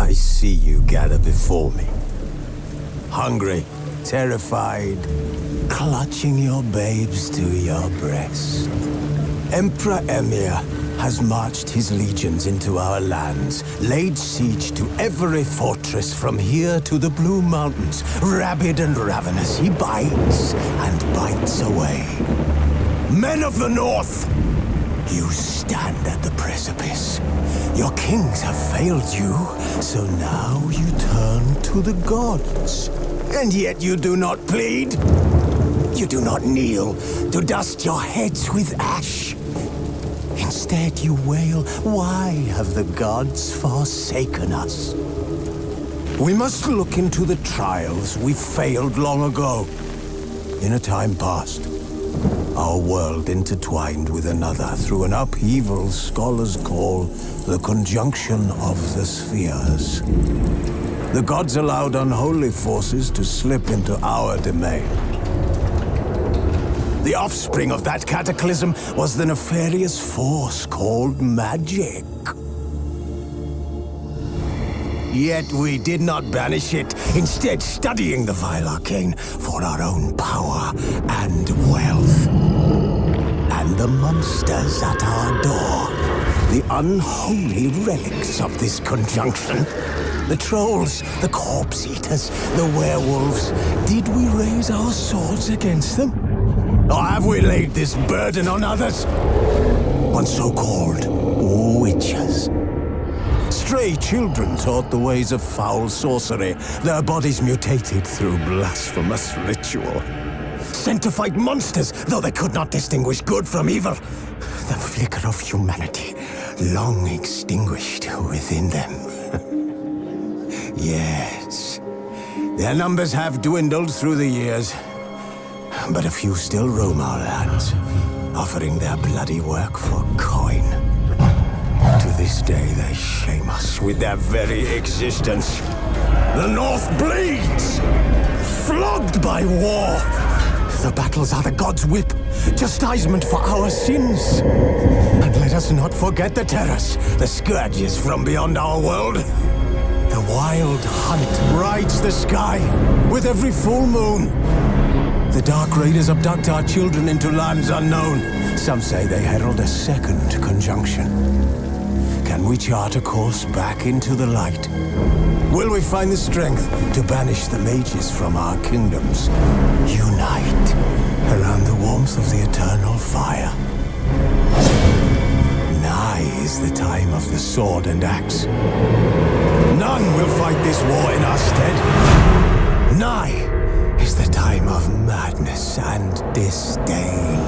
I see you gather before me. Hungry, terrified, clutching your babes to your breast. Emperor Emir has marched his legions into our lands, laid siege to every fortress from here to the Blue Mountains. Rabid and ravenous, he bites and bites away. Men of the North, you stand at the precipice. Your kings have failed you, so now you turn to the gods. And yet you do not plead. You do not kneel to dust your heads with ash. Instead you wail, why have the gods forsaken us? We must look into the trials we failed long ago. In a time past, our world intertwined with another through an upheaval scholars call the conjunction of the spheres. The gods allowed unholy forces to slip into our domain. The offspring of that cataclysm was the nefarious force called magic. Yet we did not banish it, instead studying the vile arcane for our own power and wealth. And the monsters at our door, the unholy relics of this conjunction. The trolls, the corpse-eaters, the werewolves. Did we raise our swords against them? Or have we laid this burden on others? On so-called witchers. Stray children taught the ways of foul sorcery, their bodies mutated through blasphemous ritual. Sent to fight monsters, though they could not distinguish good from evil. The flicker of humanity, long extinguished within them. Yes, their numbers have dwindled through the years, but a few still roam our lands, offering their bloody work for coin. To this day, they shame us with their very existence. The North bleeds, flogged by war. The battles are the gods' whip, chastisement for our sins. And let us not forget the terrors, the scourges from beyond our world. The wild hunt rides the sky with every full moon. The Dark Raiders abduct our children into lands unknown. Some say they herald a second conjunction. Can we chart a course back into the light? Will we find the strength to banish the mages from our kingdoms? Unite around the warmth of the eternal fire. Nigh is the time of the sword and axe. None will fight this war in our stead. Nigh is the time of madness and disdain.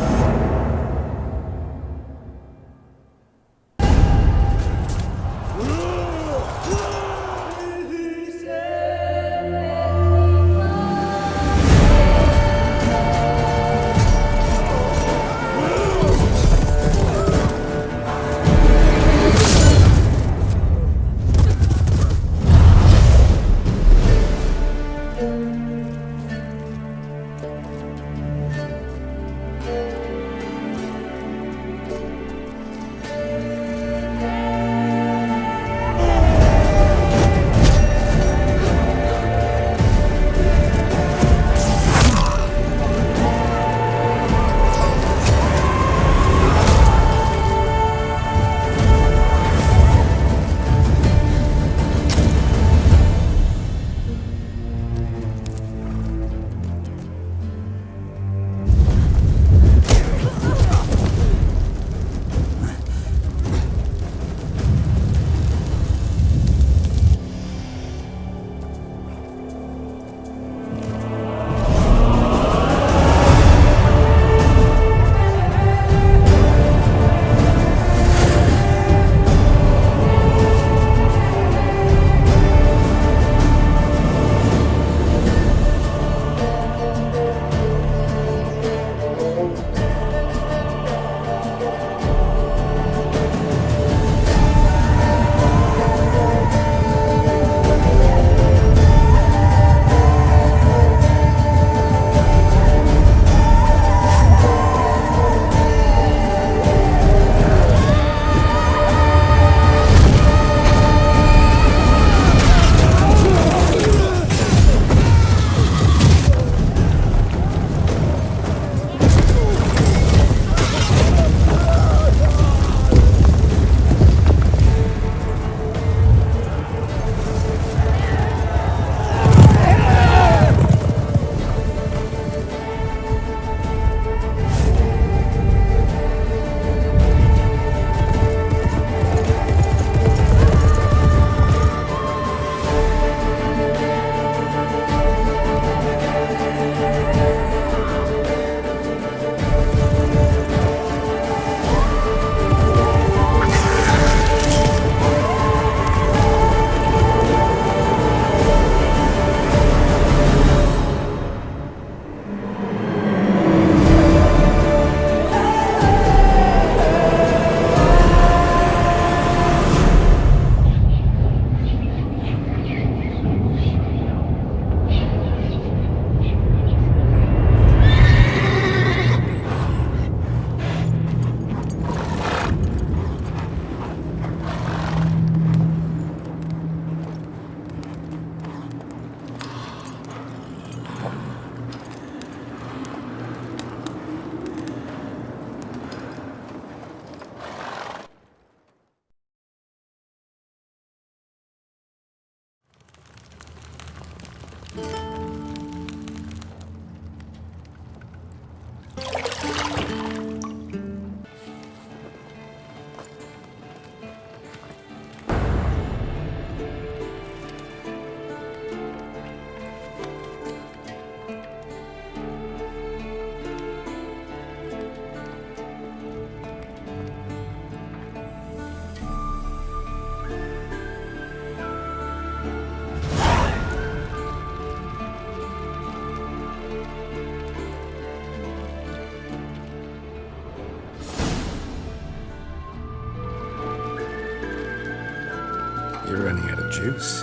You're running out of juice.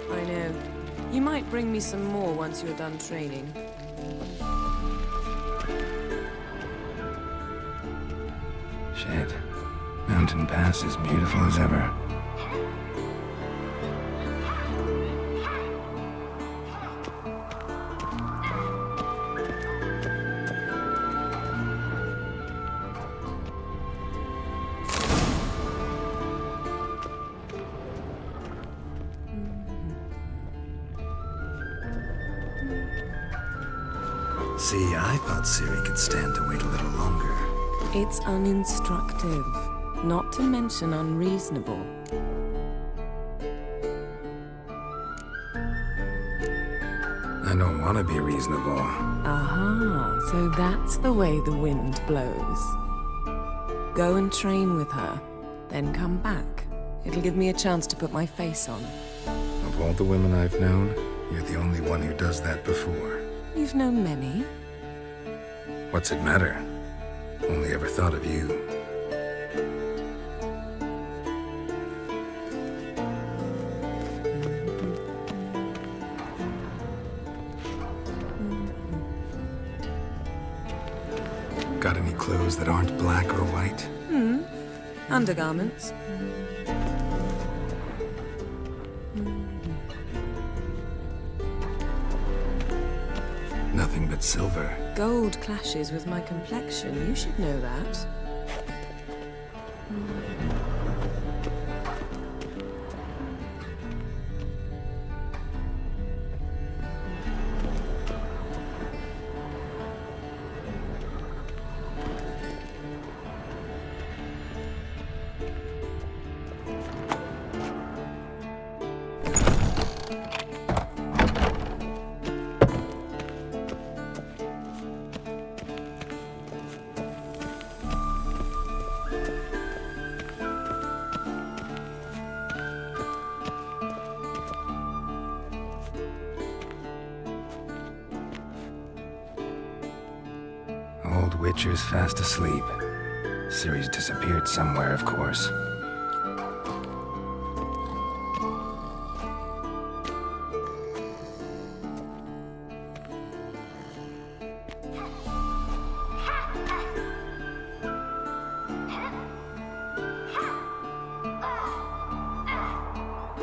I know. You might bring me some more once you're done training. Shit. Mountain Pass is beautiful as ever. See, I thought Ciri could stand to wait a little longer. It's uninstructive, not to mention unreasonable. I don't want to be reasonable. Aha, so that's the way the wind blows. Go and train with her, then come back. It'll give me a chance to put my face on. Of all the women I've known, you're the only one who does that before. You've known many. What's it matter? Only ever thought of you. Got any clothes that aren't black or white? Undergarments. Nothing but silver. Gold clashes with my complexion. You should know that. Old Witcher's fast asleep. Ciri's disappeared somewhere, of course.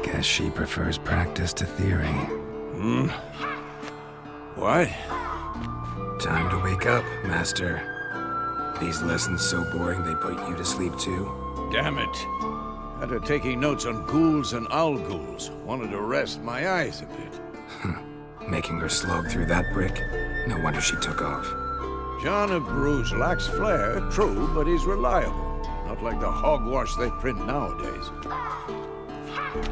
Guess she prefers practice to theory. What? Time to wake up, Master. These lessons so boring they put you to sleep too? Damn it. After taking notes on ghouls and owl ghouls, wanted to rest my eyes a bit. Making her slog through that brick? No wonder she took off. John of Bruges lacks flair, true, but he's reliable. Not like the hogwash they print nowadays.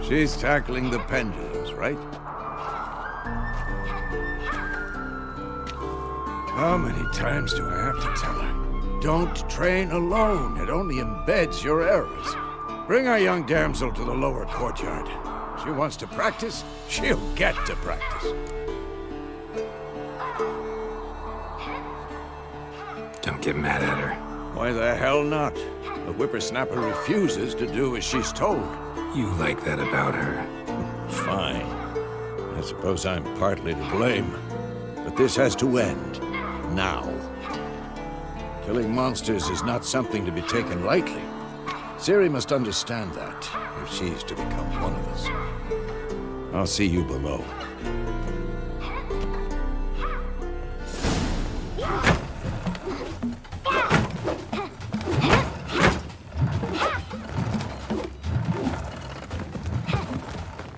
She's tackling the pendulums, right? How many times do I have to tell her? Don't train alone. It only embeds your errors. Bring our young damsel to the lower courtyard. She wants to practice, she'll get to practice. Don't get mad at her. Why the hell not? The whippersnapper refuses to do as she's told. You like that about her. Fine. I suppose I'm partly to blame. But this has to end. Now. Killing monsters is not something to be taken lightly. Ciri must understand that, if she's to become one of us. I'll see you below.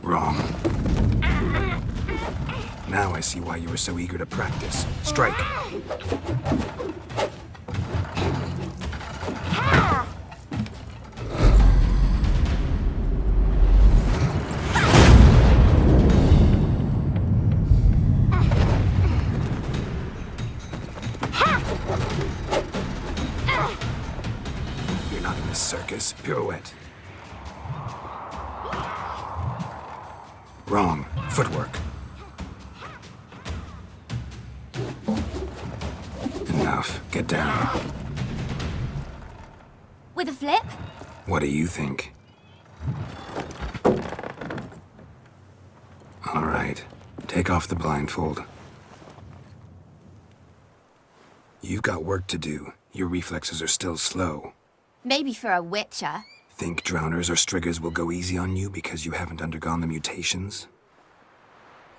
Wrong. Now I see why you were so eager to practice. Strike. You're not in this circus. Pirouette. Wrong. Footwork. Enough. Get down. with a flip? What do you think? All right, take off the blindfold. You've got work to do. Your reflexes are still slow. Maybe for a witcher. Think drowners or striggers will go easy on you because you haven't undergone the mutations?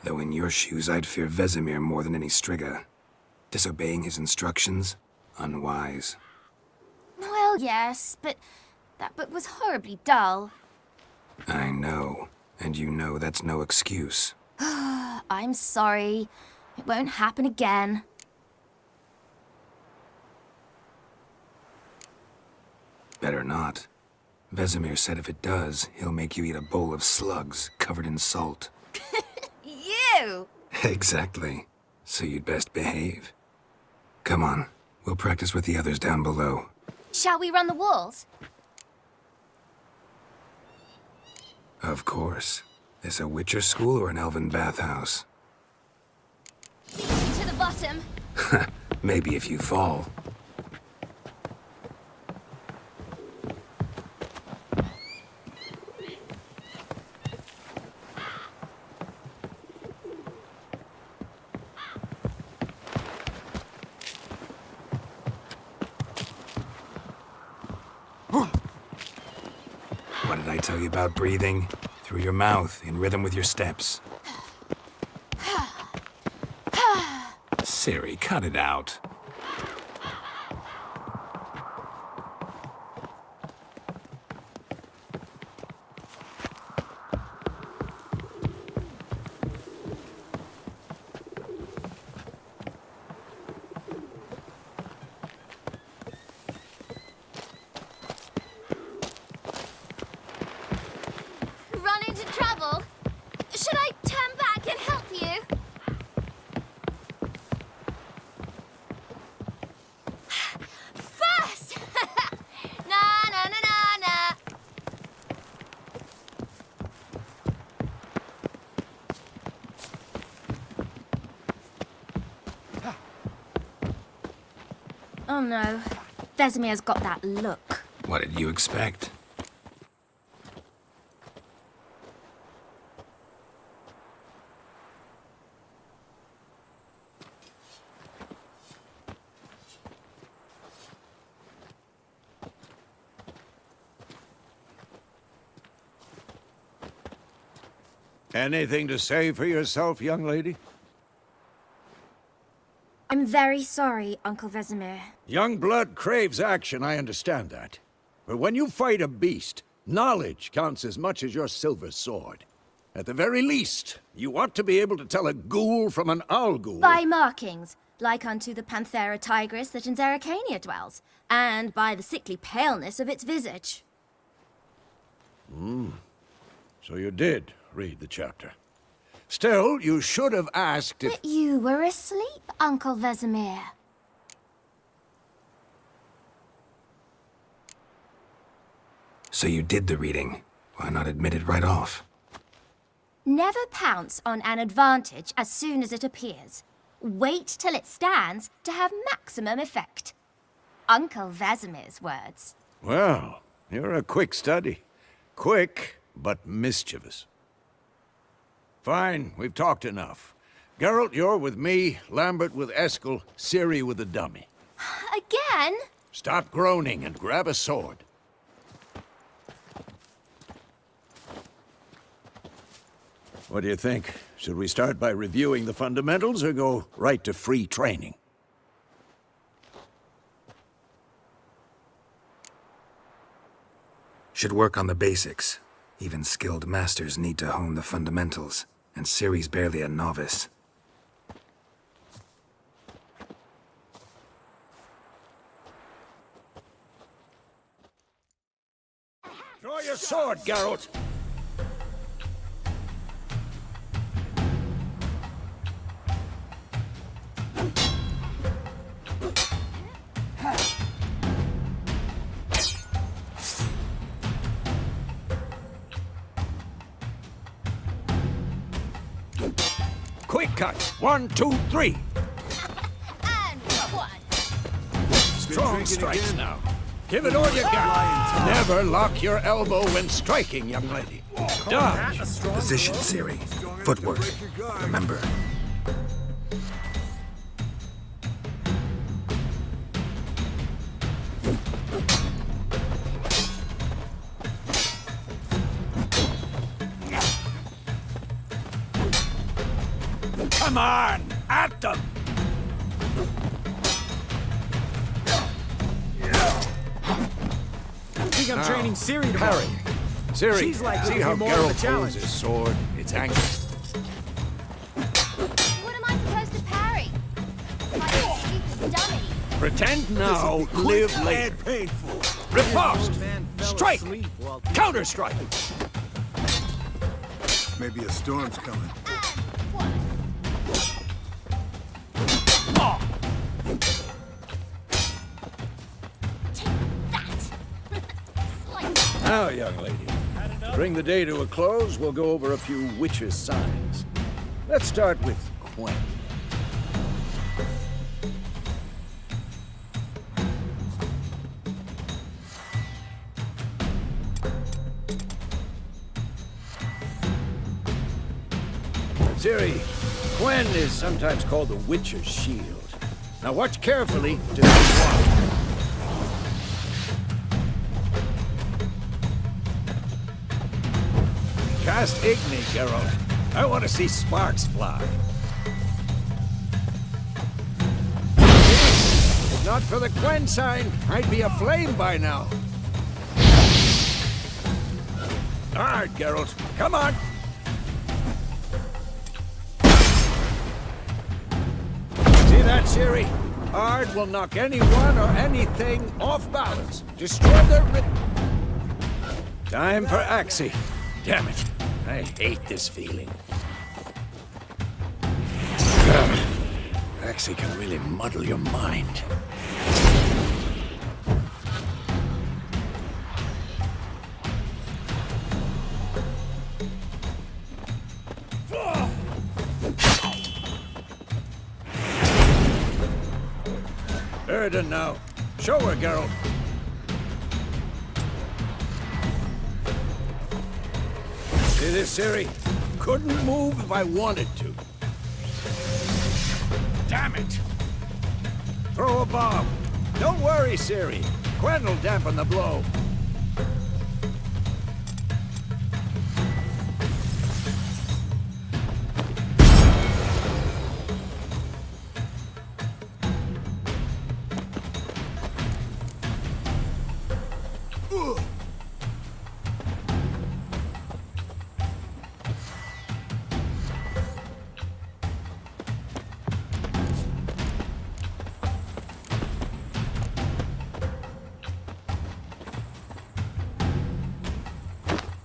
Though in your shoes, I'd fear Vesemir more than any strigger. Disobeying his instructions? Unwise. Well, yes, but that book was horribly dull. I know, and you know that's no excuse. I'm sorry. It won't happen again. Better not. Vesemir said if it does, he'll make you eat a bowl of slugs covered in salt. You! Exactly. So you'd best behave. Come on, we'll practice with the others down below. Shall we run the walls? Of course. This a witcher school or an elven bathhouse? To the bottom. Maybe if you fall. What did I tell you about breathing? Through your mouth, in rhythm with your steps. Siri, cut it out. Run into trouble? Should I turn back and help you? First! Na na na na na. Oh no. Vesemir's got that look. What did you expect? Anything to say for yourself, young lady? I'm very sorry, Uncle Vesemir. Young blood craves action, I understand that. But when you fight a beast, knowledge counts as much as your silver sword. At the very least, you ought to be able to tell a ghoul from an owl ghoul. By markings, like unto the Panthera tigris that in Zerrikania dwells, and by the sickly paleness of its visage. So you did read the chapter. Still, you should have asked if... But you were asleep, Uncle Vesemir. So you did the reading. Why not admit it right off? Never pounce on an advantage as soon as it appears. Wait till it stands to have maximum effect. Uncle Vesemir's words. Well, you're a quick study. Quick, but mischievous. Fine, we've talked enough. Geralt, you're with me, Lambert with Eskel, Ciri with the dummy. Again? Stop groaning and grab a sword. What do you think? Should we start by reviewing the fundamentals or go right to free training? Should work on the basics. Even skilled masters need to hone the fundamentals, and Ciri's barely a novice. Draw your sword, Geralt! Quick cut! 1, 2, 3! And one. Strong strikes now. Give it all you got. Never lock your elbow when striking, young lady. Dodge. Position, Siri. Footwork. Remember. Come on, at them! I think I'm training Siri to Harry. Siri, She's likely see to be how more of a Geralt challenge. holds his sword? It's angry. What am I supposed to parry? Like a stupid dummy. Pretend now, live later. Riposte! Strike! Counter-strike! Maybe a storm's coming. What? Take that! Slice. Now, young lady, to bring the day to a close, we'll go over a few witches' signs. Let's start with Quen. Ciri, Quen is sometimes called the Witcher's Shield. Now watch carefully to do one. Cast Igni, Geralt. I want to see sparks fly. If not for the Quen sign, I'd be aflame by now. Hard, Geralt. Come on. See that, Ciri? Ard will knock anyone or anything off balance. Destroy their Time for Axie. Damn it. I hate this feeling. Axie can really muddle your mind. Erden now. Show her, Geralt. See this, Ciri? Couldn't move if I wanted to. Damn it! Throw a bomb. Don't worry, Ciri. Quen will dampen the blow.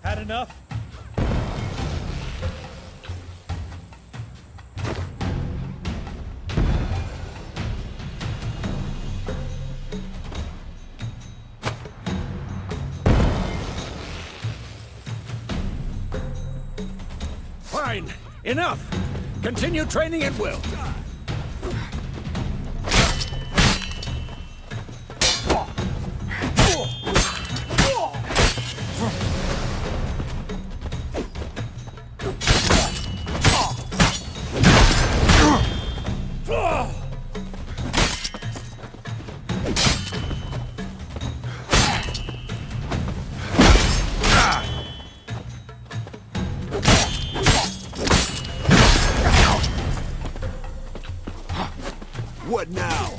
Had enough? Fine. Enough. Continue training at will. What now?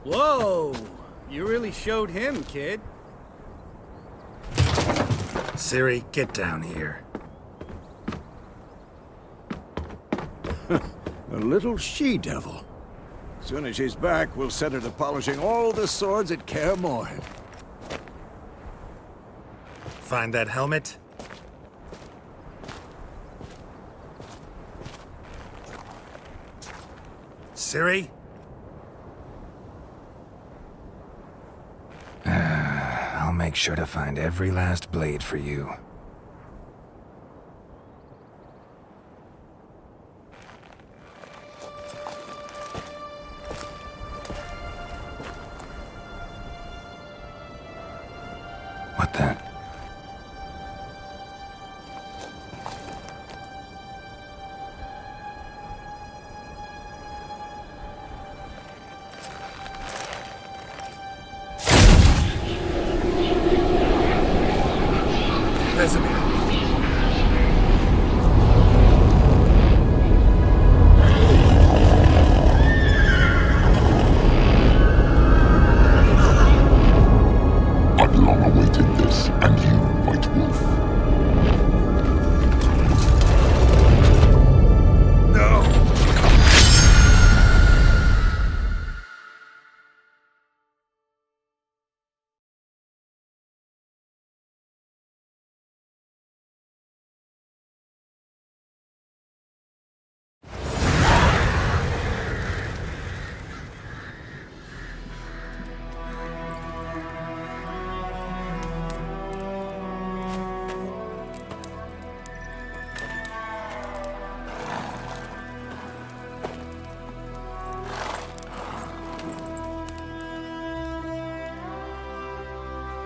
Whoa! You really showed him, kid. Ciri, get down here. A little she-devil. Soon as she's back, we'll set her to polishing all the swords at Kaer Morhen. Find that helmet? Ciri? make sure to find every last blade for you. What the? Vesemir. I've long awaited this, and you, White Wolf. No!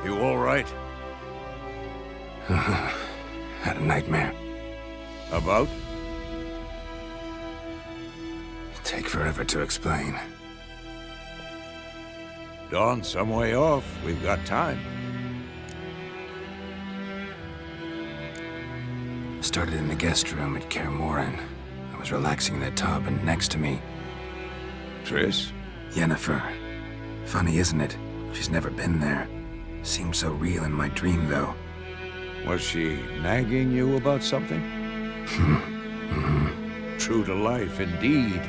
You all right? Had a nightmare. About? Take forever to explain. Dawn's some way off. We've got time. Started in the guest room at Kaer Morhen. I was relaxing in the tub, and next to me, Triss? Yennefer. Funny, isn't it? She's never been there. Seemed so real in my dream, though. Was she nagging you about something? True to life, indeed.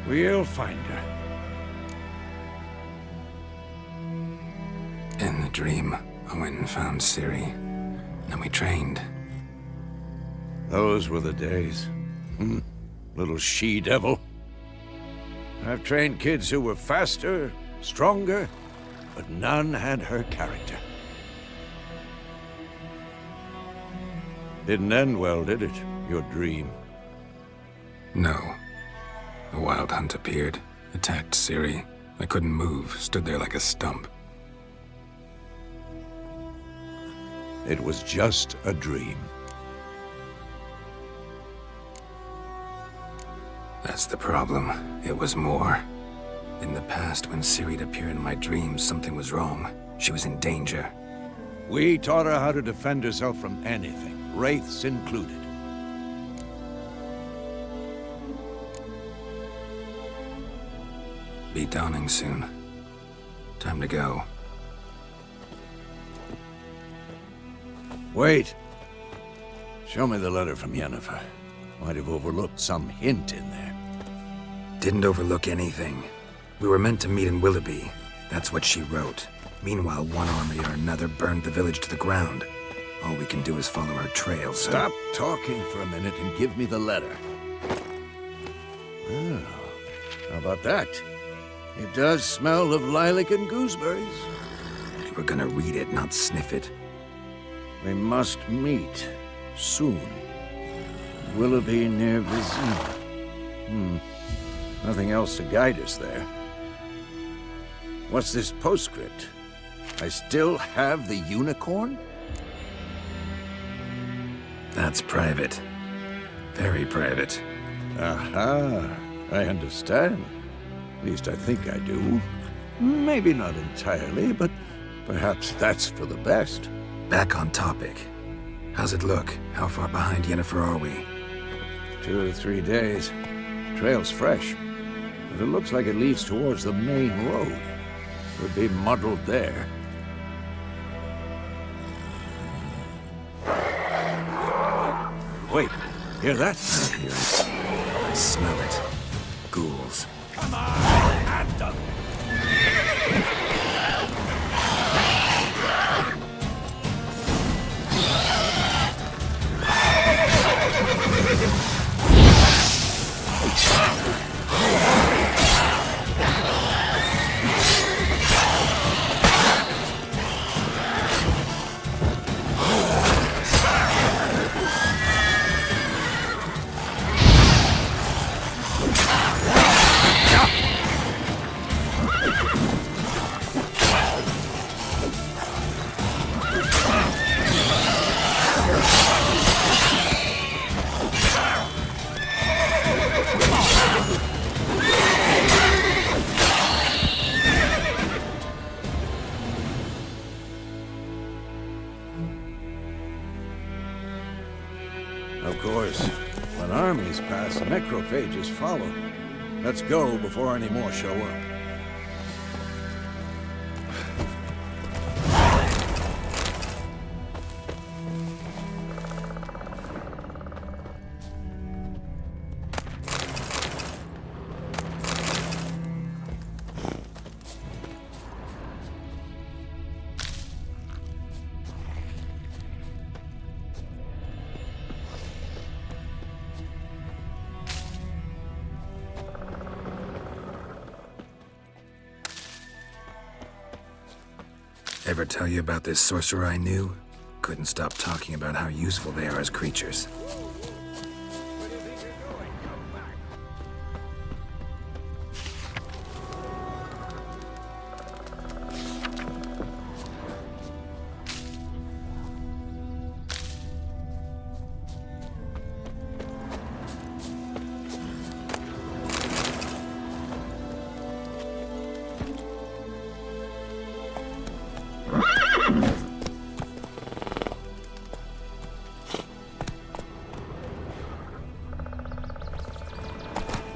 We'll find her. In the dream, I went and found Ciri. And we trained. Those were the days. Little she-devil. I've trained kids who were faster, stronger, but none had her character. Didn't end well, did it? Your dream? No. A wild hunt appeared, attacked Ciri. I couldn't move, stood there like a stump. It was just a dream. That's the problem. It was more. In the past, when Ciri'd appear in my dreams, something was wrong. She was in danger. We taught her how to defend herself from anything, wraiths included. Be dawning soon. Time to go. Wait. Show me the letter from Yennefer. Might have overlooked some hint in there. Didn't overlook anything. We were meant to meet in Willoughby. That's what she wrote. Meanwhile, one army or another burned the village to the ground. All we can do is follow her trail, so... Stop talking for a minute and give me the letter. Oh, how about that? It does smell of lilac and gooseberries. We were gonna read it, not sniff it. We must meet soon. Willoughby near Vizima. Nothing else to guide us there. What's this postscript? I still have the unicorn? That's private. Very private. Aha, I understand. At least I think I do. Maybe not entirely, but perhaps that's for the best. Back on topic. How's it look? How far behind Yennefer are we? 2 or 3 days. Trail's fresh, but it looks like it leads towards the main road. Could be muddled there. Wait, hear that? I hear it. I smell it. Ghouls. Come on, at them! necrosis pass, necrophages follow. Let's go before any more show up. Ever tell you about this sorcerer I knew? Couldn't stop talking about how useful they are as creatures.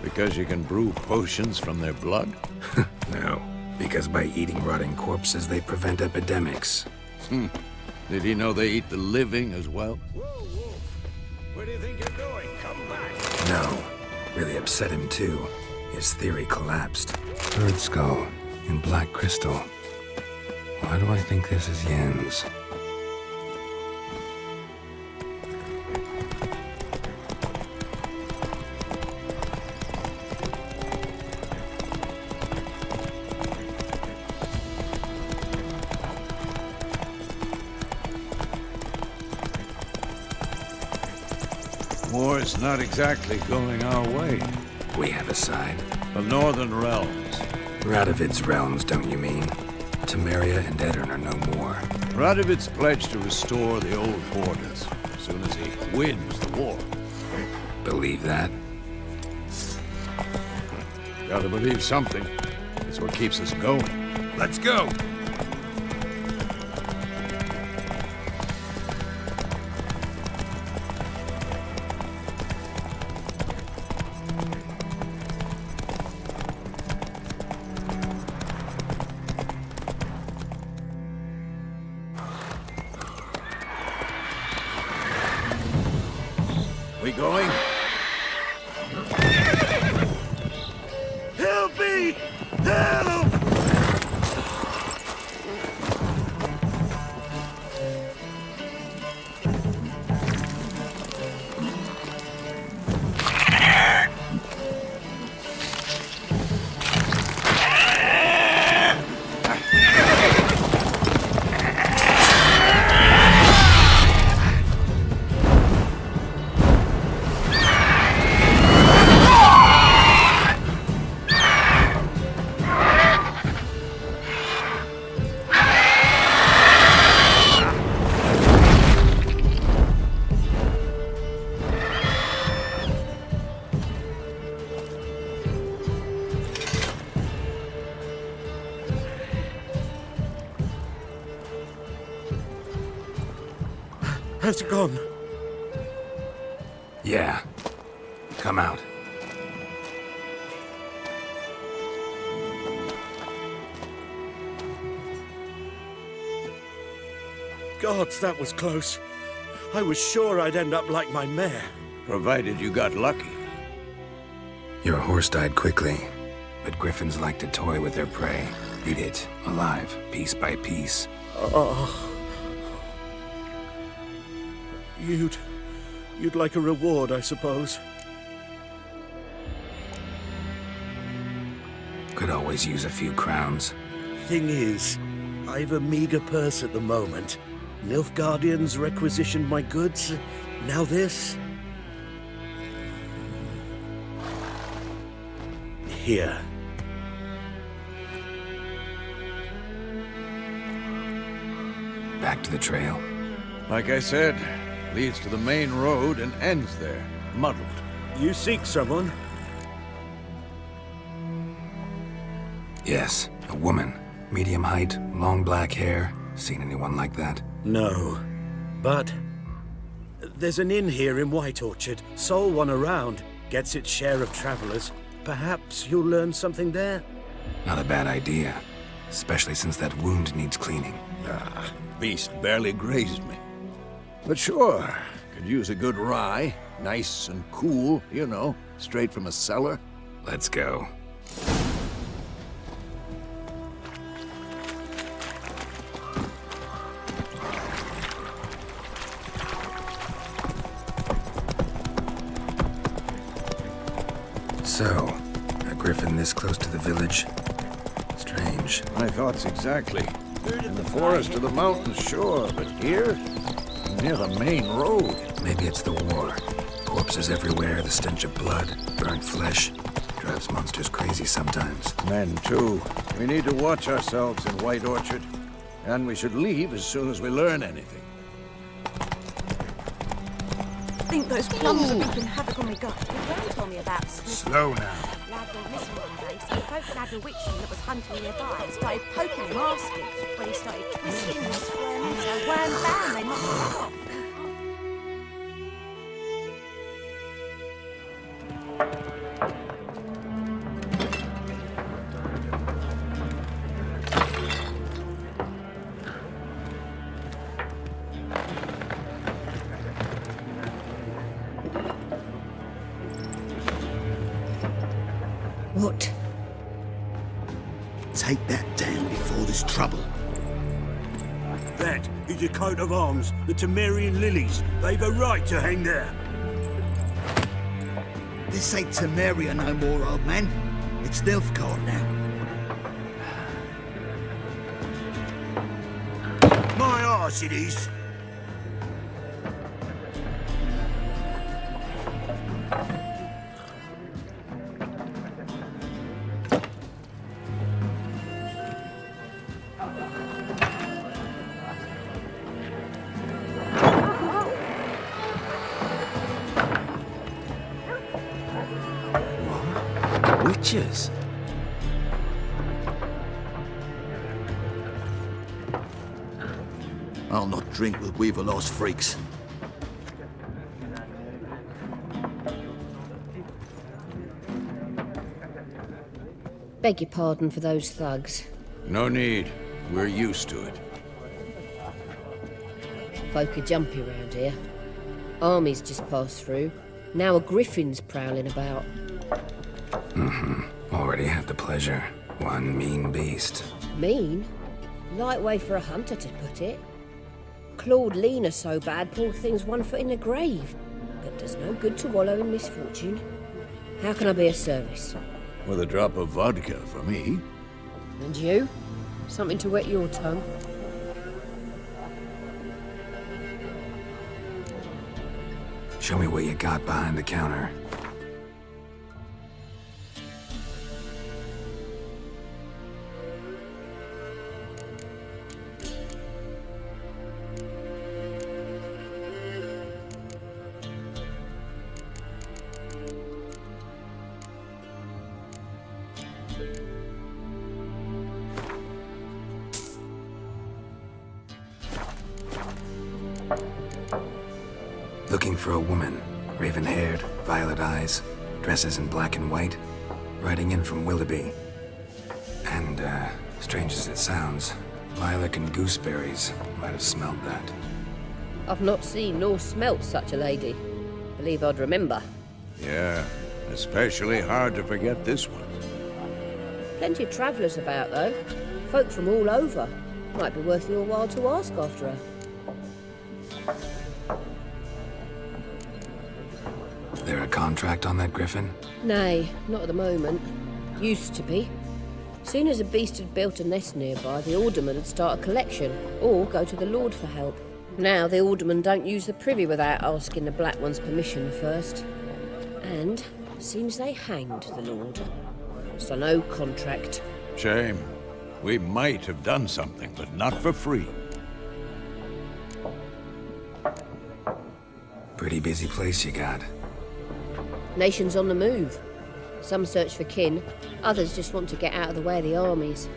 Because you can brew potions from their blood? No, because by eating rotting corpses, they prevent epidemics. Did he know they eat the living as well? Where do you think you're going? Come back! No, really upset him too. His theory collapsed. Bird skull in black crystal. Why do I think this is Yen's? War's not exactly going our way. We have a side. The Northern Realms. Radovid's realms, don't you mean? Temeria and Edirn are no more. Radovid's pledged to restore the old borders as soon as he wins the war. Believe that? Gotta believe something. It's what keeps us going. Let's go! We going? Help me! Help! Has it gone? Yeah. Come out. Gods, that was close. I was sure I'd end up like my mare. Provided you got lucky. Your horse died quickly, but griffins like to toy with their prey. Eat it, alive, piece by piece. Oh. You'd like a reward, I suppose. Could always use a few crowns. Thing is, I've a meager purse at the moment. Nilfgaardians requisitioned my goods. Now this. Here. Back to the trail. Like I said, leads to the main road and ends there, muddled. You seek someone? Yes, a woman. Medium height, long black hair. Seen anyone like that? No. But there's an inn here in White Orchard. Sole one around. gets its share of travelers. Perhaps you'll learn something there? Not a bad idea. Especially since that wound needs cleaning. Beast barely grazed me. But sure, could use a good rye. Nice and cool, you know, straight from a cellar. Let's go. So, a griffin this close to the village? Strange. My thoughts exactly. In the forest or the mountains, sure, but here? Near the main road. Maybe it's the war. Corpses everywhere, the stench of blood, burnt flesh. Drives monsters crazy sometimes. Men, too. We need to watch ourselves in White Orchard. And we should leave as soon as we learn anything. I think those plums are wreaking havoc on my gut. My gran told me about Slow now. lad went missing one day, so the folk had a witching that was hunting nearby and started poking him, asking. When he started twisting and squirming, so wham bam, they knocked him off. What? Take that down before there's trouble. That is a coat of arms, the Temerian lilies. They've a right to hang there. This ain't Temeria no more, old man. It's Nilfgaard now. My arse it is. Witches? I'll not drink with Weaverlaw's freaks. Beg your pardon for those thugs. No need. We're used to it. Folk are jumpy round here. Armies just passed through. Now a griffin's prowling about. Already had the pleasure. One mean beast. Mean? Light way for a hunter to put it. Clawed Lena so bad, poor thing's 1 foot in the grave. But does no good to wallow in misfortune. How can I be of service? With a drop of vodka for me. And you? Something to wet your tongue? Show me what you got behind the counter. Looking for a woman, raven-haired, violet eyes, dresses in black and white, riding in from Willoughby. And, strange as it sounds, lilac and gooseberries might have smelled that. I've not seen nor smelt such a lady. Believe I'd remember. Yeah, especially hard to forget this one. Plenty of travellers about, though. Folk from all over. Might be worth your while to ask after her. There a contract on that griffin? Nay, not at the moment. Used to be. Soon as a beast had built a nest nearby, the alderman would start a collection, or go to the Lord for help. Now the aldermen don't use the privy without asking the Black One's permission first. And seems they hanged the Lord. So no contract. Shame. We might have done something, but not for free. Pretty busy place you got. Nations on the move. Some search for kin, others just want to get out of the way of the armies.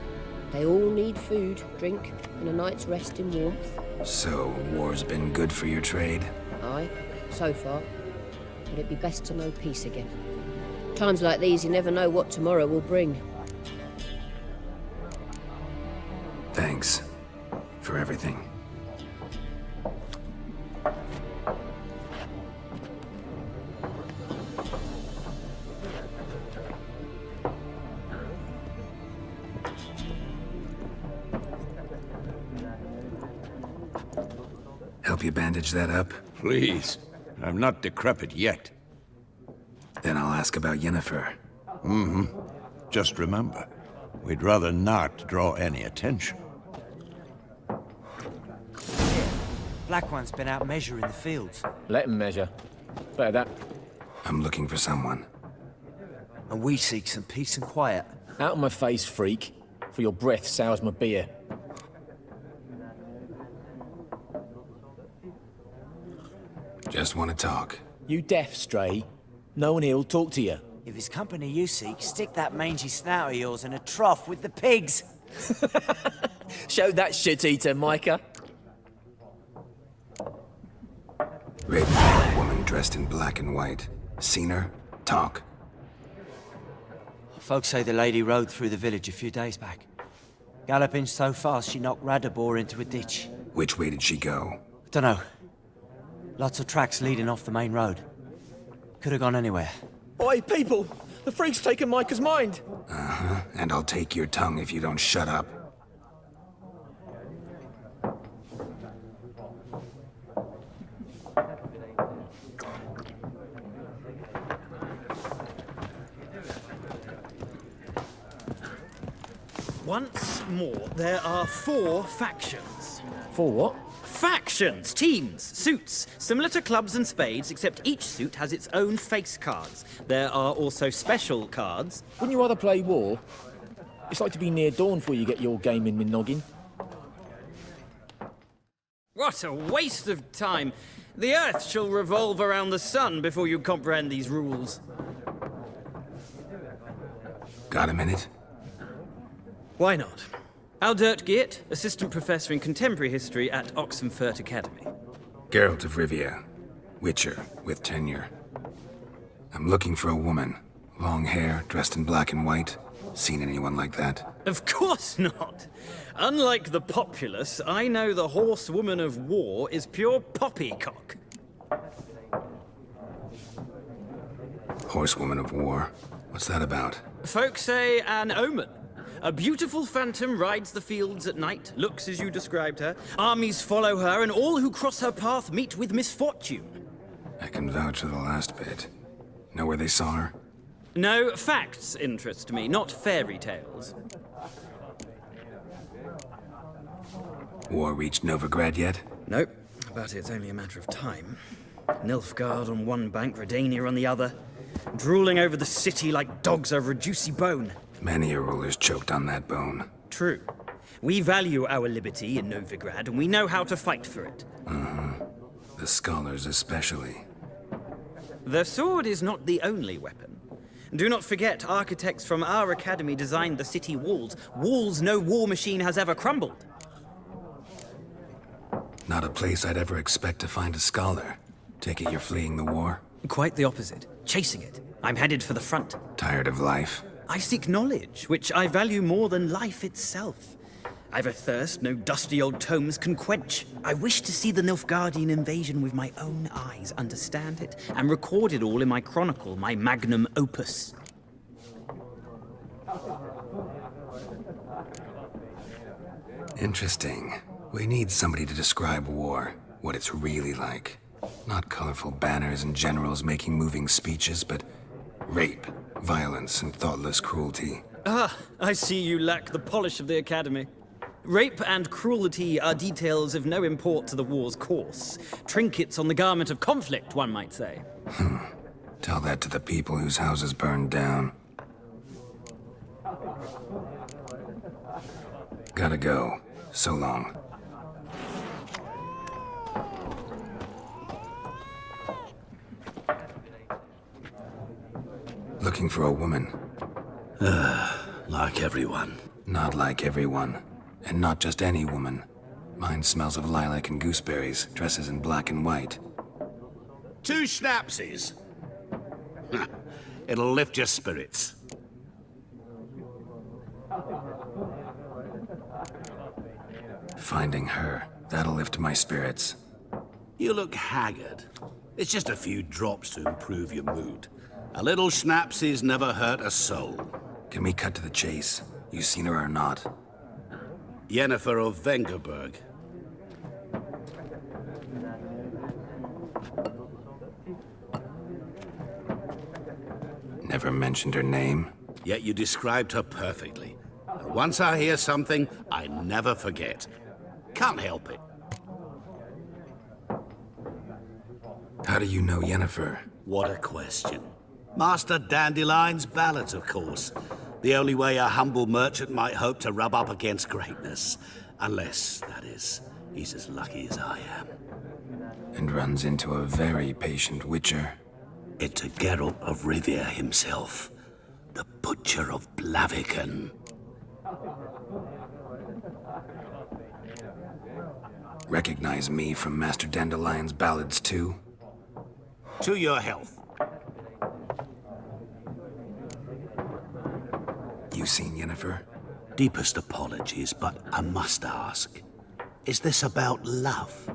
They all need food, drink, and a night's rest in warmth. So, war's been good for your trade? Aye, so far. but it'd be best to know peace again. Times like these, you never know what tomorrow will bring. Thanks for everything. Help you bandage that up? Please. I'm not decrepit yet. Then I'll ask about Yennefer. Mm-hmm. Just remember, we'd rather not draw any attention. Black One's been out measuring the fields. Let him measure. Better that. I'm looking for someone. And we seek some peace and quiet. Out of my face, freak. For your breath sours my beer. Just want to talk. You deaf, Stray? No one here'll talk to you. If it's company you seek, stick that mangy snout of yours in a trough with the pigs. Show that shit-eater, Micah. Raven, woman dressed in black and white. Seen her? Talk. Folks say the lady rode through the village a few days back. Galloping so fast she knocked Radabor into a ditch. Which way did she go? Dunno. Lots of tracks leading off the main road. Could have gone anywhere. Oi, people! The freak's taken Micah's mind! Uh-huh. And I'll take your tongue if you don't shut up. Once more, there are 4 factions. 4 what? Factions, teams, suits, similar to clubs and spades, except each suit has its own face cards. There are also special cards. Wouldn't you rather play war? It's like to be near dawn before you get your game in noggin. What a waste of time. The Earth shall revolve around the sun before you comprehend these rules. Got a minute? Why not? Aldert Geert, Assistant Professor in Contemporary History at Oxenfurt Academy. Geralt of Rivia. Witcher, with tenure. I'm looking for a woman. Long hair, dressed in black and white. Seen anyone like that? Of course not. Unlike the populace, I know the horsewoman of war is pure poppycock. Horsewoman of war? What's that about? Folk say an omen. A beautiful phantom rides the fields at night, looks as you described her. Armies follow her, and all who cross her path meet with misfortune. I can vouch for the last bit. Know where they saw her? No, facts interest me, not fairy tales. War reached Novigrad yet? Nope, but it's only a matter of time. Nilfgaard on one bank, Redania on the other. Drooling over the city like dogs over a juicy bone. Many a ruler's choked on that bone. True. We value our liberty in Novigrad, and we know how to fight for it. The scholars especially. The sword is not the only weapon. Do not forget, architects from our academy designed the city walls. Walls no war machine has ever crumbled. Not a place I'd ever expect to find a scholar. Take it you're fleeing the war? Quite the opposite. Chasing it. I'm headed for the front. Tired of life? I seek knowledge, which I value more than life itself. I've a thirst no dusty old tomes can quench. I wish to see the Nilfgaardian invasion with my own eyes, understand it, and record it all in my chronicle, my magnum opus. Interesting. We need somebody to describe war, what it's really like. Not colorful banners and generals making moving speeches, but rape, violence, and thoughtless cruelty. Ah, I see you lack the polish of the academy. Rape and cruelty are details of no import to the war's course. Trinkets on the garment of conflict, one might say. Tell that to the people whose houses burned down. Gotta go. So long. Looking for a woman. Like everyone. Not like everyone. And not just any woman. Mine smells of lilac and gooseberries, dresses in black and white. 2 schnapsies. It'll lift your spirits. Finding her, that'll lift my spirits. You look haggard. It's just a few drops to improve your mood. A little schnapsy's never hurt a soul. Can we cut to the chase? You seen her or not? Yennefer of Vengerberg. Never mentioned her name. Yet you described her perfectly. And once I hear something, I never forget. Can't help it. How do you know Yennefer? What a question. Master Dandelion's ballads, of course. The only way a humble merchant might hope to rub up against greatness. Unless, that is, he's as lucky as I am. And runs into a very patient witcher. It's a Geralt of Rivia himself. The Butcher of Blaviken. Recognize me from Master Dandelion's ballads, too? To your health. You seen Yennefer? Deepest apologies, but I must ask. Is this about love?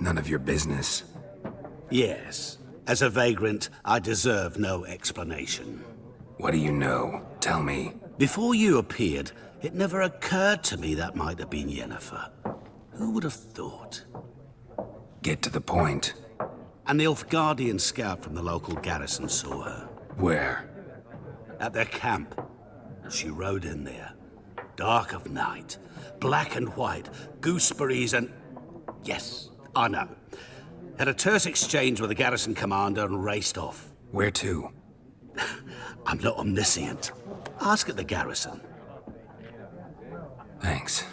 None of your business. Yes. As a vagrant, I deserve no explanation. What do you know? Tell me. Before you appeared, it never occurred to me that might have been Yennefer. Who would have thought? Get to the point. An Nilfgaardian scout from the local garrison saw her. Where? At their camp. She rode in there. Dark of night. Black and white. Gooseberries and... Yes, I know. Had a terse exchange with the garrison commander and raced off. Where to? I'm not omniscient. Ask at the garrison. Thanks.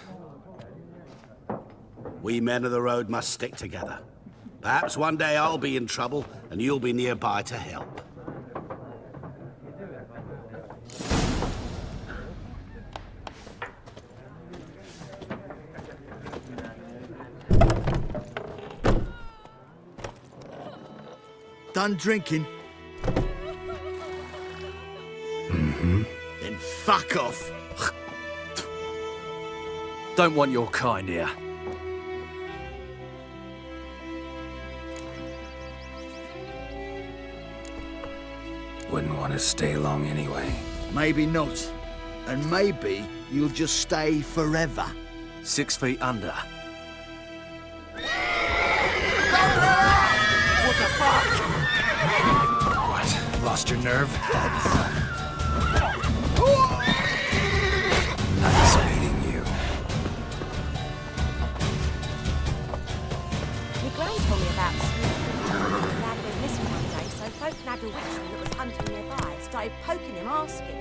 We men of the road must stick together. Perhaps one day I'll be in trouble and you'll be nearby to help. Done drinking? Mm-hmm. Then fuck off. Don't want your kind here. Wouldn't want to stay long anyway. Maybe not. And maybe you'll just stay forever. 6 feet under. What the fuck? What? Lost your nerve? Nice meeting you. My gran told me about Snoop. Lad went missing one day, so folk had a witchman that was hunting nearby started poking him, asking.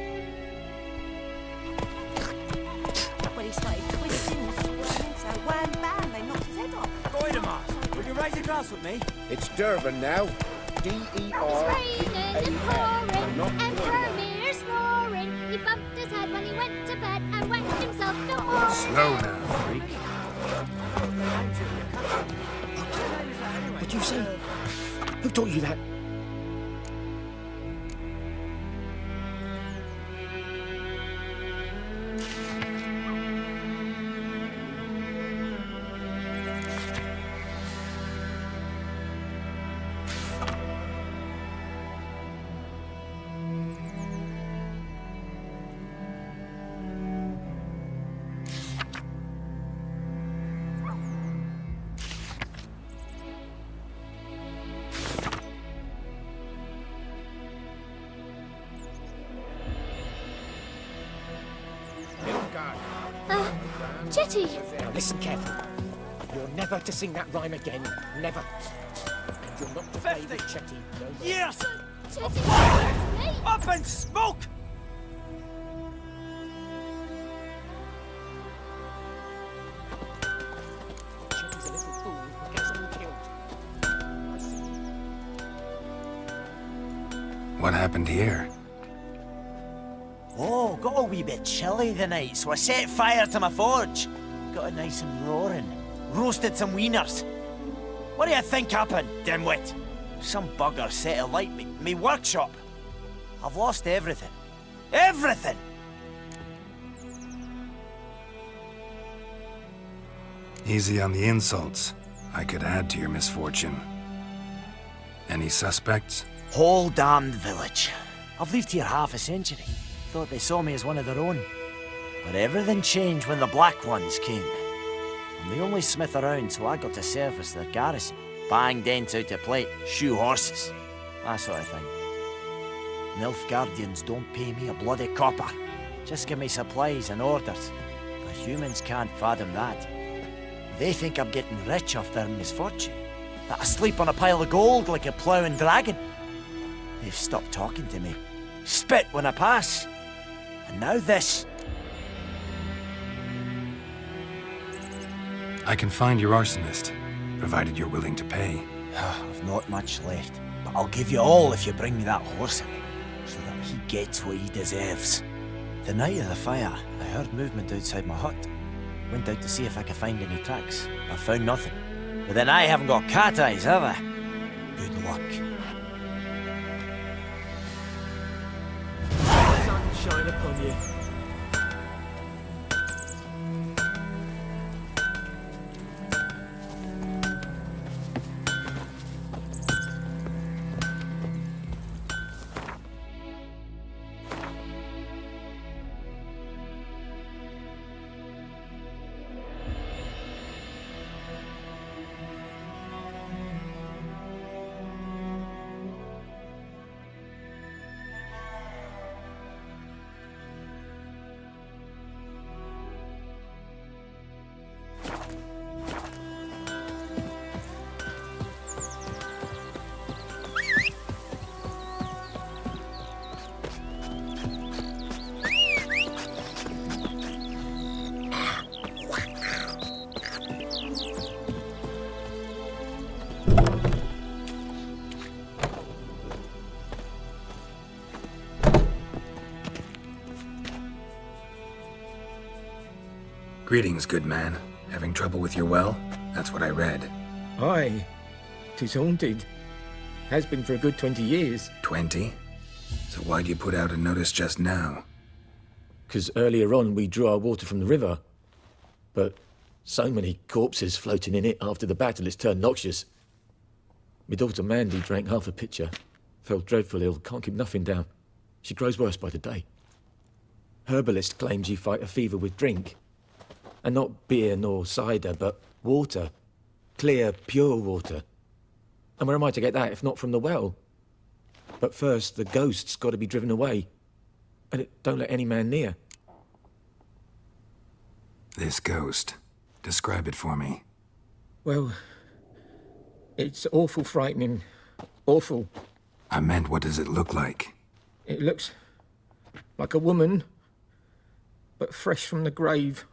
When he started twisting and squirming, so wham bam, they knocked his head off. Goidemar, will you raise a glass with me? It's Durban now. D-E-R-B-A-N. And Vermeer snoring. He bumped his head when he went to bed and wet himself to morning. Slow now, freak. What'd you say? Who taught you that? Chetty! Now listen carefully. You're never to sing that rhyme again. Never. And you're not to play with Chetty. No more. Yes! Chetty! Up and smoke! Chetty's a little fool who gets them killed. I see. What happened here? Oh, got a wee bit chilly the night, so I set fire to my forge. Got it nice and roaring. Roasted some wieners. What do you think happened, dimwit? Some bugger set alight me workshop. I've lost everything. Everything! Easy on the insults. I could add to your misfortune. Any suspects? Whole damned village. I've lived here half a century. Thought they saw me as one of their own. But everything changed when the Black Ones came. I'm the only smith around, so I got to service their garrison. Bang dents out of plate, shoe horses, that sort of thing. Nilfgaardians don't pay me a bloody copper. Just give me supplies and orders. But humans can't fathom that. They think I'm getting rich off their misfortune. That I sleep on a pile of gold like a ploughing dragon. They've stopped talking to me. Spit when I pass. And now this. I can find your arsonist, provided you're willing to pay. I've not much left, but I'll give you all if you bring me that horse in, so that he gets what he deserves. The night of the fire, I heard movement outside my hut. Went out to see if I could find any tracks. I found nothing. But then I haven't got cat eyes, have I? Good luck. Sun shine upon you. Greetings, good man. Having trouble with your well? That's what I read. Aye. 'Tis haunted. Has been for a good 20 years. 20? So why'd you put out a notice just now? 'Cause earlier on we drew our water from the river. But so many corpses floating in it after the battle, it's turned noxious. My daughter Mandy drank half a pitcher. Fell dreadful ill, can't keep nothing down. She grows worse by the day. Herbalist claims you fight a fever with drink. And not beer nor cider, but water. Clear, pure water. And where am I to get that if not from the well? But first, the ghost's got to be driven away. And it don't let any man near. This ghost. Describe it for me. Well, it's awful frightening. Awful. I meant, what does it look like? It looks like a woman, but fresh from the grave.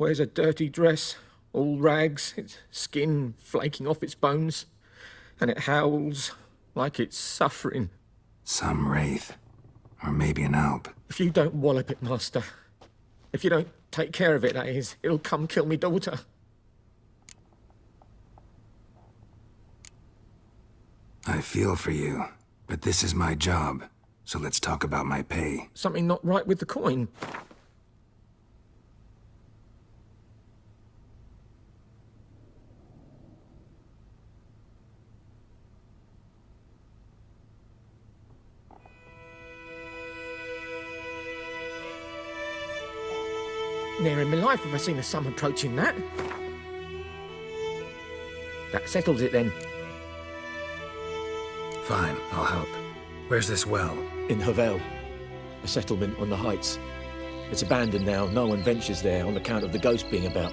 Wears a dirty dress, all rags, its skin flaking off its bones, and it howls like it's suffering. Some wraith. Or maybe an alp. If you don't wallop it, Master, if you don't take care of it, that is, it'll come kill me daughter. I feel for you, but this is my job, so let's talk about my pay. Something not right with the coin. Never in my life have I seen a sum approaching that. That settles it then. Fine, I'll help. Where's this well? In Havel, a settlement on the heights. It's abandoned now, no one ventures there on account of the ghost being about.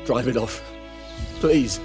Drive it off, please.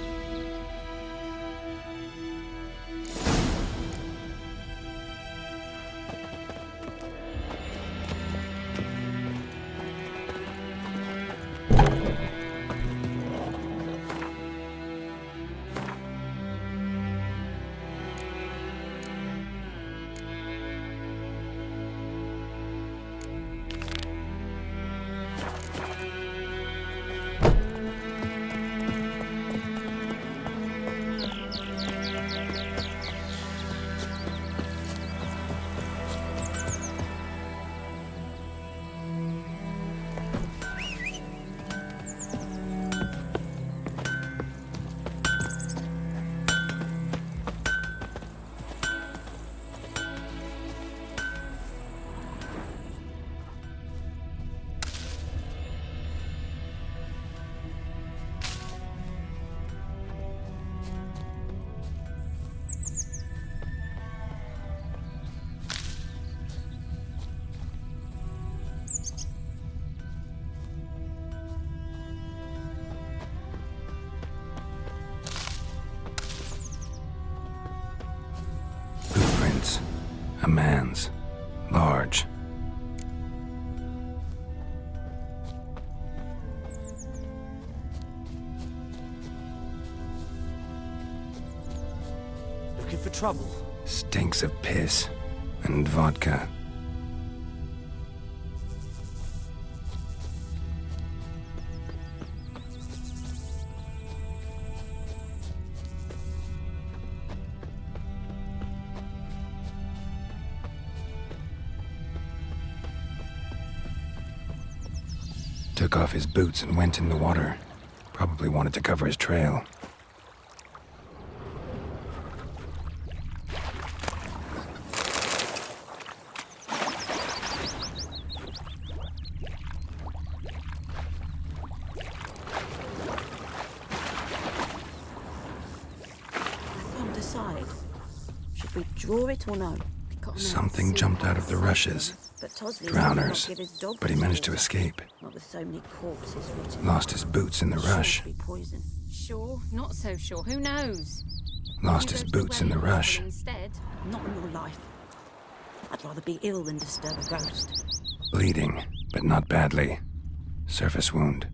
hands. Large. Looking for trouble? Stinks of piss and vodka. Took off his boots and went in the water. Probably wanted to cover his trail. I can't decide. Should we draw it or no? Something jumped out of the rushes. But Tosley Drowners. give his dog But he managed to escape. Not with so many corpses written. Lost his boots in the rush. Poison. Sure, not so sure. Who knows? Lost his boots in the rush. Instead. Not in your life. I'd rather be ill than disturb a ghost. Bleeding, but not badly. Surface wound.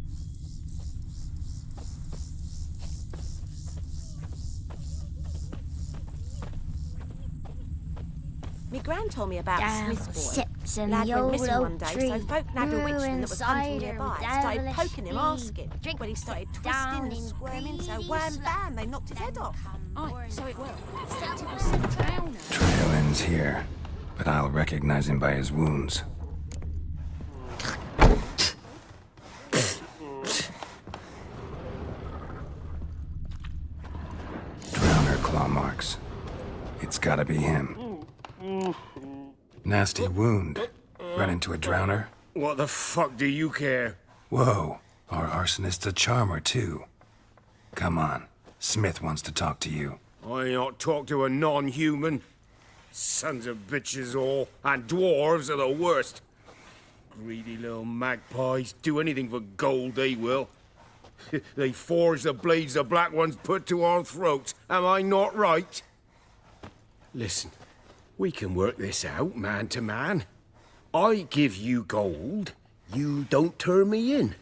Me gran told me about Down Smith's boy. sips and Lad the went old missing oak one day, tree. so folk nabbed a witchman that was hunting Cider nearby. with Started devilish poking him, tea. asking. Drink When he started sit twisting down and in squirming, so greedy wham slush. bam, they knocked his head off. Aye, so it will. Trail ends here, but I'll recognize him by his wounds. Drowner claw marks. It's gotta be him. Nasty wound. Run into a drowner? What the fuck do you care? Whoa, our arsonist's a charmer too. Come on, Smith wants to talk to you. I ain't not talk to a non-human. Sons of bitches all, and dwarves are the worst. Greedy little magpies, do anything for gold, they will. They forge the blades the black ones put to our throats. Am I not right? Listen, we can work this out, man to man. I give you gold, you don't turn me in.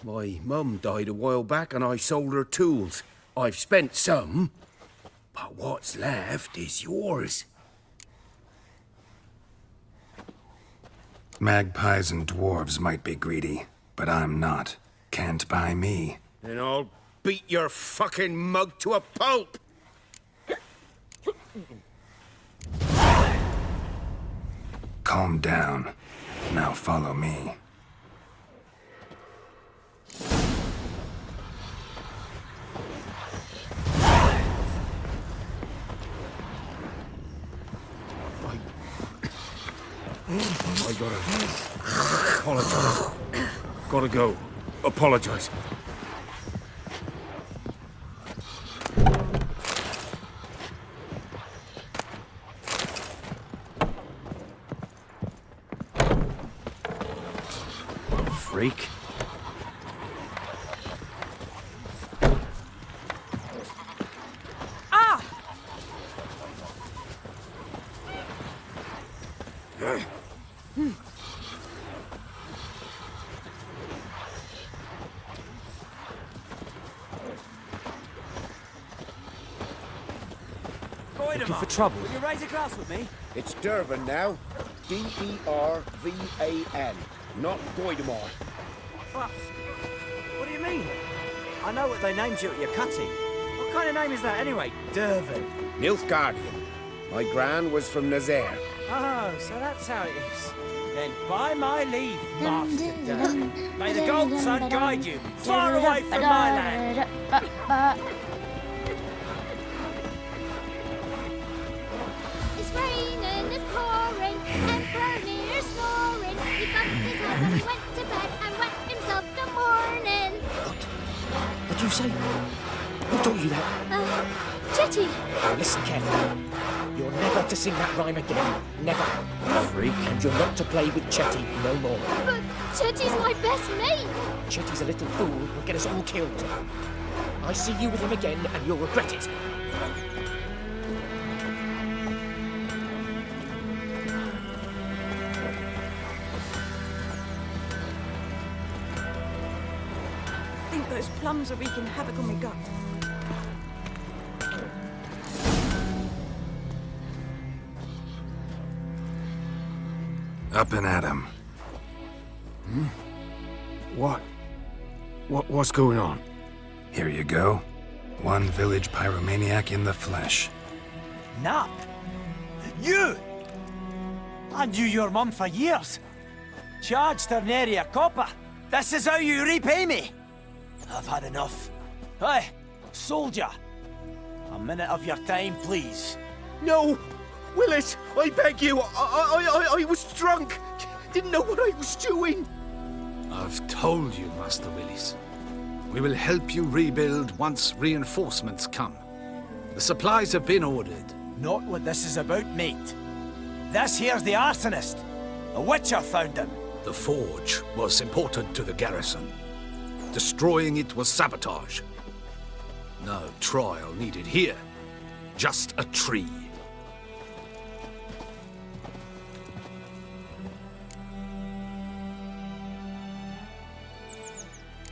My mum died a while back and I sold her tools. I've spent some, but what's left is yours. Magpies and dwarves might be greedy, but I'm not. Can't buy me. Then I'll beat your fucking mug to a pulp! Calm down. Now follow me. I gotta apologize. Gotta go. Apologize. Freak. Ah! Looking for trouble? Will you raise a glass with me? It's Dervan now. D-E-R-V-A-N. Not Goidemar. What do you mean? I know what they named you at your cutting. What kind of name is that anyway? Dervan. Nilfgaardian. My gran was from Nazaire. Oh, so that's how it is. Then by my leave, Master Dervan. May the Gold Sun guide you far away from my land. It's raining, it's pouring, Emperor near snoring. He bumped his head when he went to bed and wet himself till morning. What do you say? Who taught you that? Chetty. Now listen carefully. You're never to sing that rhyme again. Never. Freak. And you're not to play with Chetty no more. But Chetty's my best mate. Chetty's a little fool who'll get us all killed. I see you with him again and you'll regret it. Those plums are wreaking havoc on my gut. Up and at 'em. What's going on? Here you go. One village pyromaniac in the flesh. Nap? You! I knew your mum for years. Charged her nary a copper. This is how you repay me. I've had enough. Hey, soldier. A minute of your time, please. No! Willis, I beg you. I was drunk. Didn't know what I was doing. I've told you, Master Willis. We will help you rebuild once reinforcements come. The supplies have been ordered. Not what this is about, mate. This here's the arsonist. The Witcher found him. The forge was important to the garrison. Destroying it was sabotage. No trial needed here. Just a tree.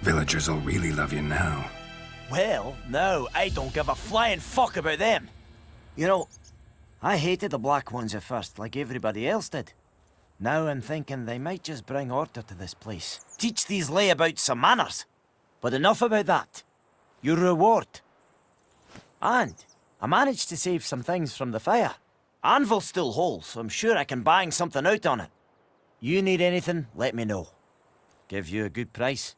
Villagers will really love you now. Well, no, I don't give a flying fuck about them. You know, I hated the Black Ones at first, like everybody else did. Now I'm thinking they might just bring order to this place. Teach these layabouts some manners. But enough about that. Your reward. And I managed to save some things from the fire. Anvil's still whole, so I'm sure I can bang something out on it. You need anything, let me know. Give you a good price.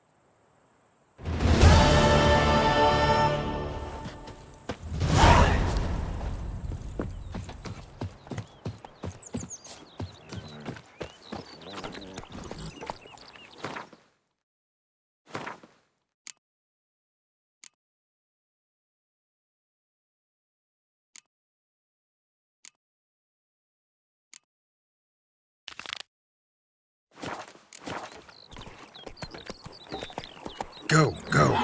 Go, go.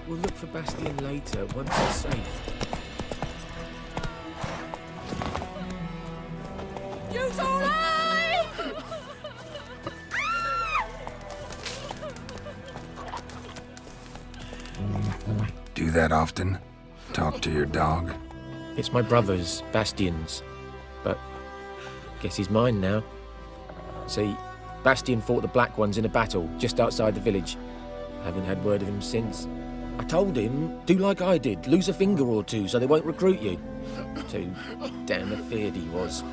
We'll look for Bastion later, once it's safe. You's all right! Do that often? Talk to your dog? It's my brother's, Bastion's, but guess he's mine now. See, Bastion fought the Black Ones in a battle just outside the village. Haven't had word of him since. I told him, do like I did, lose a finger or two so they won't recruit you. Too damn afeard he was.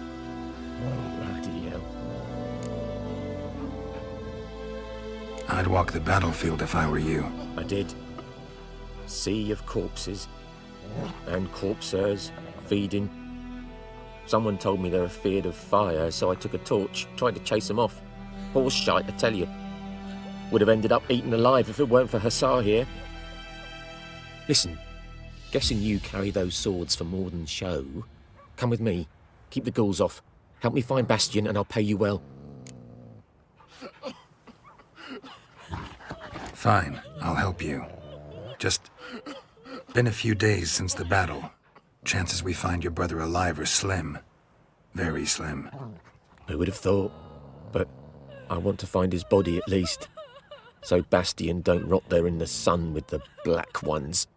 Bloody hell. I'd walk the battlefield if I were you. I did. Sea of corpses. And corpsers, feeding. Someone told me they were feared of fire, so I took a torch, tried to chase them off. Horse shite, I tell you. Would have ended up eaten alive if it weren't for Hussar here. Listen, guessing you carry those swords for more than show. Come with me. Keep the ghouls off. Help me find Bastion and I'll pay you well. Fine, I'll help you. Just been a few days since the battle. Chances we find your brother alive are slim. Very slim. Who would have thought? But I want to find his body at least. So Bastion don't rot there in the sun with the Black Ones.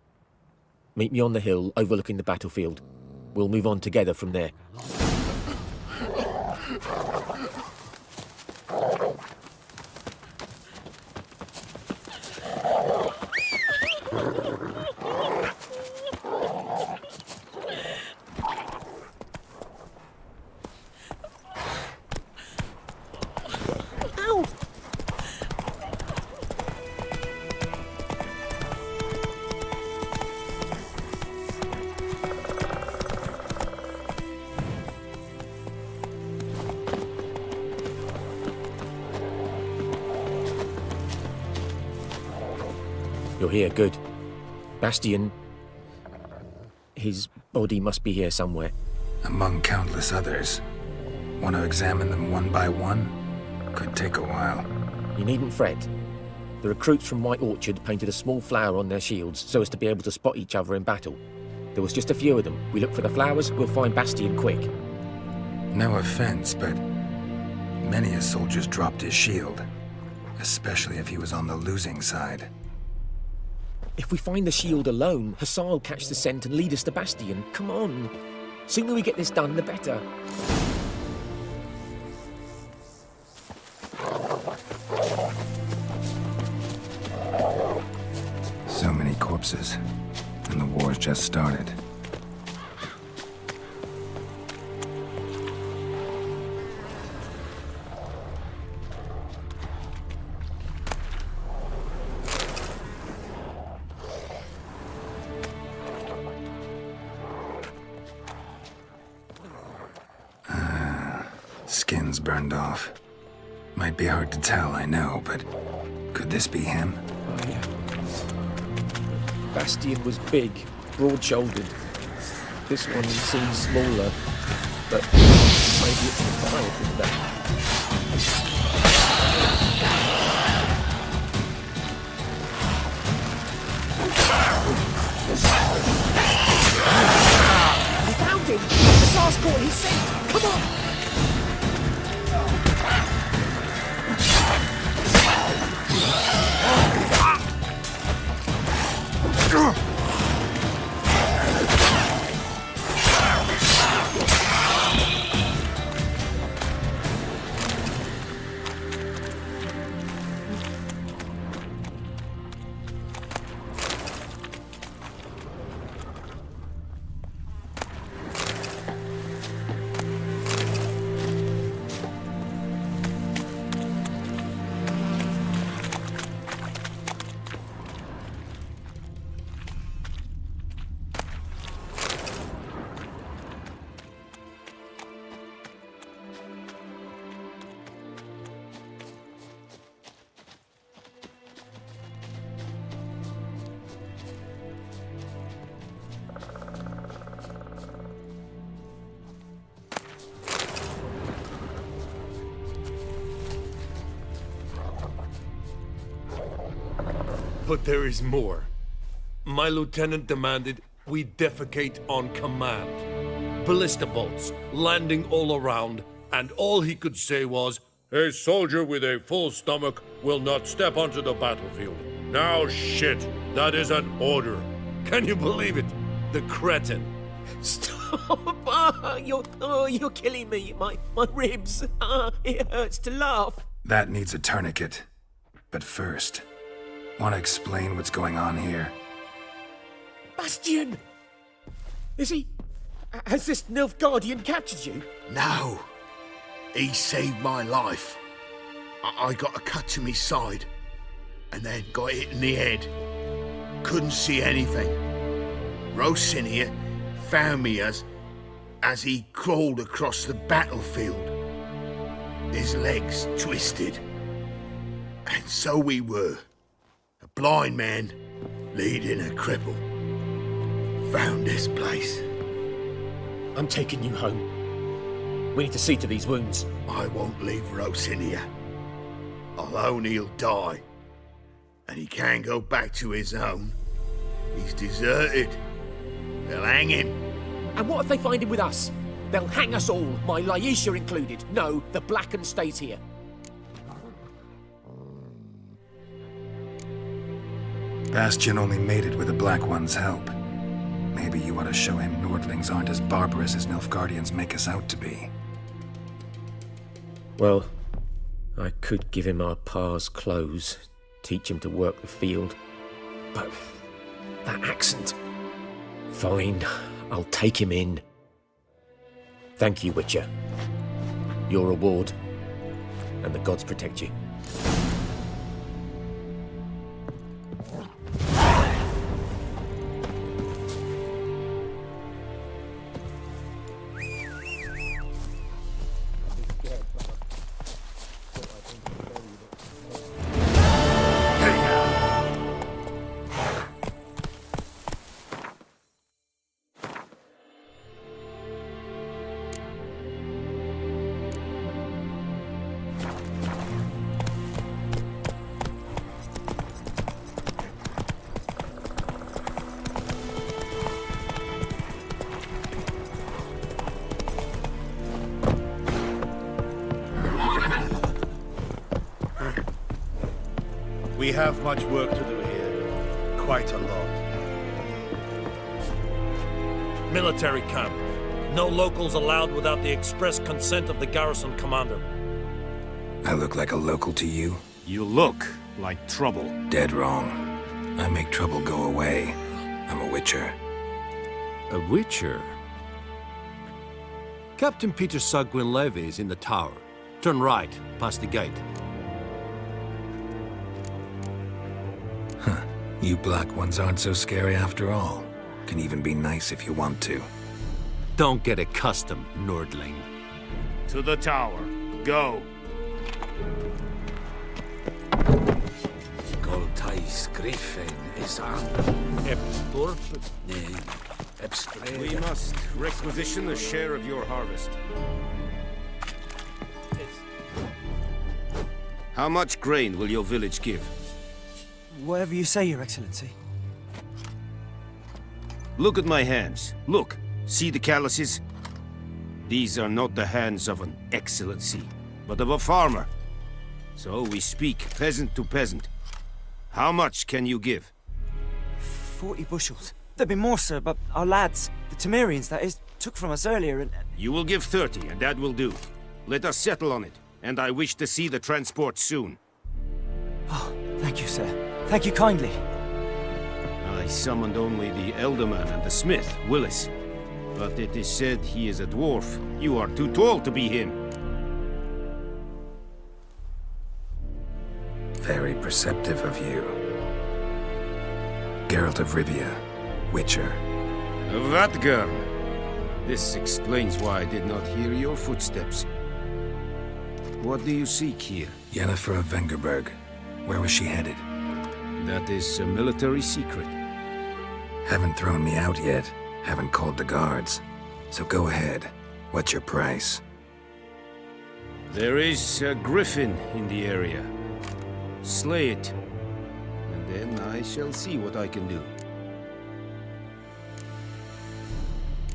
Meet me on the hill overlooking the battlefield. We'll move on together from there. You're here, good. Bastion... his body must be here somewhere. Among countless others. Want to examine them one by one? Could take a while. You needn't fret. The recruits from White Orchard painted a small flower on their shields so as to be able to spot each other in battle. There was just a few of them. We look for the flowers, we'll find Bastion quick. No offense, but many a soldier's dropped his shield. Especially if he was on the losing side. If we find the shield alone, Hussar will catch the scent and lead us to Bastion. Come on. Sooner we get this done, the better. So many corpses, and the war's just started. Skin's burned off. Might be hard to tell, I know, but could this be him? Oh, yeah. Bastion was big, broad-shouldered. This one seems smaller, but maybe it's the fire from that. We found him! The SARS caught his scent! Come on! But there is more. My lieutenant demanded we defecate on command. Ballista bolts landing all around, and all he could say was, "A soldier with a full stomach will not step onto the battlefield." Now shit, that is an order. Can you believe it? The cretin. Stop! You're killing me. My ribs. It hurts to laugh. That needs a tourniquet. But first, want to explain what's going on here? Bastion! Has this Nilfgaardian captured you? No. He saved my life. I got a cut to my side, and then got hit in the head. Couldn't see anything. Rosinia found me as he crawled across the battlefield. His legs twisted. And so we were. A blind man leading a cripple. Found this place. I'm taking you home. We need to see to these wounds. I won't leave Rosinia. Alone he'll die. And he can't go back to his own. He's deserted. They'll hang him. And what if they find him with us? They'll hang us all, my Laisha included. No, the Blacken stays here. Bastion only made it with the Black One's help. Maybe you ought to show him Nordlings aren't as barbarous as Nilfgaardians make us out to be. Well, I could give him our pa's clothes, teach him to work the field. But that accent... Fine, I'll take him in. Thank you, Witcher. Your reward, and the gods protect you. We have much work to do here. Quite a lot. Military camp. No locals allowed without the express consent of the garrison commander. I look like a local to you? You look like trouble. Dead wrong. I make trouble go away. I'm a witcher. A witcher? Captain Peter Sagwin Levy is in the tower. Turn right, past the gate. Huh. You black ones aren't so scary after all. Can even be nice if you want to. Don't get accustomed, Nordling. To the tower. Go. Goltais Griffin is on. We must requisition a share of your harvest. How much grain will your village give? Whatever you say, Your Excellency. Look at my hands. Look. See the calluses? These are not the hands of an excellency, but of a farmer. So we speak peasant to peasant. How much can you give? 40 bushels. There'd be more, sir, but our lads, the Temerians, that is, took from us earlier and... You will give 30, and that will do. Let us settle on it, and I wish to see the transport soon. Oh, thank you, sir. Thank you kindly. I summoned only the Elderman and the smith, Willis. But it is said he is a dwarf. You are too tall to be him. Very perceptive of you. Geralt of Rivia, Witcher. Vatgarn! This explains why I did not hear your footsteps. What do you seek here? Yennefer of Vengerberg. Where was she headed? That is a military secret. Haven't thrown me out yet. Haven't called the guards. So go ahead. What's your price? There is a griffin in the area. Slay it. And then I shall see what I can do.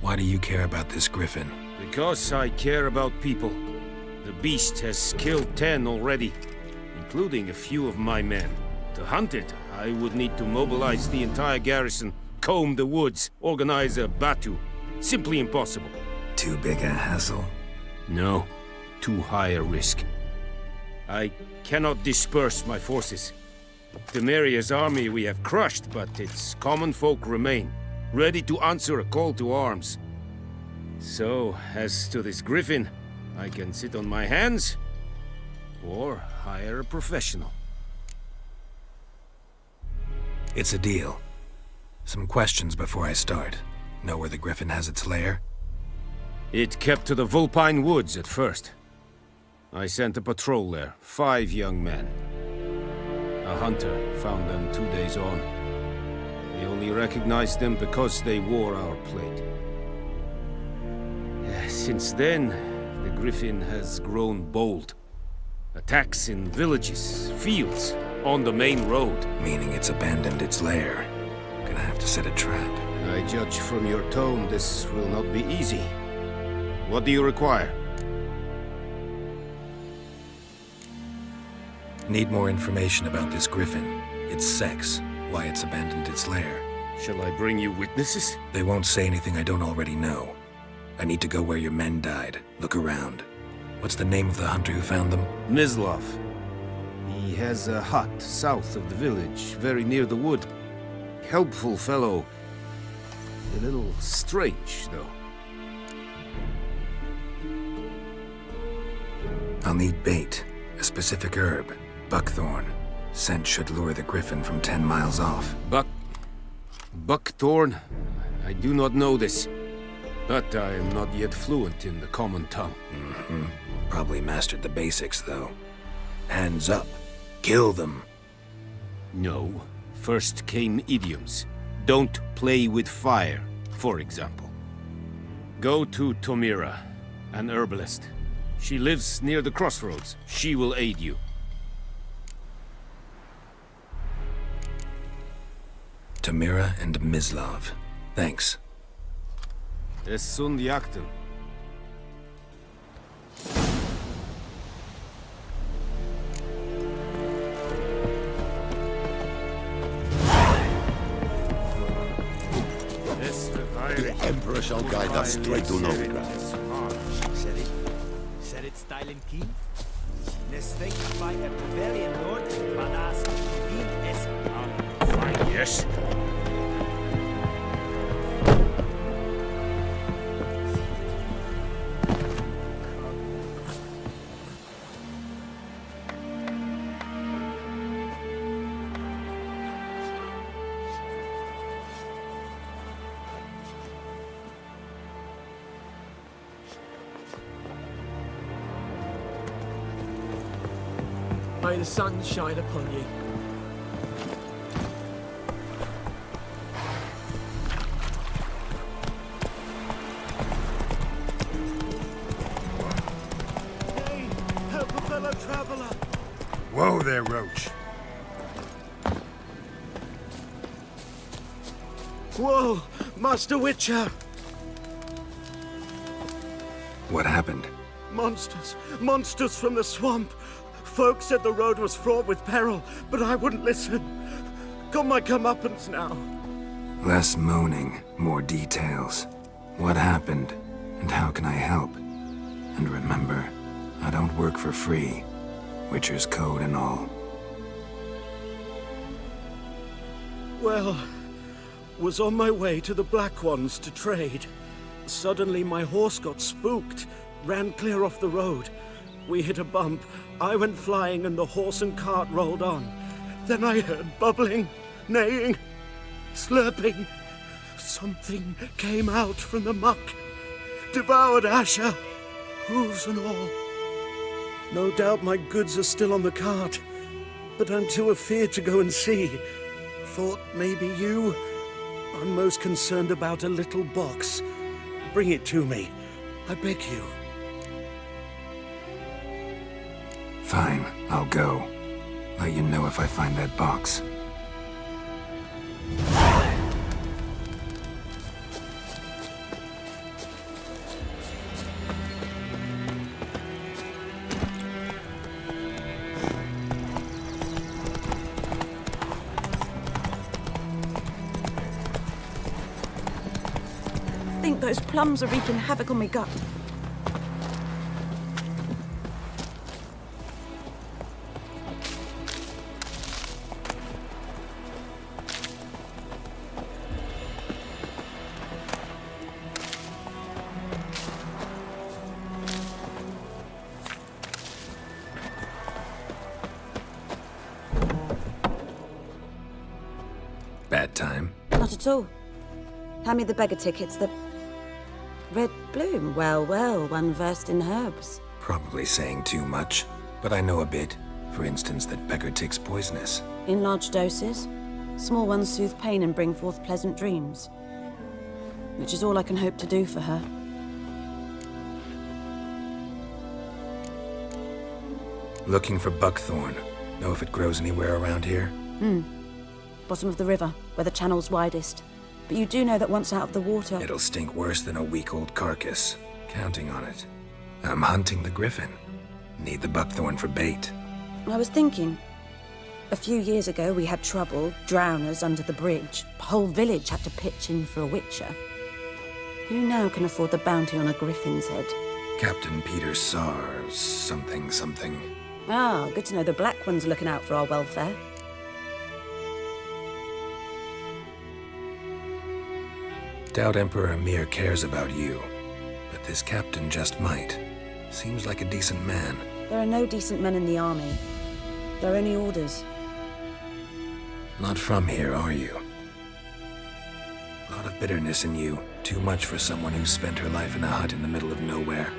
Why do you care about this griffin? Because I care about people. The beast has killed 10 already, including a few of my men. To hunt it, I would need to mobilize the entire garrison, comb the woods, organize a batu. Simply impossible. Too big a hassle? No. Too high a risk. I cannot disperse my forces. Temeria's army we have crushed, but its common folk remain, ready to answer a call to arms. So, as to this griffin, I can sit on my hands, or hire a professional. It's a deal. Some questions before I start. Know where the griffin has its lair? It kept to the Vulpine Woods at first. I sent a patrol there, 5 young men. A hunter found them 2 days on. We only recognized them because they wore our plate. Since then, the griffin has grown bold. Attacks in villages, fields, on the main road. Meaning it's abandoned its lair. Gonna have to set a trap. I judge from your tone this will not be easy. What do you require? Need more information about this griffin. Its sex, why it's abandoned its lair. Shall I bring you witnesses? They won't say anything I don't already know. I need to go where your men died. Look around. What's the name of the hunter who found them? Mislav. He has a hut south of the village, very near the wood. Helpful fellow. A little strange, though. I'll need bait. A specific herb. Buckthorn. Scent should lure the griffin from 10 miles off. Buckthorn? I do not know this. But I am not yet fluent in the common tongue. Probably mastered the basics, though. Hands up. Kill them. No. First came idioms. Don't play with fire, for example. Go to Tomira, an herbalist. She lives near the crossroads. She will aid you. Tomira and Mislav. Thanks. Es sunt jakten. Witcher shall guide us straight to Novigrad. Said it style and key. Let's think by a barbarian lord, Badass, he is on fire. Yes. May the sun shine upon you. Hey, help a fellow traveler. Whoa there, Roach. Whoa, Master Witcher. What happened? Monsters from the swamp. Folk said the road was fraught with peril, but I wouldn't listen. Got my comeuppance now. Less moaning, more details. What happened, and how can I help? And remember, I don't work for free. Witcher's code and all. Well, was on my way to the Black Ones to trade. Suddenly my horse got spooked, ran clear off the road. We hit a bump, I went flying and the horse and cart rolled on. Then I heard bubbling, neighing, slurping. Something came out from the muck, devoured Asher, hooves and all. No doubt my goods are still on the cart, but I'm too afeard to go and see. Thought maybe you. I'm most concerned about a little box. Bring it to me, I beg you. Fine, I'll go. Let you know if I find that box. I think those plums are wreaking havoc on my gut. Bad time? Not at all. Hand me the beggar tickets, the red bloom. Well, one versed in herbs. Probably saying too much, but I know a bit. For instance, that beggar tick's poisonous. In large doses, small ones soothe pain and bring forth pleasant dreams. Which is all I can hope to do for her. Looking for buckthorn. Know if it grows anywhere around here? Bottom of the river, where the channel's widest. But you do know that once out of the water... It'll stink worse than a week-old carcass. Counting on it. I'm hunting the griffin. Need the buckthorn for bait. I was thinking... A few years ago, we had trouble, drowners under the bridge. The whole village had to pitch in for a witcher. Who now can afford the bounty on a griffin's head? Captain Peter Sars, something. Ah, good to know the Black One's looking out for our welfare. Doubt Emperor Emir cares about you, but this captain just might. Seems like a decent man. There are no decent men in the army. There are only orders. Not from here, are you? A lot of bitterness in you. Too much for someone who spent her life in a hut in the middle of nowhere.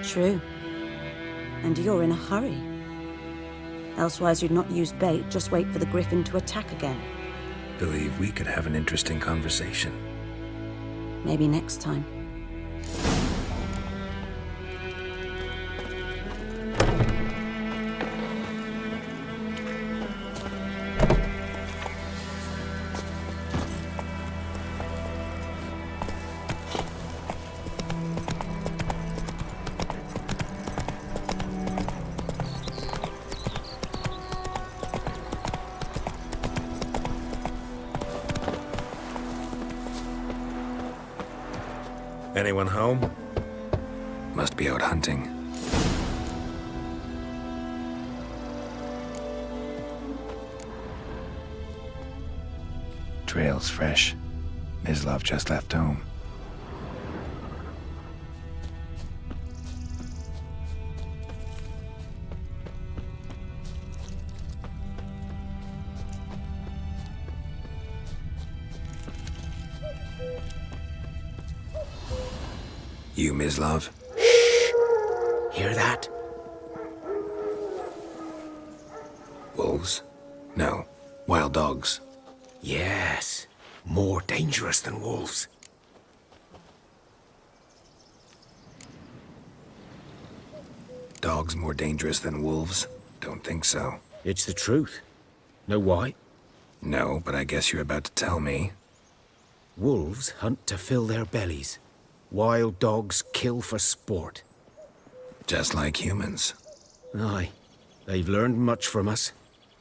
True. And you're in a hurry. Elsewise you'd not use bait, just wait for the griffin to attack again. Believe we could have an interesting conversation. Maybe next time. Anyone home? Must be out hunting. Trail's fresh. Mislav just left home. You, Mislav? Hear that? Wolves? No. Wild dogs. Yes. More dangerous than wolves. Dogs more dangerous than wolves? Don't think so. It's the truth. Know why? No, but I guess you're about to tell me. Wolves hunt to fill their bellies. Wild dogs kill for sport. Just like humans. Aye. They've learned much from us.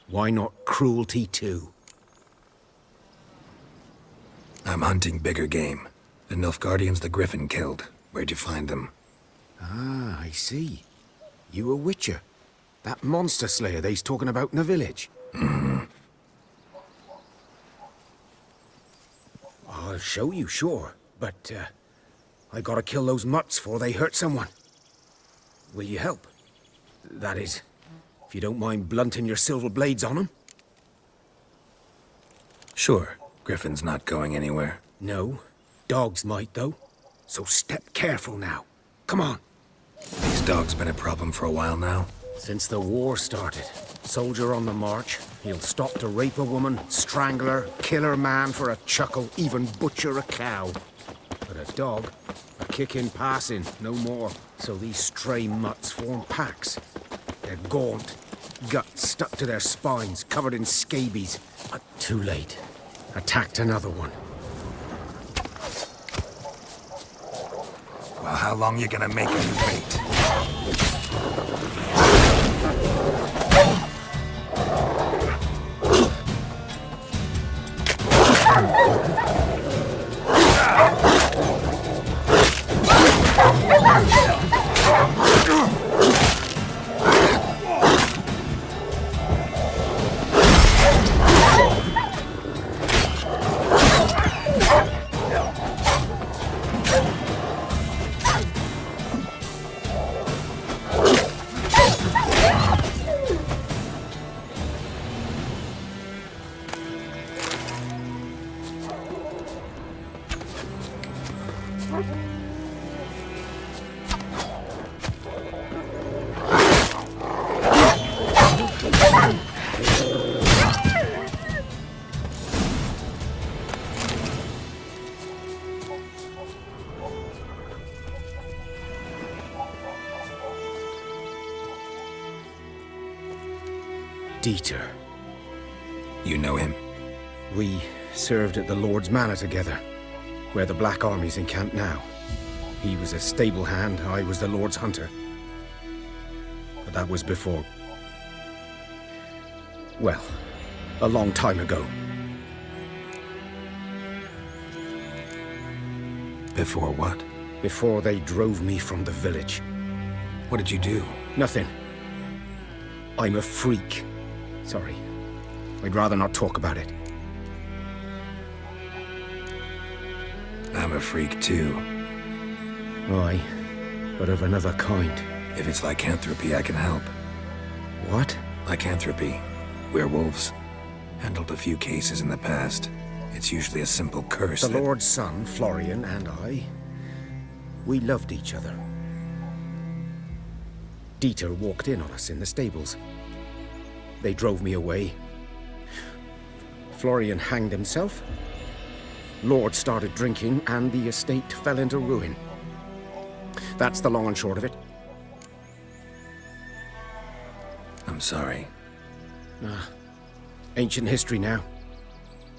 Why not cruelty too? I'm hunting bigger game. The Nilfgaardians the Griffin killed. Where'd you find them? Ah, I see. You a witcher. That monster slayer they's talking about in the village. Mm-hmm. I'll show you, sure. But, I gotta kill those mutts before they hurt someone. Will you help? That is, if you don't mind blunting your silver blades on them. Sure. Griffin's not going anywhere. No. Dogs might, though. So step careful now. Come on. These dogs been a problem for a while now? Since the war started. Soldier on the march. He'll stop to rape a woman, strangle her, kill her man for a chuckle, even butcher a cow. But a dog, a kick in passing, no more. So these stray mutts form packs. They're gaunt, guts stuck to their spines, covered in scabies. But too late. Attacked another one. Well, how long you gonna make me wait? Dieter. You know him? We served at the Lord's Manor together, where the Black Army's encamped now. He was a stable hand, I was the Lord's hunter. But that was before... well, a long time ago. Before what? Before they drove me from the village. What did you do? Nothing. I'm a freak. Sorry. I'd rather not talk about it. I'm a freak too. Aye, but of another kind. If it's lycanthropy, I can help. What? Lycanthropy. Werewolves. Handled a few cases in the past. It's usually a simple curse The that... Lord's son, Florian, and I, we loved each other. Dieter walked in on us in the stables. They drove me away. Florian hanged himself. Lord started drinking, and the estate fell into ruin. That's the long and short of it. I'm sorry. Ancient history now.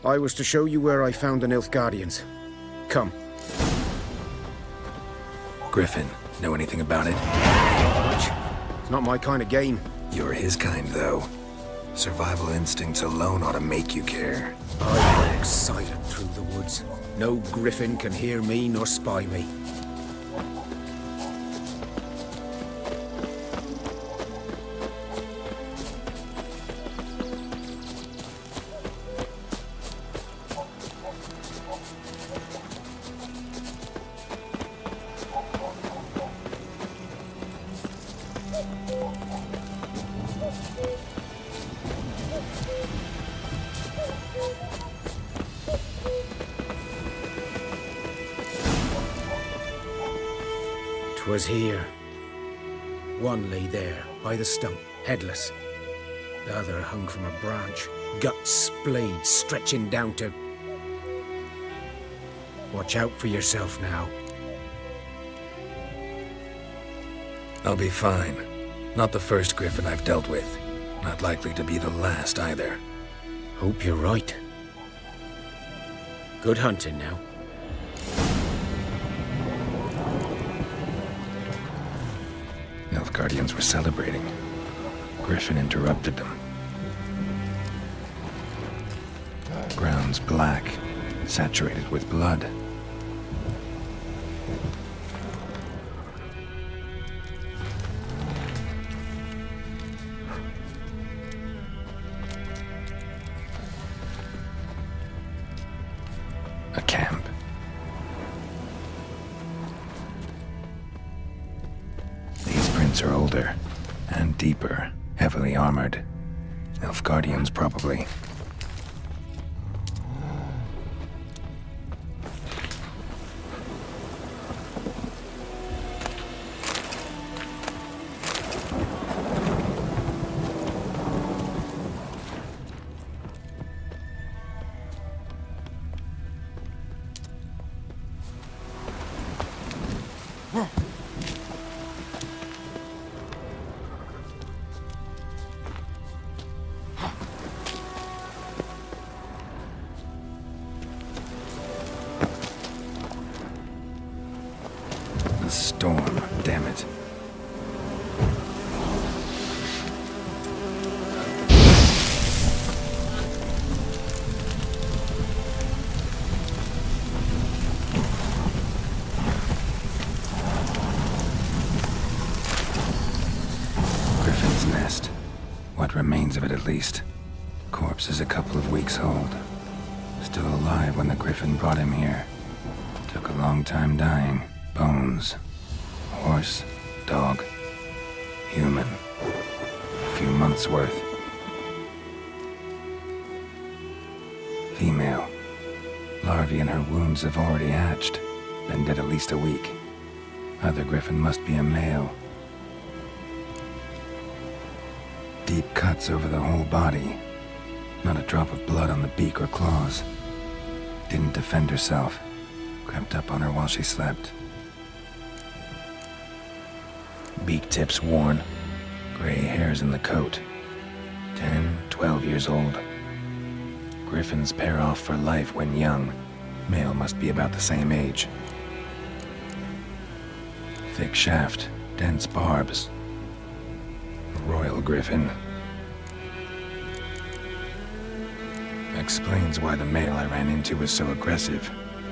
I was to show you where I found the Nilfgaardians. Come. Griffin, know anything about it? Not much. It's not my kind of game. You're his kind, though. Survival instincts alone ought to make you care. I walk silent through the woods. No griffin can hear me nor spy me. 'Twas here. One lay there, by the stump, headless. The other hung from a branch, guts splayed, stretching down to... Watch out for yourself now. I'll be fine. Not the first griffin I've dealt with. Not likely to be the last either. Hope you're right. Good hunting now. Nilfgaardians were celebrating. Griffin interrupted them. Ground's black, saturated with blood. A camp. These prints are older and deeper, heavily armored. Nilfgaardians, probably. The storm, damn it. Griffin's nest. What remains of it, at least. Corpse is a couple of weeks old. Still alive when the griffin brought him here. Took a long time dying. Bones. Horse, dog, human. A few months' worth. Female. Larvae in her wounds have already hatched. Been dead at least a week. Other griffin must be a male. Deep cuts over the whole body. Not a drop of blood on the beak or claws. Didn't defend herself. Crept up on her while she slept. Beak tips worn. Gray hairs in the coat. 10, 12 years old. Griffins pair off for life when young. Male must be about the same age. Thick shaft, dense barbs. A royal griffin. Explains why the male I ran into was so aggressive.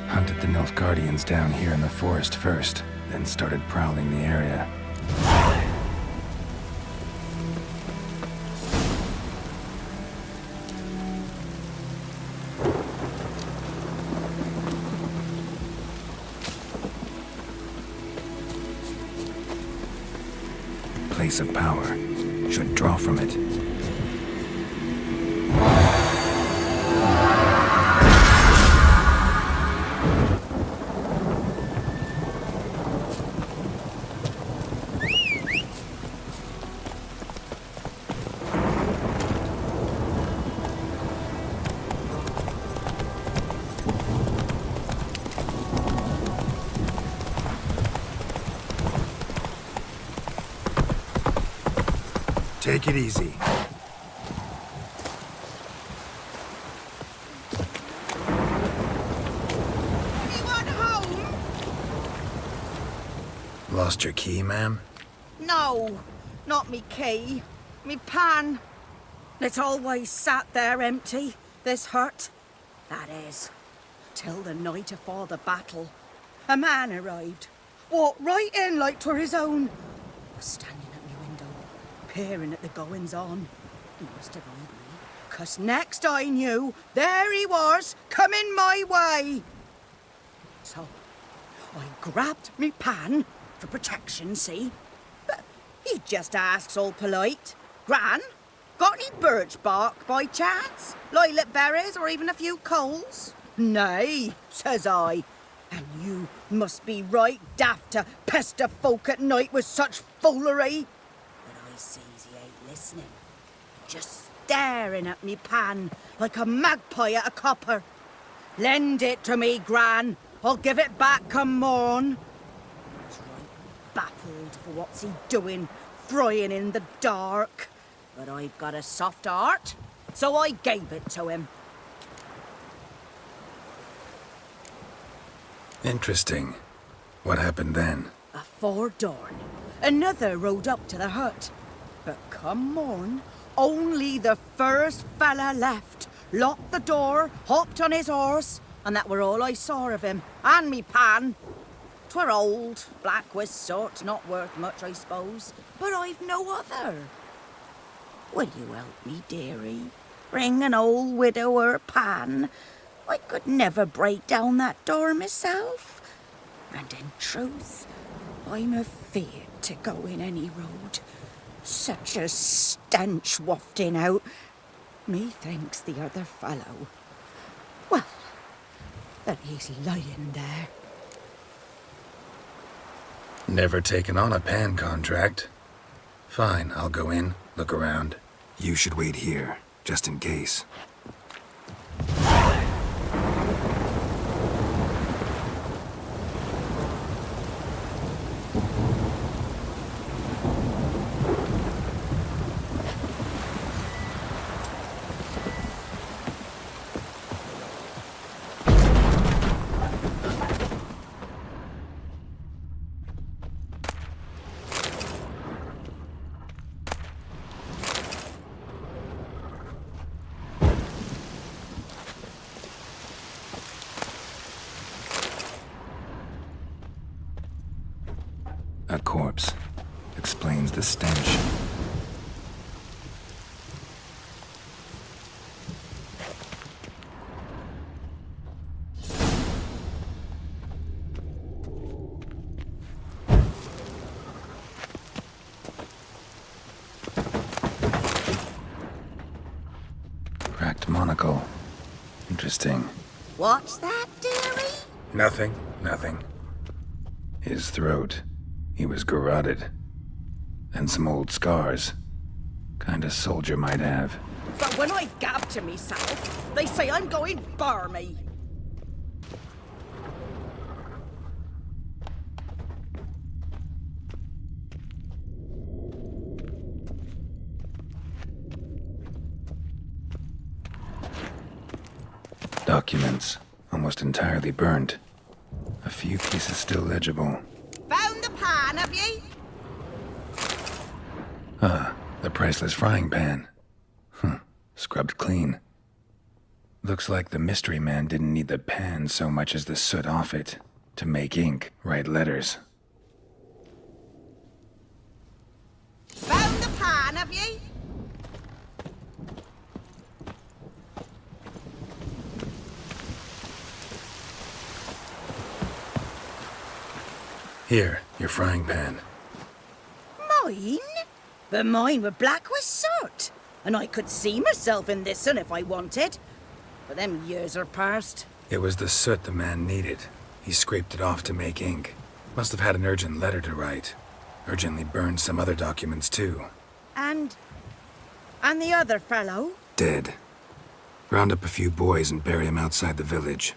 Hunted the Nilfgaardians down here in the forest first, then started prowling the area. Place of power. Should draw from it. Take it easy. Anyone home? Lost your key, ma'am? No, not me key. Me pan. It's always sat there empty, this hut. That is, till the night afore the battle. A man arrived. Walked right in like 'twere his own. Was standing at me window, peering at the goings-on. He must have eyed me, 'cause next I knew, there he was, coming my way. So, I grabbed me pan, for protection, see? But he just asks all polite, Gran, got any birch bark by chance? Lilac berries or even a few coals? Nay, says I. And you Must be right daft to pester folk at night with such foolery. But I sees he ain't listening. Just staring at me pan like a magpie at a copper. Lend it to me, Gran. I'll give it back come morn. He's right baffled for what's he doing, frying in the dark. But I've got a soft heart, so I gave it to him. Interesting. What happened then? Afore dawn, another rode up to the hut. But come morn, only the first fella left, locked the door, hopped on his horse, and that were all I saw of him, and me pan. 'Twere old, black with sort, not worth much, I suppose, but I've no other. Will you help me, dearie? Bring an old widower pan. I could never break down that door myself. And in truth, I'm afeard to go in any road. Such a stench wafting out. Methinks the other fellow, well, that he's lying there. Never taken on a pan contract. Fine, I'll go in, look around. You should wait here, just in case. A corpse. Explains the stench. Cracked monocle. Interesting. What's that, dearie? Nothing. His throat. He was garroted. And some old scars. Kind of soldier might have. But when I gab to myself, they say I'm going barmy. Documents. Almost entirely burnt. A few pieces still legible. Found the pan, have ye? The priceless frying pan. Scrubbed clean. Looks like the mystery man didn't need the pan so much as the soot off it to make ink, write letters. Found the pan, have ye? Here, your frying pan. Mine? But mine were black with soot. And I could see myself in this one if I wanted. But them years are past. It was the soot the man needed. He scraped it off to make ink. Must have had an urgent letter to write. Urgently burned some other documents too. And the other fellow? Dead. Round up a few boys and bury him outside the village.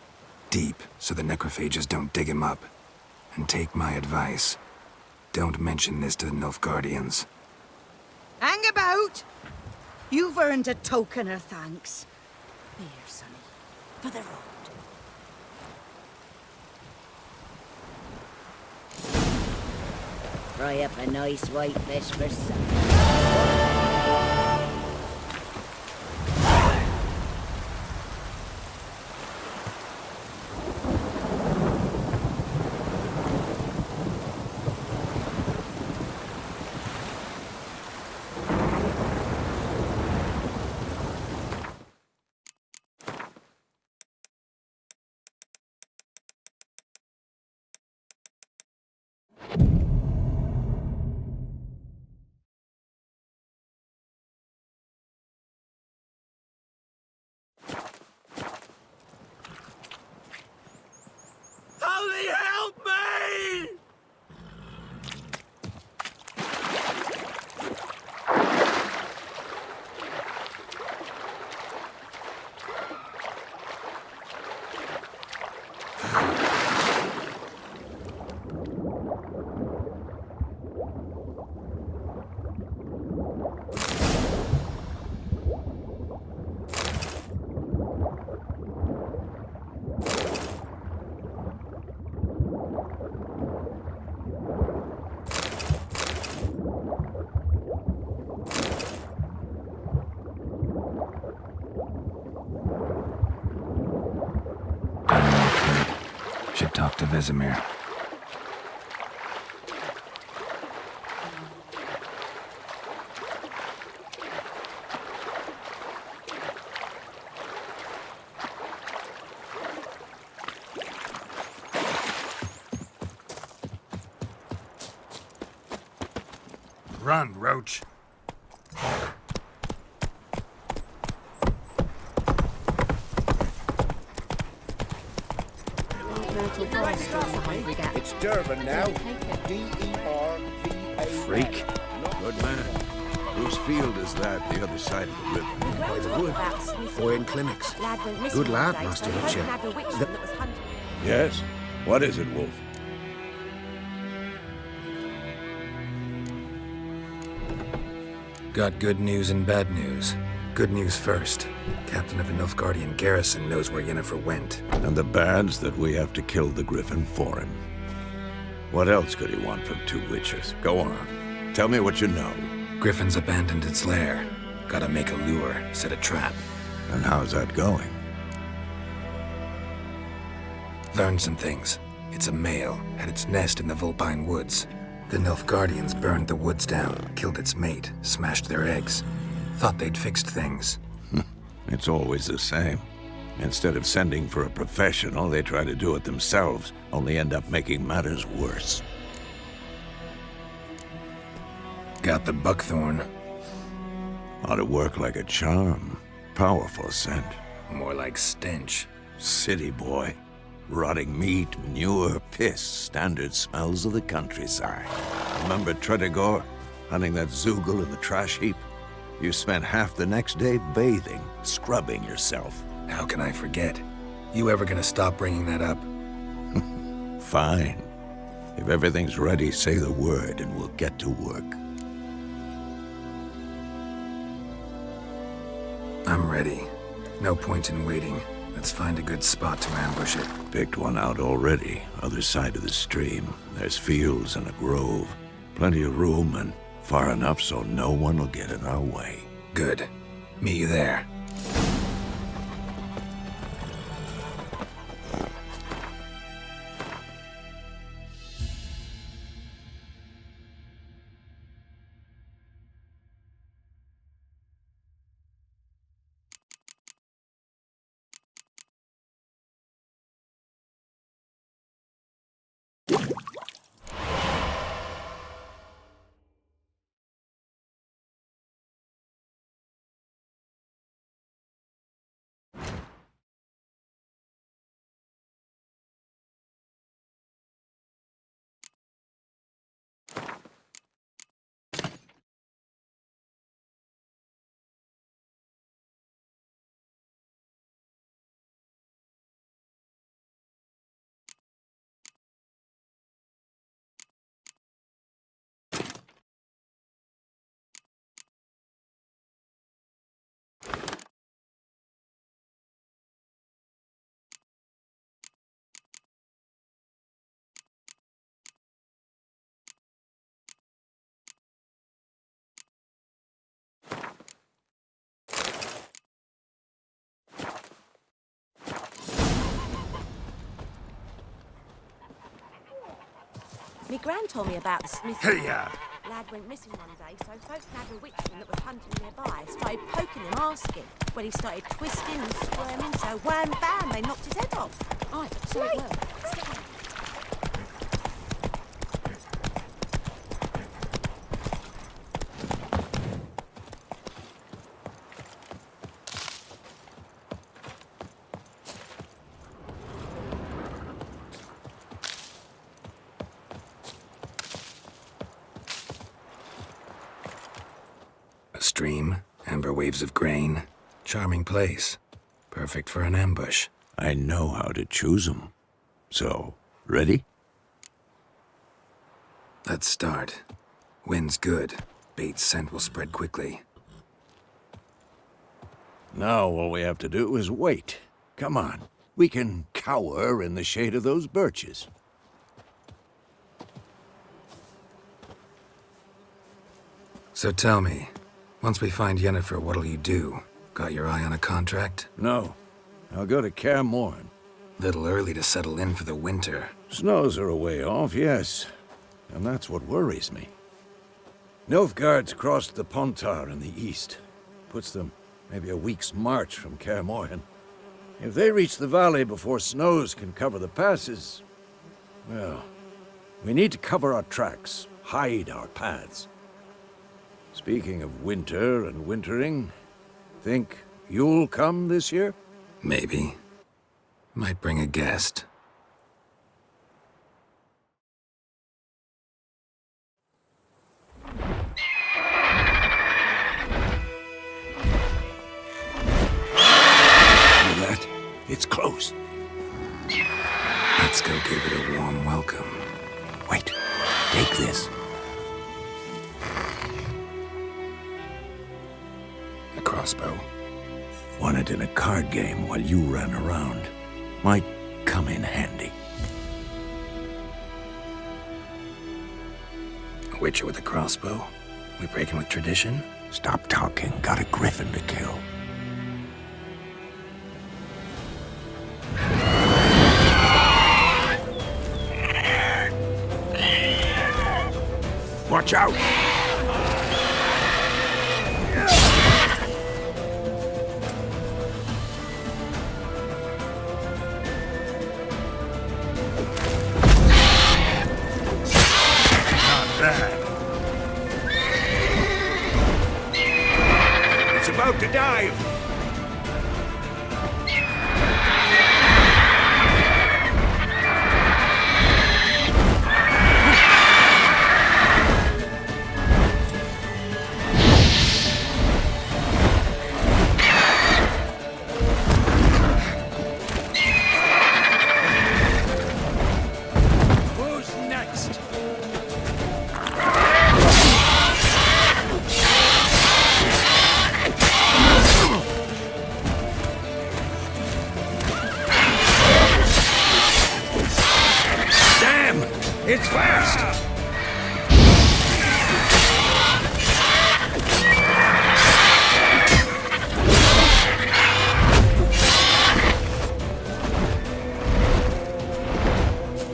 Deep, so the necrophages don't dig him up. And take my advice. Don't mention this to the Nilfgaardians. Hang about! You've earned a token of thanks. Here, sonny, for the road. Fry up a nice white fish for supper. to Vesemir. Run, Roach. It's Durban now. D-E-R-V-A. Freak. Good man. Whose field is that, the other side of the river? By the wood. Boy in clinics. Good lad, Master Witcher. Yes? What is it, Wolf? Got good news and bad news. Good news first. Captain of the Nilfgaardian garrison knows where Yennefer went. And the bad's that we have to kill the griffin for him. What else could he want from two witchers? Go on. Tell me what you know. Griffin's abandoned its lair. Gotta make a lure, set a trap. And how's that going? Learned some things. It's a male, had its nest in the Vulpine Woods. The Nilfgaardians burned the woods down, killed its mate, smashed their eggs. Thought they'd fixed things. It's always the same. Instead of sending for a professional, they try to do it themselves, only end up making matters worse. Got the buckthorn. Ought to work like a charm. Powerful scent. More like stench. City boy. Rotting meat, manure, piss, standard smells of the countryside. Remember Tredegor, hunting that Zoogle in the trash heap? You spent half the next day bathing, scrubbing yourself. How can I forget? You ever gonna stop bringing that up? Fine. If everything's ready, say the word and we'll get to work. I'm ready. No point in waiting. Let's find a good spot to ambush it. Picked one out already, other side of the stream. There's fields and a grove. Plenty of room and far enough so no one will get in our way. Good. Meet you there. Me gran told me about the Smith. Hey-ya! Lad went missing one day, so folk nabbed a witchman that was hunting nearby. Started poking him, asking. When he started twisting and squirming, so wham bam, they knocked his head off. Aye, so it will. A stream, amber waves of grain. Charming place. Perfect for an ambush. I know how to choose 'em. So, ready? Let's start. Wind's good. Bait's scent will spread quickly. Now all we have to do is wait. Come on. We can cower in the shade of those birches. So tell me, once we find Yennefer, what'll you do? Got your eye on a contract? No. I'll go to Kaer Morhen. Little early to settle in for the winter. Snows are a way off, yes. And that's what worries me. Nilfgaard's crossed the Pontar in the east. Puts them maybe a week's march from Kaer Morhen. If they reach the valley before snows can cover the passes, well, we need to cover our tracks, hide our paths. Speaking of winter and wintering, think you'll come this year? Maybe. Might bring a guest. It's close. Let's go give it a warm welcome. Wait, take this. A crossbow. Won it in a card game while you ran around. Might come in handy. A witcher with a crossbow? We breaking with tradition? Stop talking. Got a griffin to kill. Watch out! Not bad. It's about to dive. It's fast!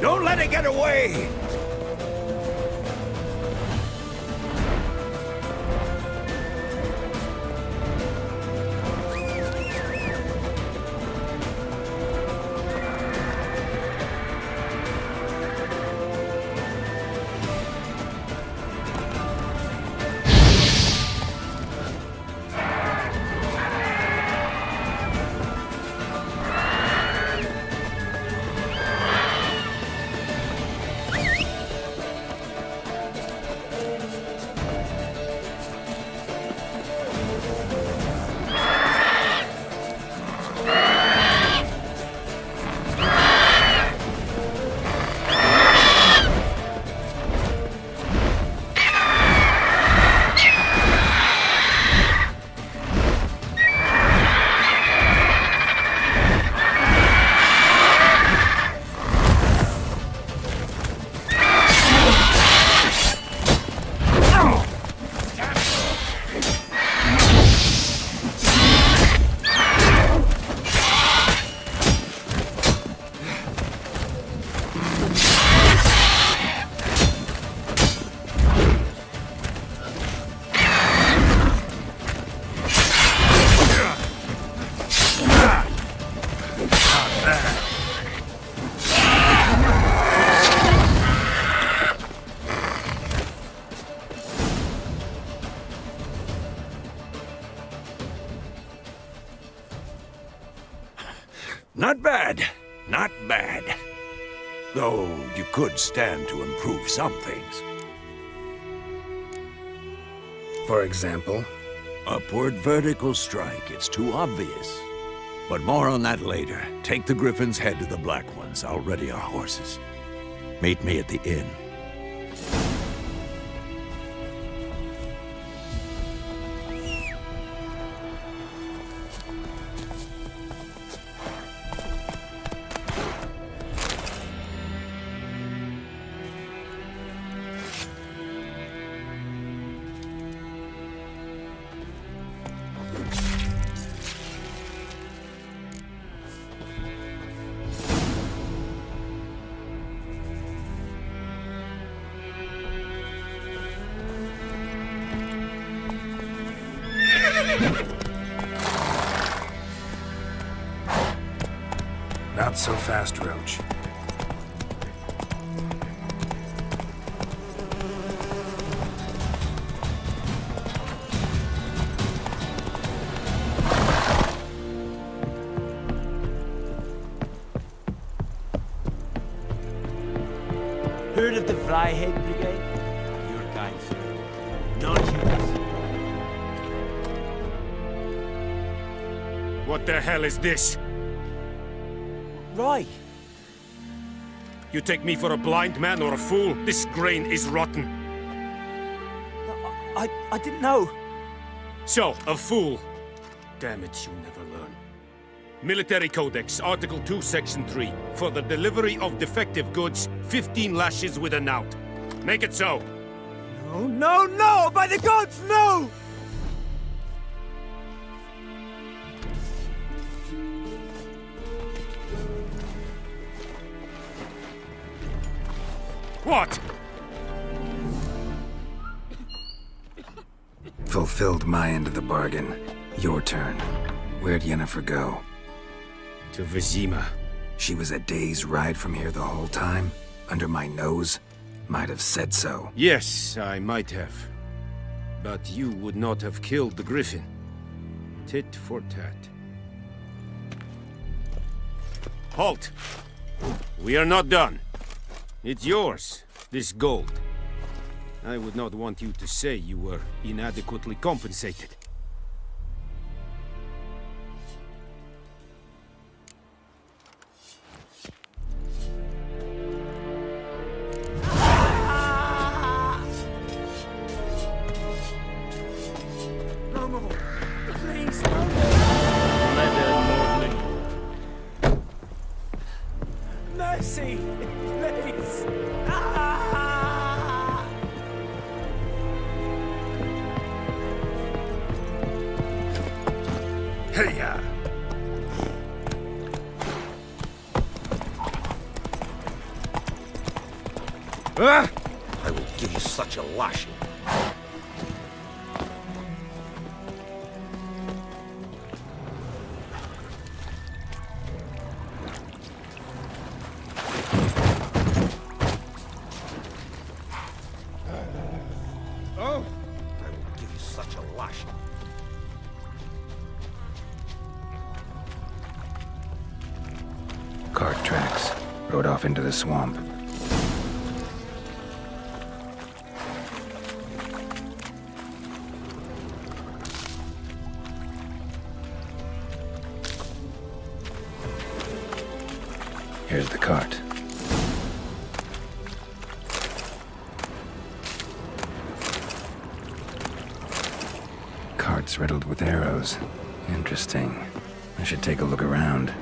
Don't let it get away! Not bad. Not bad. Though you could stand to improve some things. For example? Upward vertical strike. It's too obvious. But more on that later. Take the Griffin's head to the Black Ones. I'll ready our horses. Meet me at the inn. Not so fast, Roach. Heard of the Fryhead Brigade? Your kind, sir. Non-humans. What the hell is this? Right. You take me for a blind man or a fool? This grain is rotten. I didn't know. So, a fool. Damn it, you'll never learn. Military Codex, Article 2, Section 3. For the delivery of defective goods, 15 lashes with a knout. Make it so. No, no, no! By the gods, no! What? Fulfilled my end of the bargain. Your turn. Where'd Yennefer go? To Vizima. She was a day's ride from here the whole time? Under my nose? Might have said so. Yes, I might have. But you would not have killed the griffin. Tit for tat. Halt! We are not done. It's yours, this gold. I would not want you to say you were inadequately compensated. No more. Please, no more. Mercy, please. Hey-ya! Ah! I will give you such a lashing. Oh! I will give you such a lashing. Cart tracks. Rode off into the swamp. Here's the cart. Cart's riddled with arrows. Interesting. I should take a look around.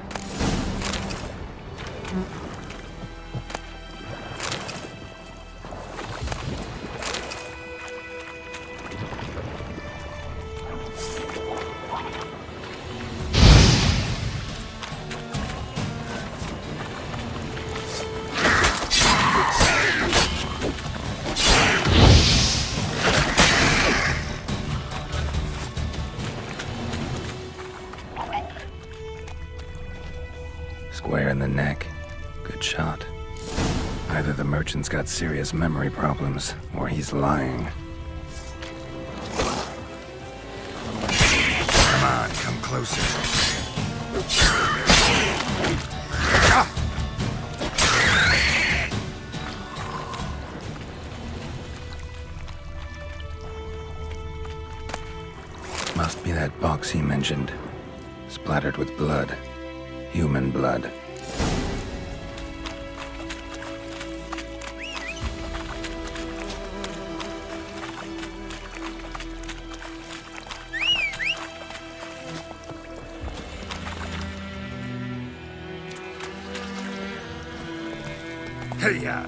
Square in the neck. Good shot. Either the merchant's got serious memory problems, or he's lying. Come on, come closer. Must be that box he mentioned. Splattered with blood. Human blood. Hey-ya!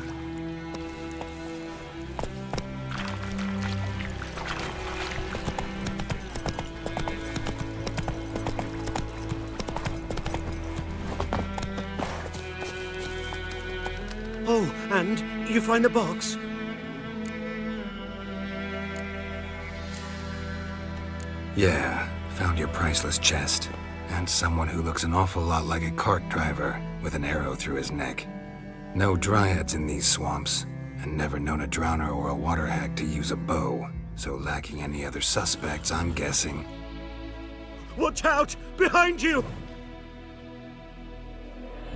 Oh, and you find the box? Yeah, Found your priceless chest, and someone who looks an awful lot like a cart driver with an arrow through his neck. No dryads in these swamps, and never known a drowner or a water hag to use a bow, so lacking any other suspects, I'm guessing. Watch out! Behind you!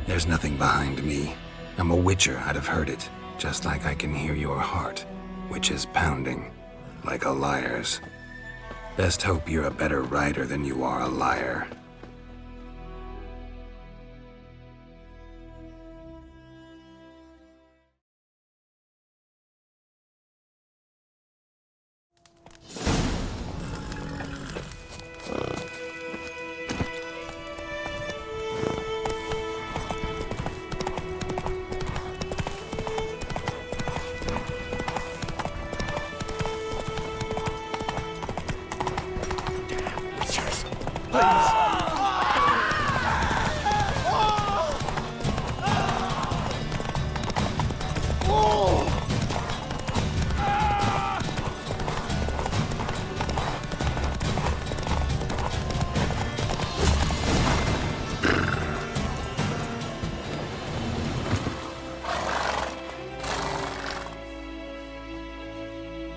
There's nothing behind me. I'm a witcher, I'd have heard it, just like I can hear your heart, which is pounding, like a liar's. Best hope you're a better rider than you are a liar.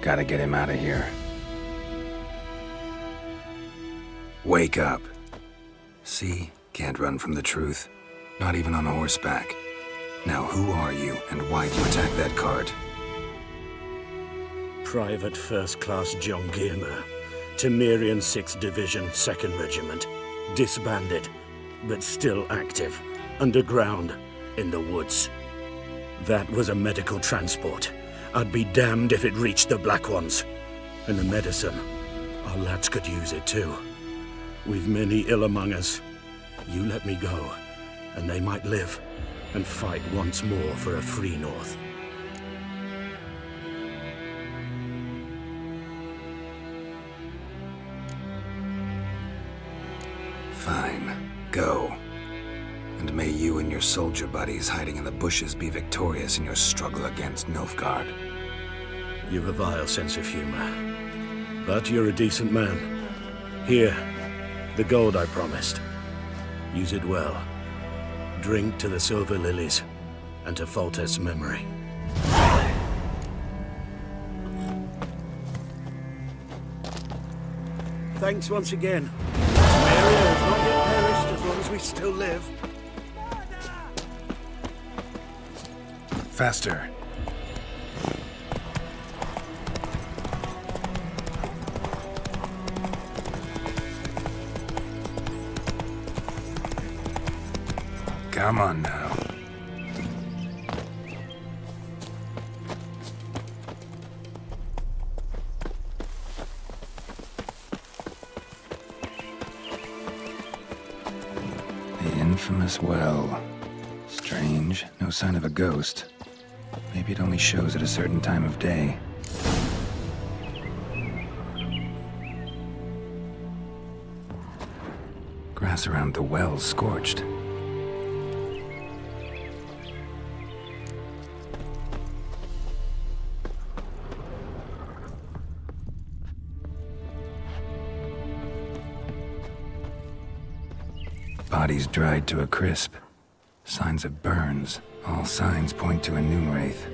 Gotta get him out of here. Wake up. See? Can't run from the truth. Not even on horseback. Now who are you, and why'd you attack that cart? Private First Class John Giermer, Temerian 6th Division, 2nd Regiment. Disbanded, but still active. Underground, in the woods. That was a medical transport. I'd be damned if it reached the Black Ones. And the medicine, our lads could use it too. We've many ill among us. You let me go, and they might live and fight once more for a free North. Fine. Go. And may you and your soldier buddies hiding in the bushes be victorious in your struggle against Nilfgaard. You've a vile sense of humor. But you're a decent man. Here, the gold I promised. Use it well. Drink to the silver lilies, and to Foltest's memory. Thanks once again. Mary has not yet perished as long as we still live. Faster. Come on now. The infamous well. Strange, no sign of a ghost. Maybe it only shows at a certain time of day. Grass around the well's scorched. Bodies dried to a crisp. Signs of burns. All signs point to a Noonwraith.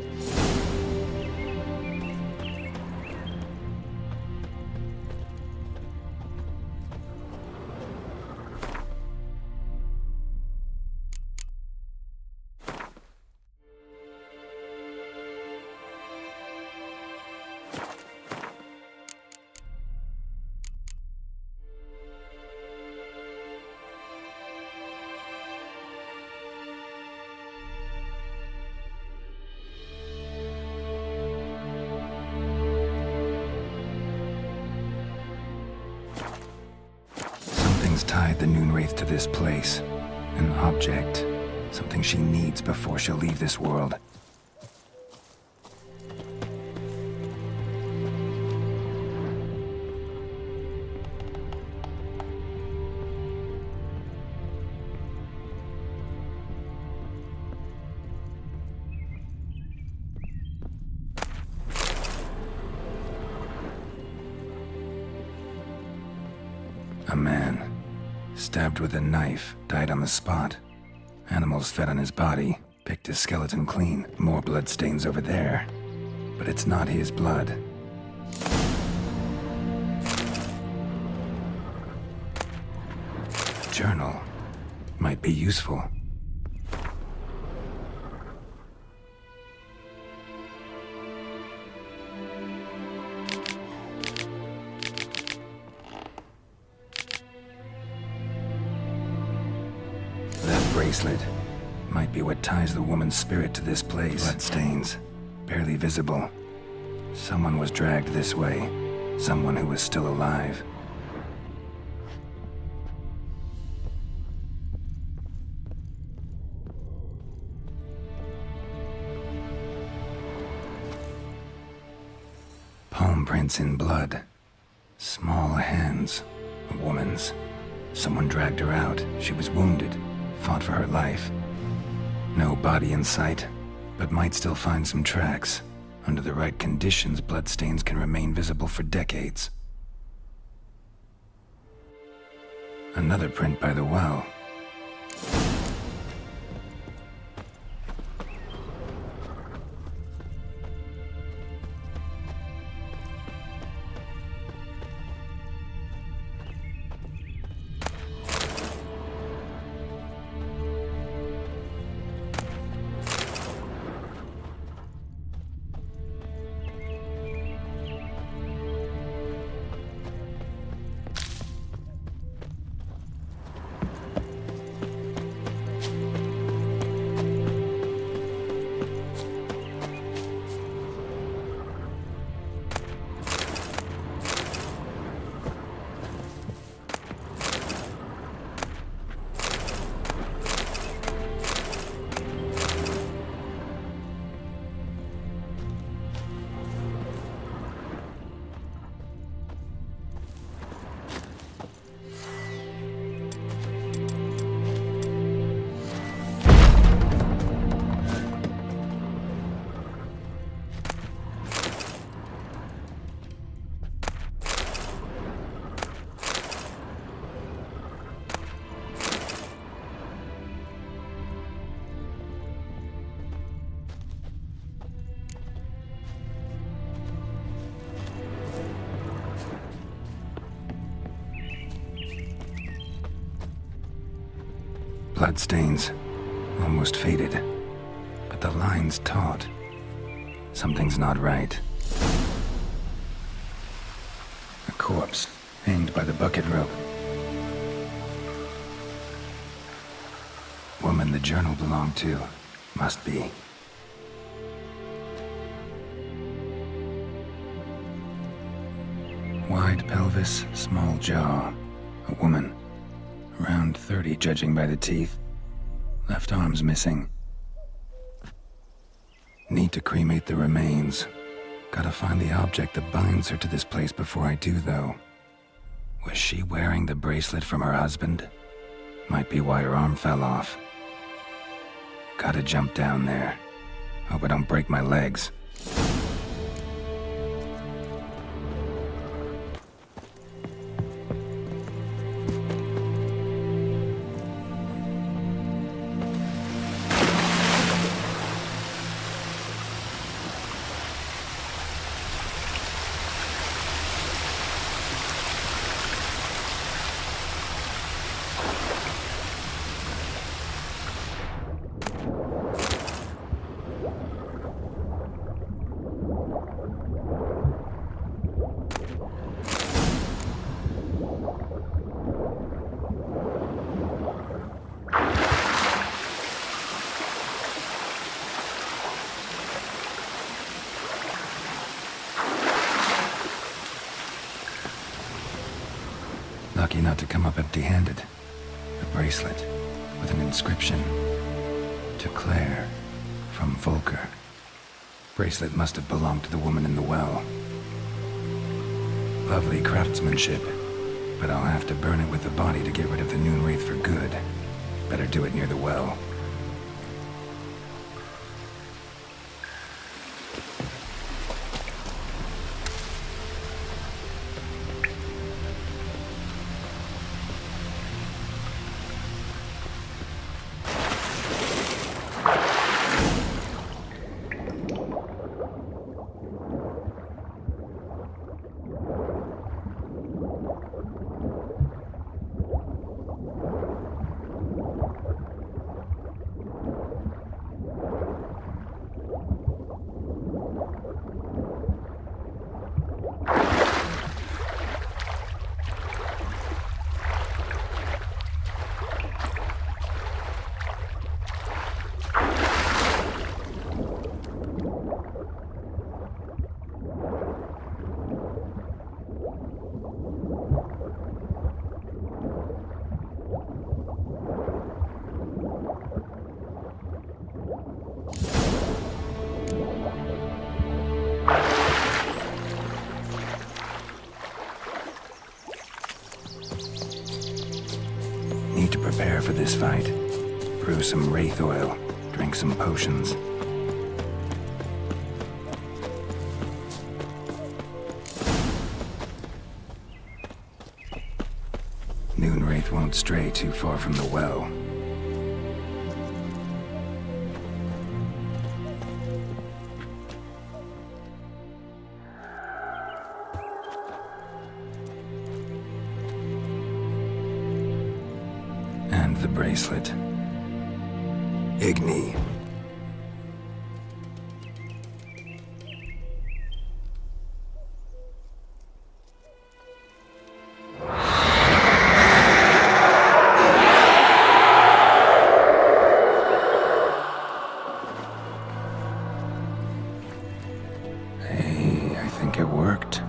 Tied the Noonwraith to this place. An object. Something she needs before she'll leave this world. A man, stabbed with a knife, died on the spot. Animals fed on his body, picked his skeleton clean. More bloodstains over there. But it's not his blood. A journal might be useful. That bracelet might be what ties the woman's spirit to this place. Bloodstains, barely visible. Someone was dragged this way. Someone who was still alive. Palm prints in blood. Small hands. A woman's. Someone dragged her out. She was wounded. Fought for her life. No body in sight, but might still find some tracks. Under the right conditions, bloodstains can remain visible for decades. Another print by the well. Bloodstains, almost faded, but the line's taut. Something's not right. A corpse, hanged by the bucket rope. Woman the journal belonged to, must be. Wide pelvis, small jaw. A woman. Around 30, judging by the teeth. Left arm's missing. Need to cremate the remains. Gotta find the object that binds her to this place before I do, though. Was she wearing the bracelet from her husband? Might be why her arm fell off. Gotta jump down there. Hope I don't break my legs. Lucky not to come up empty-handed. A bracelet with an inscription. To Claire, from Volker. Bracelet must have belonged to the woman in the well. Lovely craftsmanship, but I'll have to burn it with the body to get rid of the noon wraith for good. Better do it near the well. Prepare for this fight. Brew some wraith oil. Drink some potions. Noonwraith won't stray too far from the well. And the bracelet. Igni. Hey, I think it worked.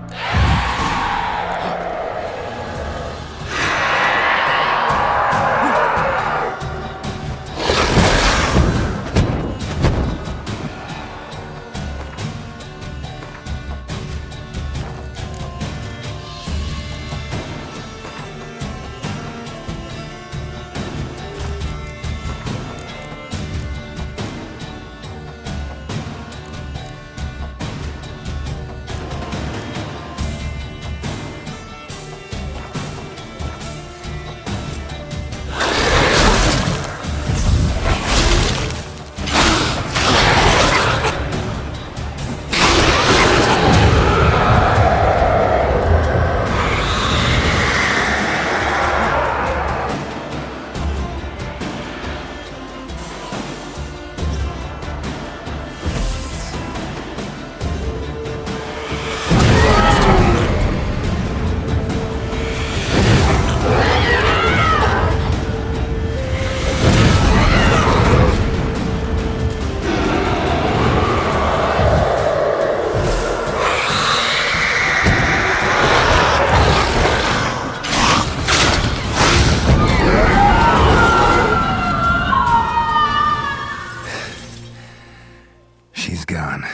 She's gone.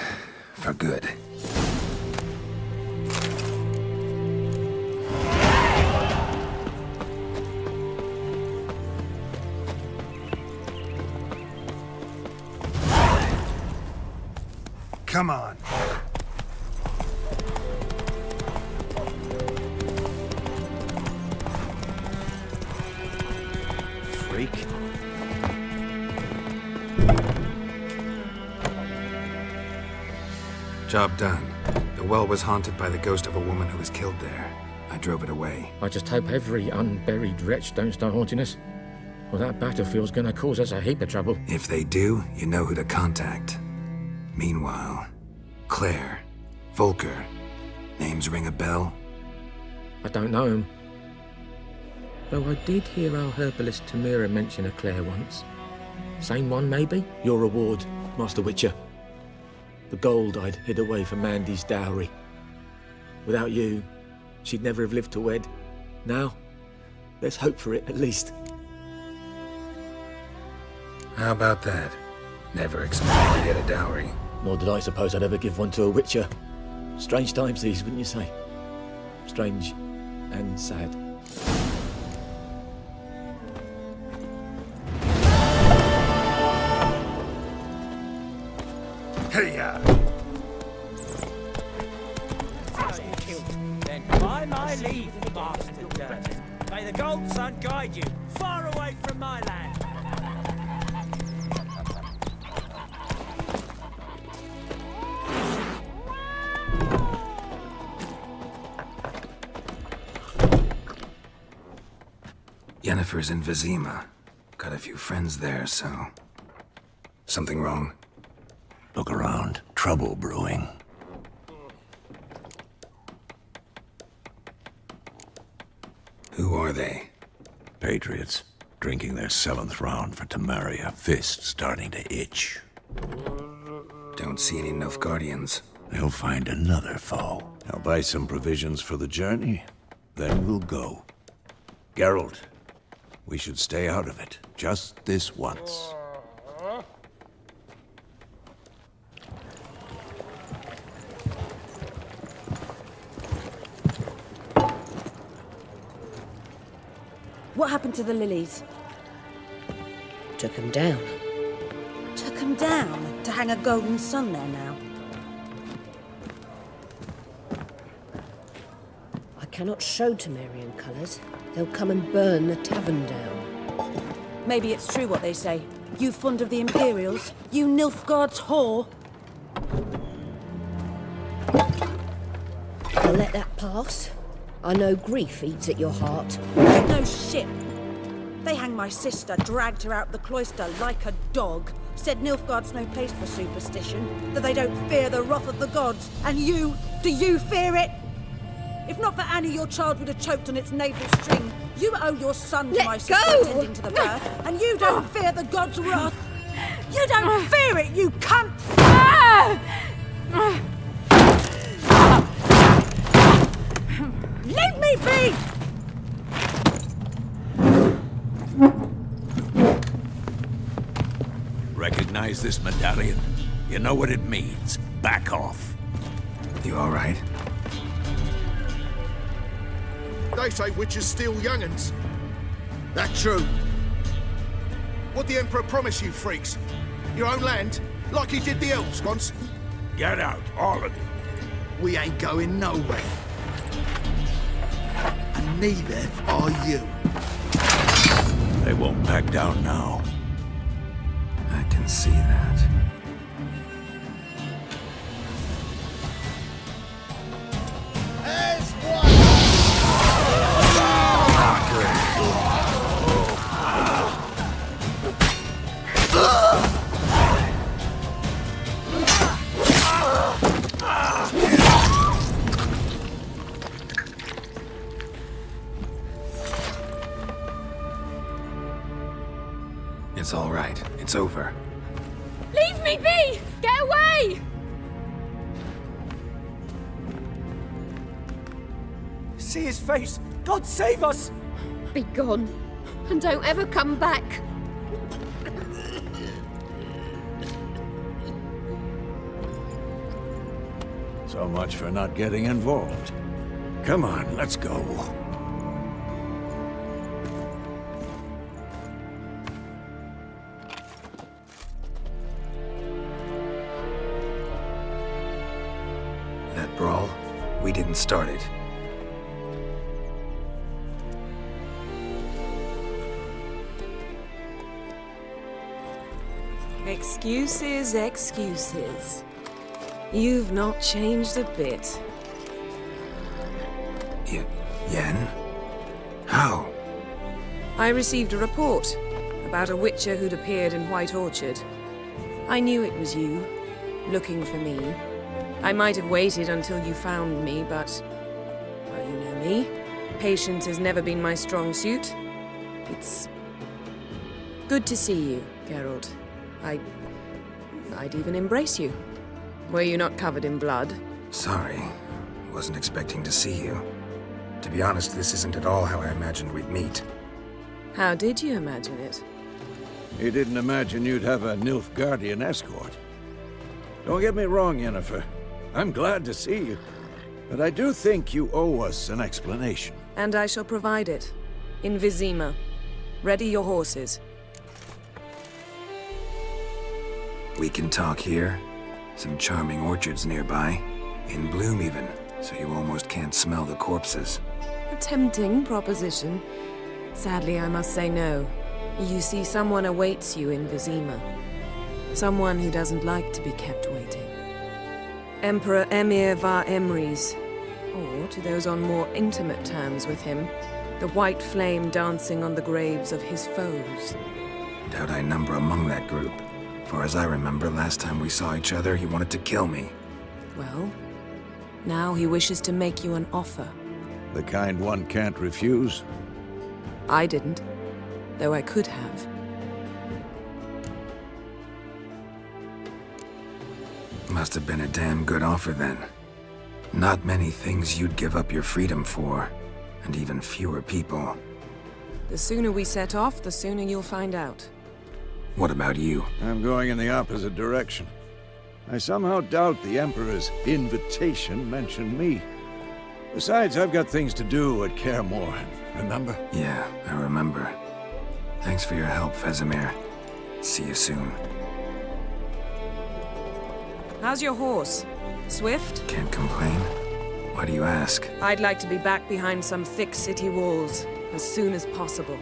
For good. Come on. Freak. Job done. The well was haunted by the ghost of a woman who was killed there. I drove it away. I just hope every unburied wretch don't start haunting us. Well, that battlefield's gonna cause us a heap of trouble. If they do, you know who to contact. Meanwhile, Claire, Volker, names ring a bell? I don't know him. Though I did hear our herbalist Tamira mention a Claire once. Same one, maybe? Your reward, Master Witcher. The gold I'd hid away for Mandy's dowry. Without you, she'd never have lived to wed. Now, let's hope for it, at least. How about that? Never expected to get a dowry. Nor did I suppose I'd ever give one to a Witcher. Strange times these, wouldn't you say? Strange and sad. Hey-ya! Then by my leave, Master Dirt. May the Gold Sun guide you far away from my land. Yennefer's in Vizima. Got a few friends there, so... Something wrong? Look around. Trouble brewing. Who are they? Patriots. Drinking their 7th round for Temeria. Fist starting to itch. Don't see any Nilfgaardians. They'll find another foe. I'll buy some provisions for the journey. Then we'll go. Geralt, we should stay out of it. Just this once. What happened to the lilies? Took him down. Took him down to hang a golden sun there now. I cannot show Temerian colours. They'll come and burn the tavern down. Maybe it's true what they say. You fond of the Imperials? You Nilfgaard's whore? I'll let that pass. I know grief eats at your heart. No shit. They hanged my sister, dragged her out the cloister like a dog. Said Nilfgaard's no place for superstition, that they don't fear the wrath of the gods. And you, do you fear it? If not for Annie, your child would have choked on its navel string. You owe your son to my sister attending to the birth, and you don't fear the gods' wrath. You don't fear it, you cunt! Leave me be! Recognize this medallion? You know what it means. Back off. You all right? They say witches steal young'uns. That true? What'd the Emperor promise you, freaks? Your own land? Like he did the elves once? Get out, all of you. We ain't going nowhere. And neither are you. They won't back down now. I can see that. As one! It's all right. It's over. Leave me be! Get away! See his face! God save us! Be gone, and don't ever come back. So much for not getting involved. Come on, let's go. That brawl, we didn't start it. Excuses, excuses. You've not changed a bit. Yen? How? I received a report about a witcher who'd appeared in White Orchard. I knew it was you, looking for me. I might have waited until you found me, but... well, you know me. Patience has never been my strong suit. It's... good to see you, Geralt. I'd even embrace you. Were you not covered in blood? Sorry. Wasn't expecting to see you. To be honest, this isn't at all how I imagined we'd meet. How did you imagine it? You didn't imagine you'd have a Nilfgaardian escort. Don't get me wrong, Yennefer. I'm glad to see you. But I do think you owe us an explanation. And I shall provide it. In Vizima. Ready your horses. We can talk here. Some charming orchards nearby. In bloom even, so you almost can't smell the corpses. A tempting proposition. Sadly, I must say no. You see, someone awaits you in Vizima. Someone who doesn't like to be kept waiting. Emperor Emir var Emrys. Or, to those on more intimate terms with him, the white flame dancing on the graves of his foes. Doubt I number among that group. For as I remember, last time we saw each other, he wanted to kill me. Well, now he wishes to make you an offer. The kind one can't refuse? I didn't, though I could have. Must have been a damn good offer then. Not many things you'd give up your freedom for, and even fewer people. The sooner we set off, the sooner you'll find out. What about you? I'm going in the opposite direction. I somehow doubt the Emperor's invitation mentioned me. Besides, I've got things to do at Kaer Morhen, remember? Yeah, I remember. Thanks for your help, Vesemir. See you soon. How's your horse? Swift? Can't complain. Why do you ask? I'd like to be back behind some thick city walls as soon as possible.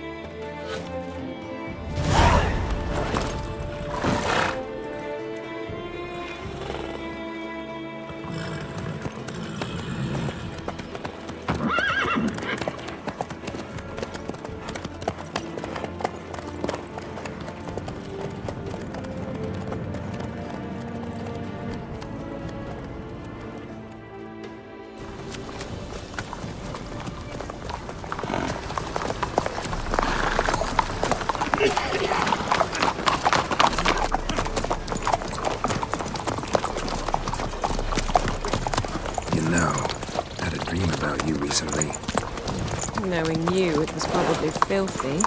Knowing you, it was probably filthy.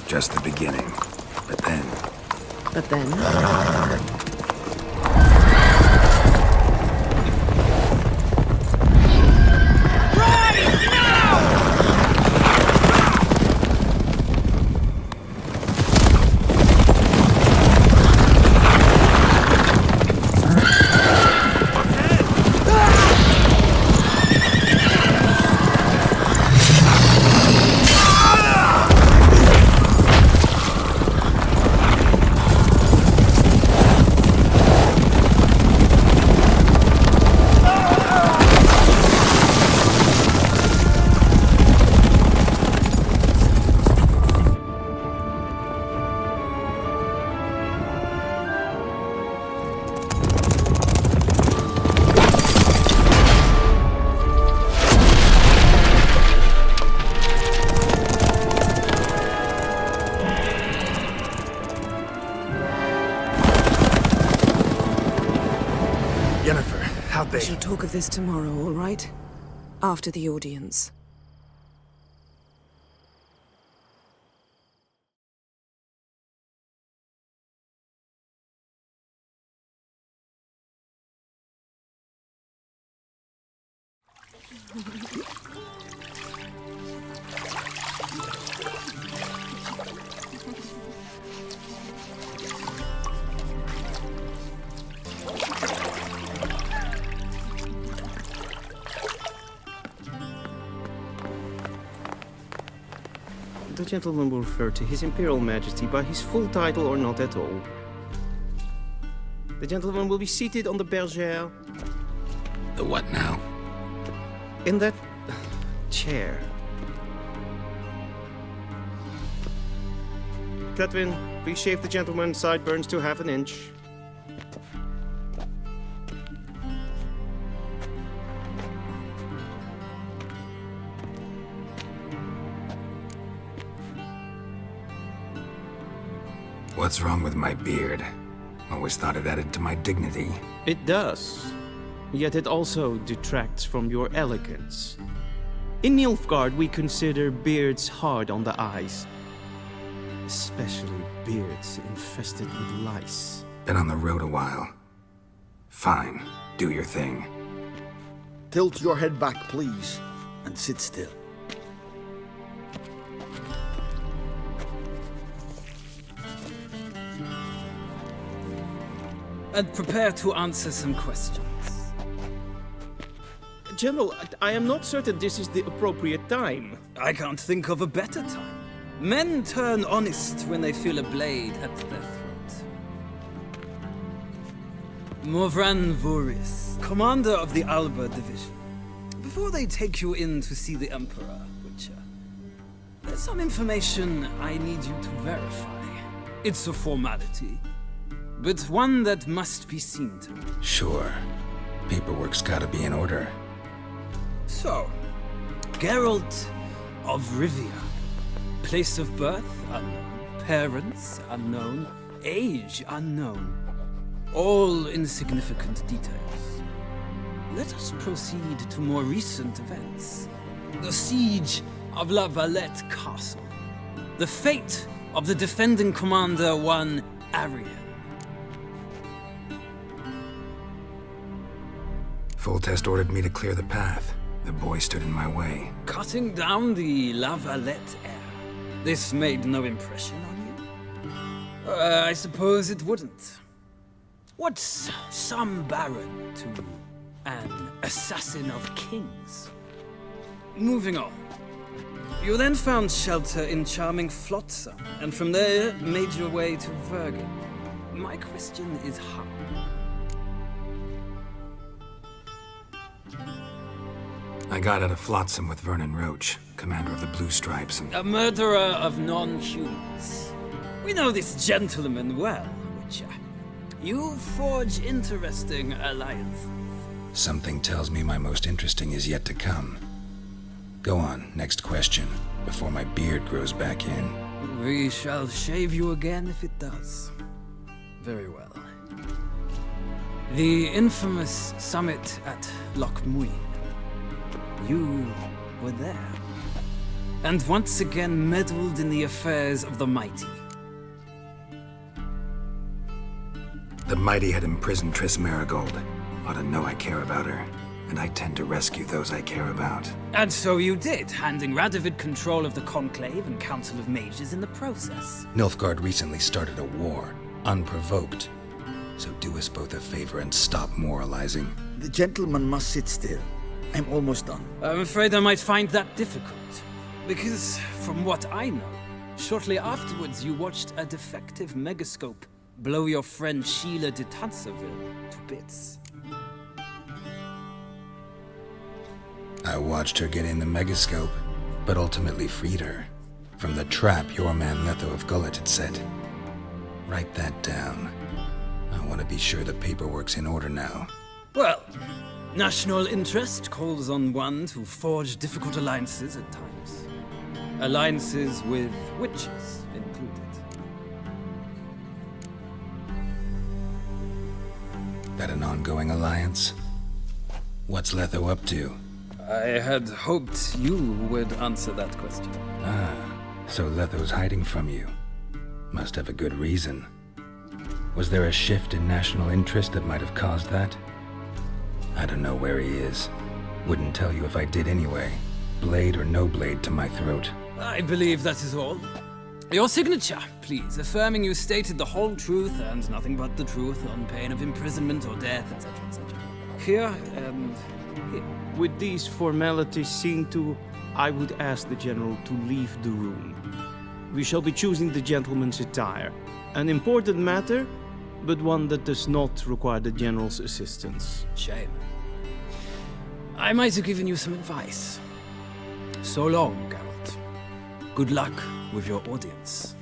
Just the beginning. But then... But then? We shall talk of this tomorrow, all right? After the audience. The gentleman will refer to His Imperial Majesty by his full title or not at all. The gentleman will be seated on the bergère. The what now? In that chair. Catwin, please shave the gentleman's sideburns to ½ an inch. What's wrong with my beard? Always thought it added to my dignity. It does. Yet it also detracts from your elegance. In Nilfgaard, we consider beards hard on the eyes. Especially beards infested with lice. Been on the road a while. Fine. Do your thing. Tilt your head back, please, and sit still. And prepare to answer some questions. General, I am not certain this is the appropriate time. I can't think of a better time. Men turn honest when they feel a blade at their throat. Morvran Voris, commander of the Alba Division. Before they take you in to see the Emperor, Witcher, there's some information I need you to verify. It's a formality, but one that must be seen to. Sure. Paperwork's gotta be in order. So, Geralt of Rivia. Place of birth unknown. Parents unknown. Age unknown. All insignificant details. Let us proceed to more recent events. The siege of La Valette Castle. The fate of the defending commander, one Arian. Foltest ordered me to clear the path. The boy stood in my way. Cutting down the La Valette heir. This made no impression on you? I suppose it wouldn't. What's some baron to an assassin of kings? Moving on. You then found shelter in charming Flotsam, and from there made your way to Vergen. My question is how? I got out of Flotsam with Vernon Roach, commander of the Blue Stripes, and... A murderer of non-humans. We know this gentleman well, Witcher. You forge interesting alliances. Something tells me my most interesting is yet to come. Go on, next question, before my beard grows back in. We shall shave you again if it does. Very well. The infamous summit at Loch Muin. You were there. And once again meddled in the affairs of the mighty. The mighty had imprisoned Triss Marigold. Ought to know I care about her, and I tend to rescue those I care about. And so you did, handing Radovid control of the Conclave and Council of Mages in the process. Nilfgaard recently started a war, unprovoked. So do us both a favor and stop moralizing. The gentleman must sit still. I'm almost done. I'm afraid I might find that difficult. Because, from what I know, shortly afterwards you watched a defective megascope blow your friend Sheila de Tanserville to bits. I watched her get in the megascope, but ultimately freed her from the trap your man Letho of Gullet had set. Write that down. I want to be sure the paperwork's in order now. Well, national interest calls on one to forge difficult alliances at times. Alliances with witches included. That an ongoing alliance? What's Letho up to? I had hoped you would answer that question. Ah, so Letho's hiding from you. Must have a good reason. Was there a shift in national interest that might have caused that? I don't know where he is. Wouldn't tell you if I did anyway. Blade or no blade to my throat. I believe that is all. Your signature, please, affirming you stated the whole truth and nothing but the truth on pain of imprisonment or death, etc., etc. Here and here. With these formalities seen to, I would ask the General to leave the room. We shall be choosing the gentleman's attire. An important matter, but one that does not require the General's assistance. Shame. I might have given you some advice. So long, Geralt. Good luck with your audience.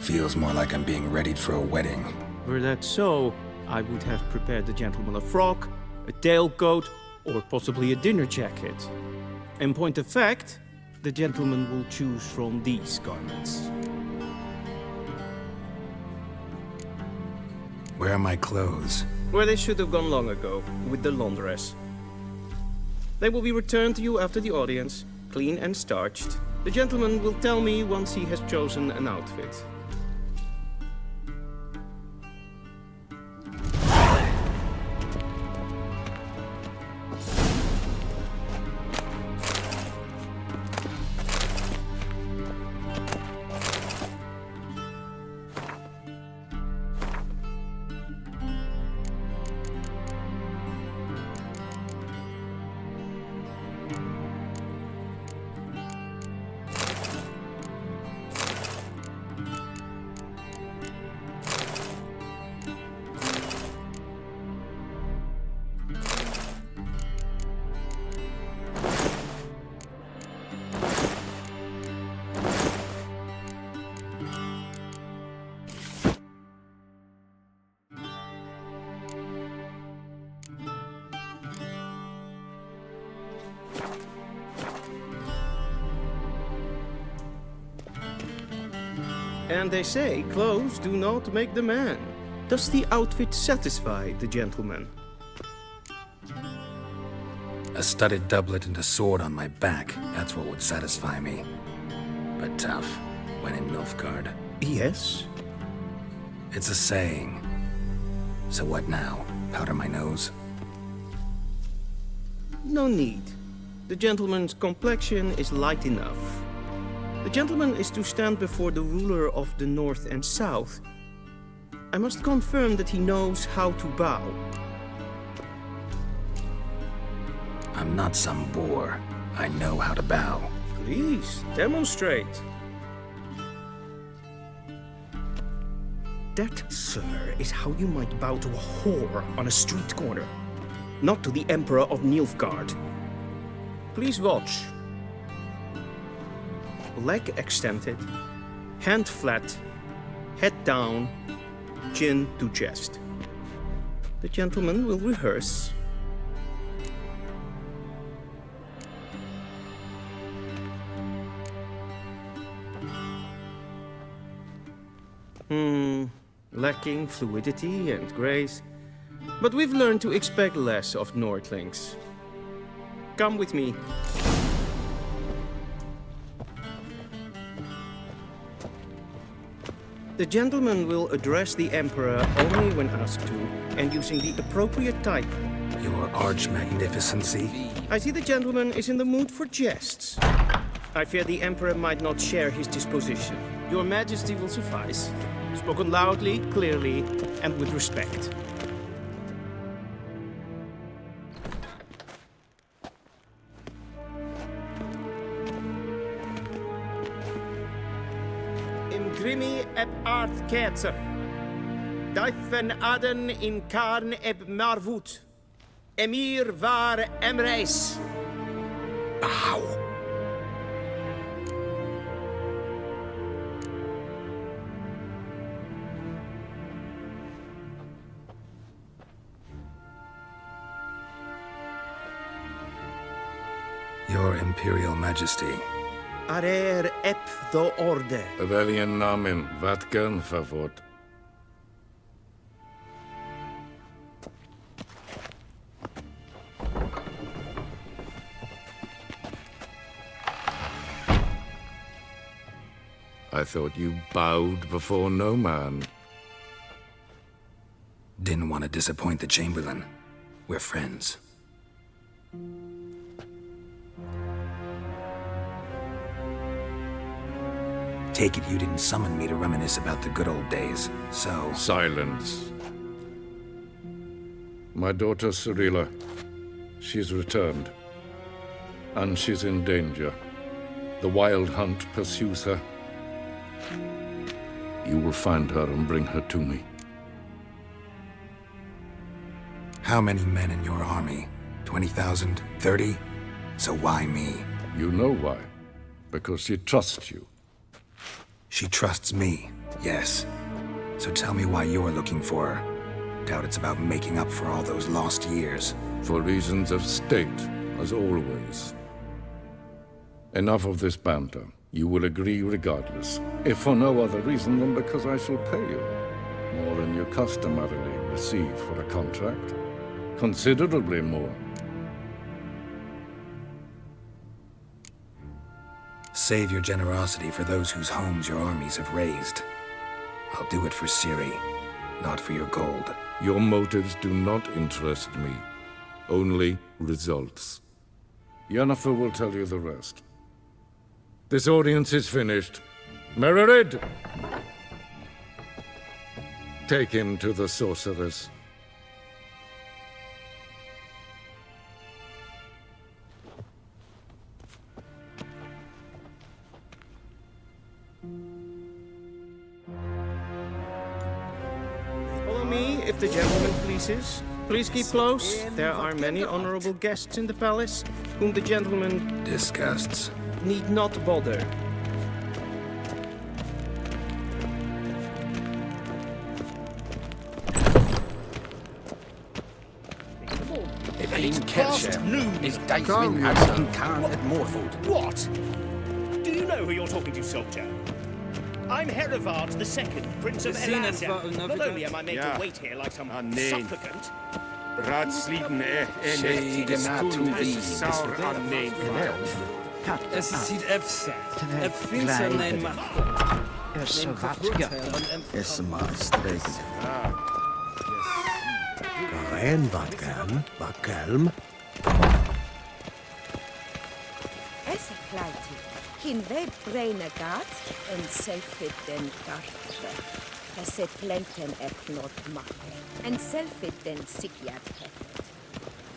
Feels more like I'm being readied for a wedding. Were that so, I would have prepared the gentleman a frock, a tailcoat, or possibly a dinner jacket. In point of fact, the gentleman will choose from these garments. Where are my clothes? Where they should have gone long ago, with the laundress. They will be returned to you after the audience, clean and starched. The gentleman will tell me once he has chosen an outfit. And they say clothes do not make the man. Does the outfit satisfy the gentleman? A studded doublet and a sword on my back, that's what would satisfy me. But tough, when in Nilfgaard. Yes? It's a saying. So what now? Powder my nose? No need. The gentleman's complexion is light enough. The gentleman is to stand before the ruler of the North and South. I must confirm that he knows how to bow. I'm not some boor. I know how to bow. Please, demonstrate. That, sir, is how you might bow to a whore on a street corner, not to the Emperor of Nilfgaard. Please watch. Leg extended, hand flat, head down, chin to chest. The gentleman will rehearse. Lacking fluidity and grace, but we've learned to expect less of Nordlings. Come with me. The gentleman will address the Emperor only when asked to, and using the appropriate type. Your arch-magnificency? I see the gentleman is in the mood for jests. I fear the Emperor might not share his disposition. Your Majesty will suffice. Spoken loudly, clearly, and with respect. In grimi eb art ketzer. Dijfen aden in karn eb marvoet. Emir var emreis. Bow. Your Imperial Majesty. Arer ep the orde. Welchen Namen, wat gern verwort? I thought you bowed before no man. Didn't want to disappoint the Chamberlain. We're friends. Take it you didn't summon me to reminisce about the good old days, so... Silence. My daughter Cyrilla, she's returned. And she's in danger. The Wild Hunt pursues her. You will find her and bring her to me. How many men in your army? 20,000? 30? So why me? You know why. Because she trusts you. She trusts me, yes. So tell me why you're looking for her. Doubt it's about making up for all those lost years. For reasons of state, as always. Enough of this banter. You will agree regardless. If for no other reason than because I shall pay you. More than you customarily receive for a contract. Considerably more. Save your generosity for those whose homes your armies have razed. I'll do it for Ciri, not for your gold. Your motives do not interest me. Only results. Yennefer will tell you the rest. This audience is finished. Mererid! Take him to the sorceress. Follow me, if the gentleman pleases. Please keep close. There are many honorable guests in the palace, whom the gentleman... disgusts. ...need not bother. If he's past noon is Dyfin as in Carn at Morford. What? Do you know who you're talking to, soldier? I'm Herivard II, Prince of Elander. Not only am I made to wait here like some supplicant... Raadsleden Es sieht Efsa. Finster nein Macht. Is maar streken. en Vatkelm. Esse kleiti, hin ve brenegat en selfit den gartre. Esse plenten knot makke, en selfit den sikiat hefet.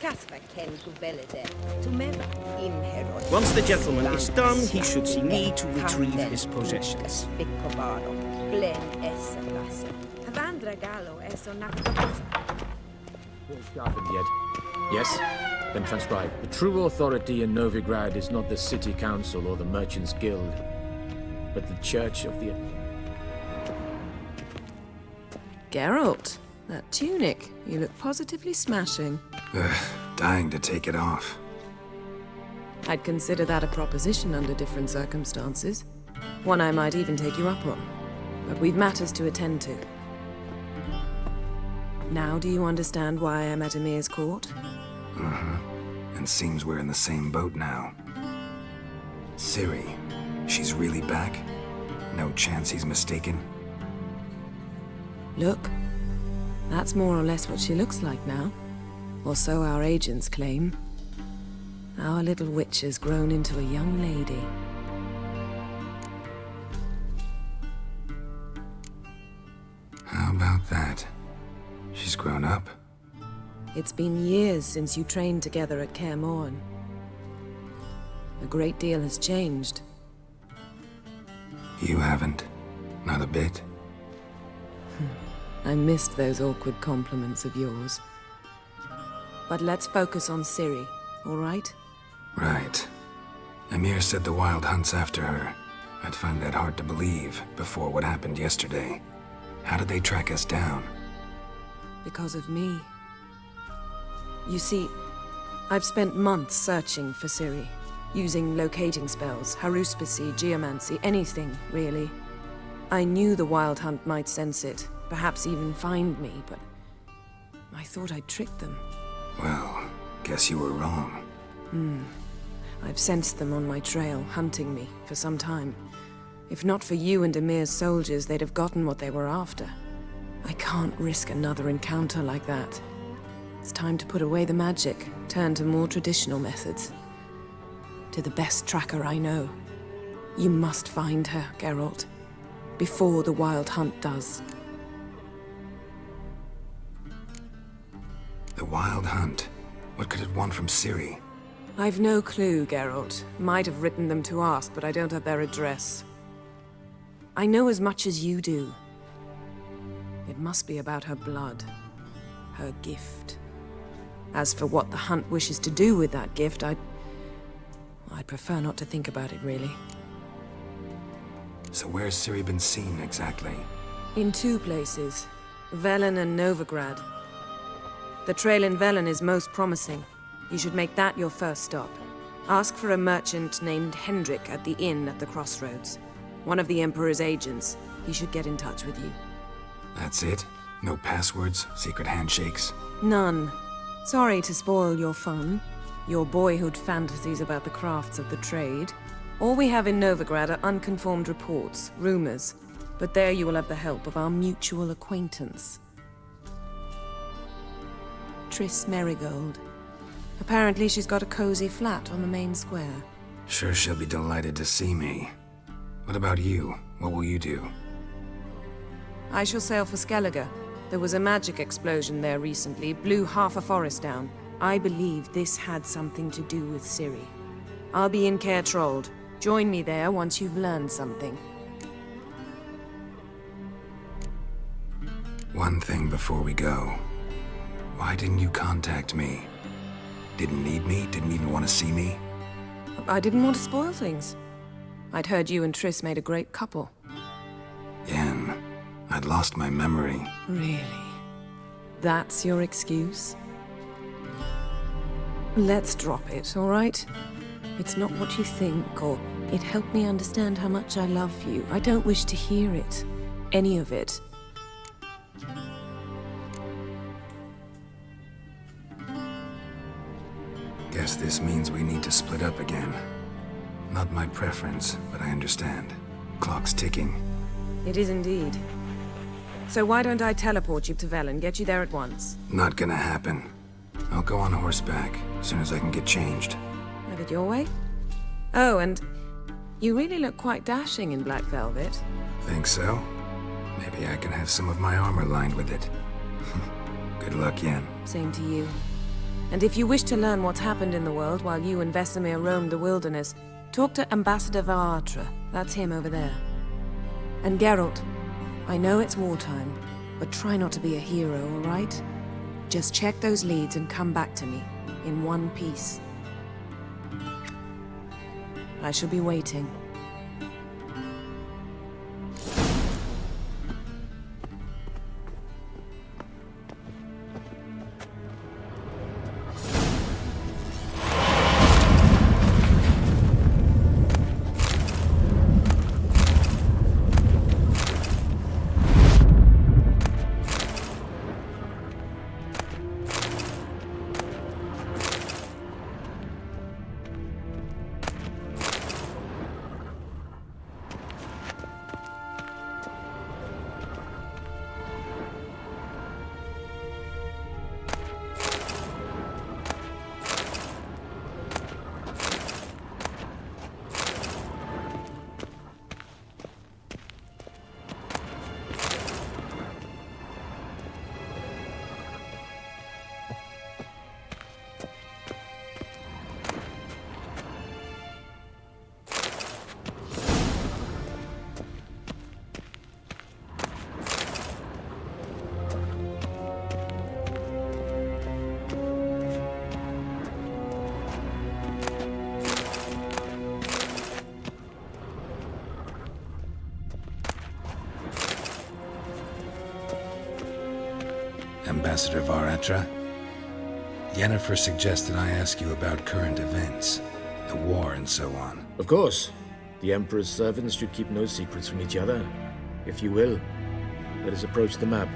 Kasva ken gubelede, to meva in herod. Once the gentleman is done, he should see need to retrieve his possessions. Vicovado, glen esse lasse. Havandra gallo eso nakatosa. Sharpened yet? Yes? Then transcribe. The true authority in Novigrad is not the city council or the merchants' guild, but the church of the... Geralt, that tunic. You look positively smashing. Dying to take it off. I'd consider that a proposition under different circumstances. One I might even take you up on. But we've matters to attend to. Now do you understand why I'm at Emir's court? Uh-huh. And seems we're in the same boat now. Ciri, she's really back? No chance he's mistaken? Look, that's more or less what she looks like now. Or so our agents claim. Our little witch has grown into a young lady. How about that? She's grown up? It's been years since you trained together at Kaer Morhen. A great deal has changed. You haven't? Not a bit? I missed those awkward compliments of yours. But let's focus on Ciri, all right? Right. Emir said the Wild Hunt's after her. I'd find that hard to believe before what happened yesterday. How did they track us down? Because of me. You see, I've spent months searching for Ciri, using locating spells, haruspicy, geomancy, anything, really. I knew the Wild Hunt might sense it, perhaps even find me, but I thought I'd tricked them. Well, guess you were wrong. I've sensed them on my trail, hunting me, for some time. If not for you and Emir's soldiers, they'd have gotten what they were after. I can't risk another encounter like that. It's time to put away the magic, turn to more traditional methods. To the best tracker I know. You must find her, Geralt. Before the Wild Hunt does. The Wild Hunt? What could it want from Ciri? I've no clue, Geralt. Might have written them to ask, but I don't have their address. I know as much as you do. It must be about her blood. Her gift. As for what the Hunt wishes to do with that gift, I'd prefer not to think about it, really. So where's Ciri been seen, exactly? In two places. Velen and Novigrad. The trail in Velen is most promising. You should make that your first stop. Ask for a merchant named Hendrik at the inn at the crossroads. One of the Emperor's agents. He should get in touch with you. That's it? No passwords? Secret handshakes? None. Sorry to spoil your fun. Your boyhood fantasies about the crafts of the trade. All we have in Novigrad are unconfirmed reports, rumors. But there you will have the help of our mutual acquaintance. Triss Merigold. Apparently she's got a cozy flat on the main square. Sure she'll be delighted to see me. What about you? What will you do? I shall sail for Skellige. There was a magic explosion there recently, blew half a forest down. I believe this had something to do with Ciri. I'll be in Caer Trold. Join me there once you've learned something. One thing before we go. Why didn't you contact me? Didn't need me? Didn't even want to see me? I didn't want to spoil things. I'd heard you and Triss made a great couple. Yen, I'd lost my memory. Really? That's your excuse? Let's drop it, all right? It's not what you think, or it helped me understand how much I love you. I don't wish to hear it. Any of it. Guess this means we need to split up again. Not my preference, but I understand. Clock's ticking. It is indeed. So why don't I teleport you to Velen, get you there at once? Not gonna happen. I'll go on horseback as soon as I can get changed. Have it your way? Oh, and you really look quite dashing in black velvet. Think so? Maybe I can have some of my armor lined with it. Good luck, Yen. Same to you. And if you wish to learn what's happened in the world while you and Vesemir roamed the wilderness, talk to Ambassador Varatra. That's him over there. And Geralt, I know it's wartime, but try not to be a hero, all right? Just check those leads and come back to me, in one piece. I shall be waiting. Ambassador Varatra, Yennefer suggested I ask you about current events, the war and so on. Of course. The Emperor's servants should keep no secrets from each other. If you will, let us approach the map.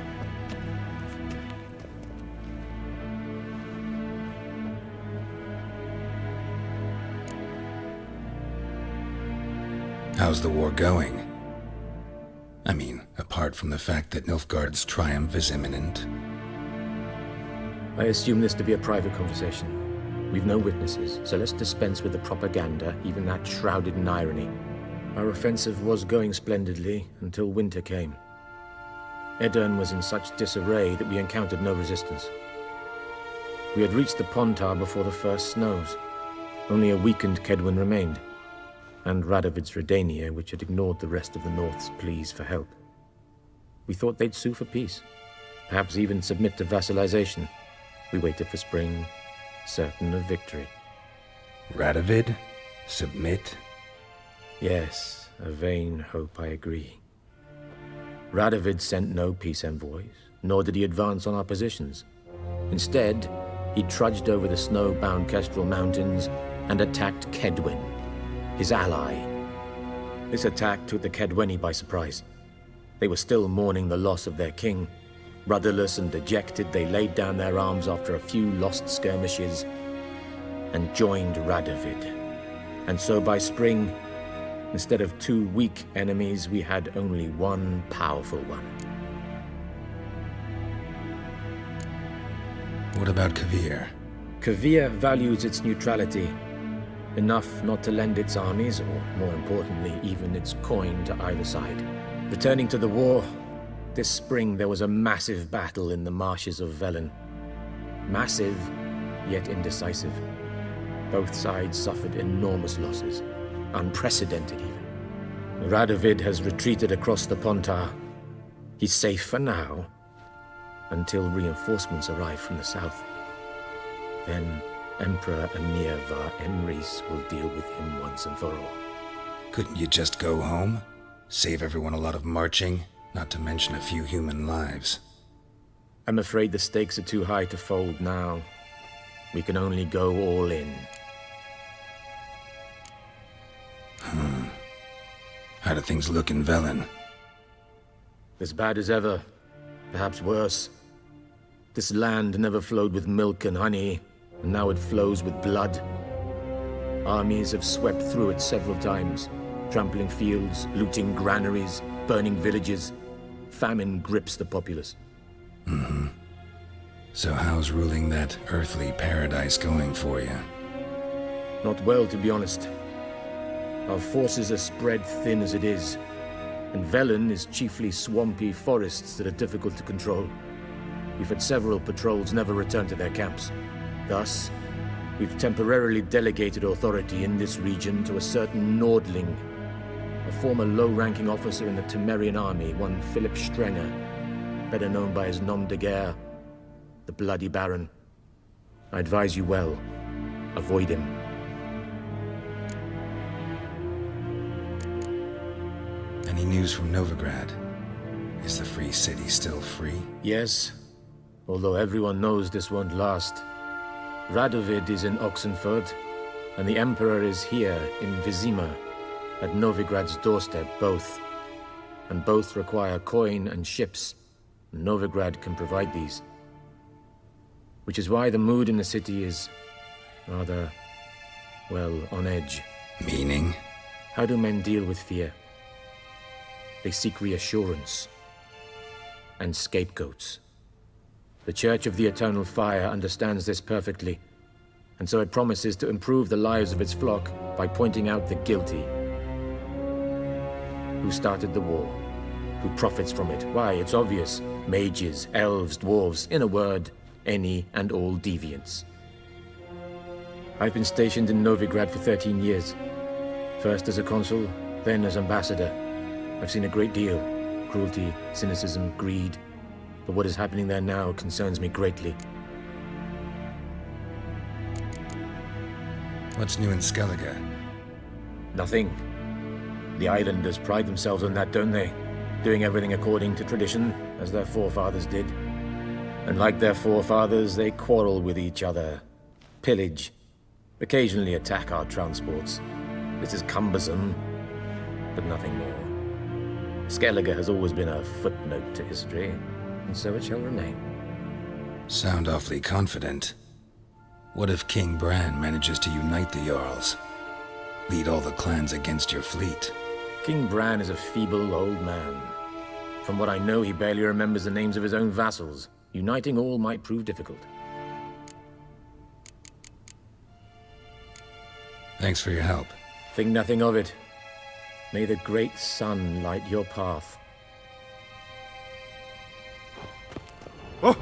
How's the war going? I mean, apart from the fact that Nilfgaard's triumph is imminent. I assume this to be a private conversation. We've no witnesses, so let's dispense with the propaganda, even that shrouded in irony. Our offensive was going splendidly until winter came. Edirn was in such disarray that we encountered no resistance. We had reached the Pontar before the first snows. Only a weakened Kedwin remained, and Radovid's Redania, which had ignored the rest of the North's pleas for help. We thought they'd sue for peace, perhaps even submit to vassalization. We waited for spring, certain of victory. Radovid? Submit? Yes, a vain hope, I agree. Radovid sent no peace envoys, nor did he advance on our positions. Instead, he trudged over the snow-bound Kestrel Mountains and attacked Kedwin, his ally. This attack took the Kedweni by surprise. They were still mourning the loss of their king. Rudderless and dejected, they laid down their arms after a few lost skirmishes and joined Radovid. And so by spring, instead of two weak enemies, we had only one powerful one. What about Kavir? Kavir values its neutrality, enough not to lend its armies, or more importantly, even its coin to either side. Returning to the war, this spring there was a massive battle in the marshes of Velen. Massive, yet indecisive. Both sides suffered enormous losses, unprecedented even. Radovid has retreated across the Pontar. He's safe for now, until reinforcements arrive from the south. Then Emperor Emir var Emrys will deal with him once and for all. Couldn't you just go home? Save everyone a lot of marching, not to mention a few human lives. I'm afraid the stakes are too high to fold now. We can only go all in. How do things look in Velen? As bad as ever, perhaps worse. This land never flowed with milk and honey, and now it flows with blood. Armies have swept through it several times, trampling fields, looting granaries, burning villages. famine grips the populace. Mm-hmm. So how's ruling that earthly paradise going for you? Not well, to be honest. Our forces are spread thin as it is, and Velen is chiefly swampy forests that are difficult to control. We've had several patrols never return to their camps. Thus, we've temporarily delegated authority in this region to a certain Nordling, a former low-ranking officer in the Temerian army, one Philip Strenger, better known by his nom de guerre, the Bloody Baron. I advise you well. Avoid him. Any news from Novigrad? Is the Free City still free? Yes, although everyone knows this won't last. Radovid is in Oxenford, and the Emperor is here in Vizima, at Novigrad's doorstep, both. And both require coin and ships. Novigrad can provide these. Which is why the mood in the city is rather, well, on edge. Meaning? How do men deal with fear? They seek reassurance and scapegoats. The Church of the Eternal Fire understands this perfectly, and so it promises to improve the lives of its flock by pointing out the guilty. Who started the war? Who profits from it? Why, it's obvious. Mages, elves, dwarves, in a word, any and all deviants. I've been stationed in Novigrad for 13 years. First as a consul, then as ambassador. I've seen a great deal. Cruelty, cynicism, greed. But what is happening there now concerns me greatly. What's new in Skellige? Nothing. The islanders pride themselves on that, don't they? Doing everything according to tradition, as their forefathers did. And like their forefathers, they quarrel with each other, pillage, occasionally attack our transports. This is cumbersome, but nothing more. Skellige has always been a footnote to history, and so it shall remain. Sound awfully confident. What if King Bran manages to unite the Jarls? Lead all the clans against your fleet? King Bran is a feeble old man. From what I know, he barely remembers the names of his own vassals. Uniting all might prove difficult. Thanks for your help. Think nothing of it. May the great sun light your path. Oh!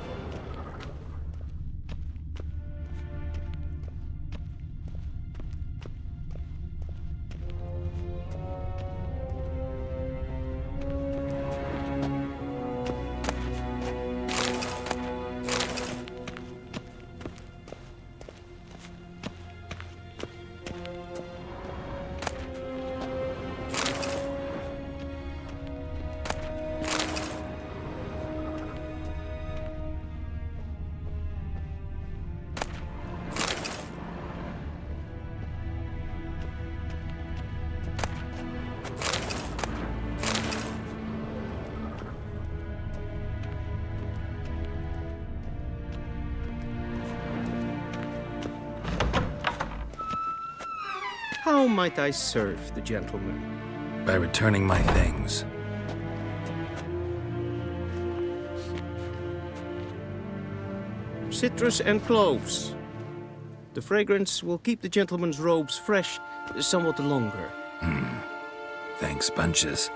How might I serve the gentleman? By returning my things. Citrus and cloves. The fragrance will keep the gentleman's robes fresh somewhat longer. Thanks, bunches.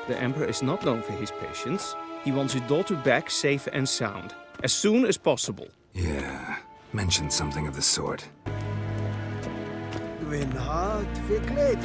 The Emperor is not known for his patience. He wants his daughter back safe and sound, as soon as possible. Yeah, mentioned something of the sort. Gwyn hard ficlid.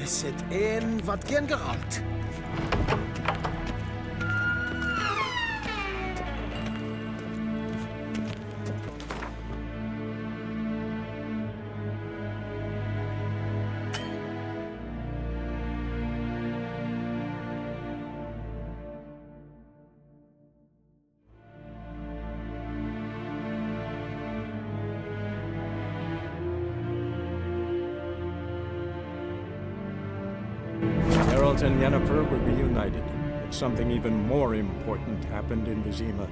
Es het een wat gern geraakt. Geralt and Yennefer were reunited, but something even more important happened in Vizima.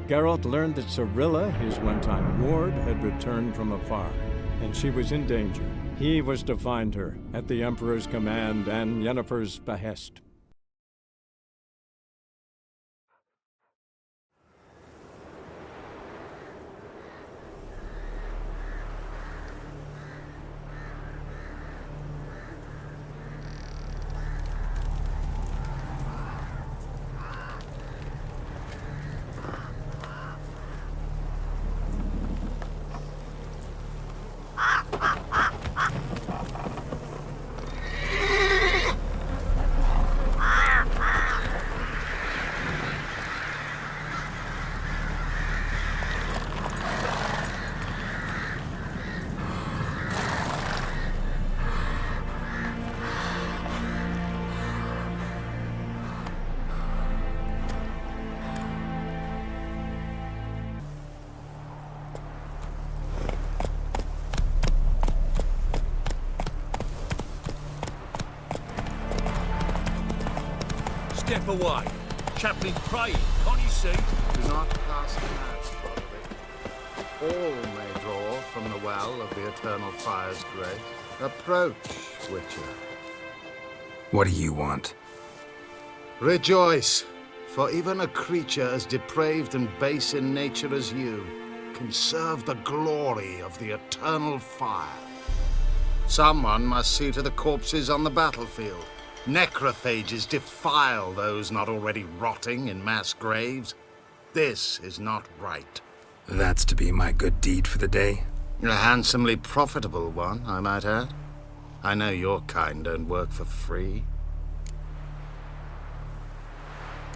Geralt learned that Cirilla, his one-time ward, had returned from afar, and she was in danger. He was to find her, at the Emperor's command and Yennefer's behest. Step away. Chaplain praying, can't you see? Do not cast match, Roderick. All may draw from the well of the Eternal Fire's grace. Approach, Witcher. What do you want? Rejoice, for even a creature as depraved and base in nature as you can serve the glory of the Eternal Fire. Someone must see to the corpses on the battlefield. Necrophages defile those not already rotting in mass graves. This is not right. That's to be my good deed for the day? A handsomely profitable one, I might add. I know your kind don't work for free.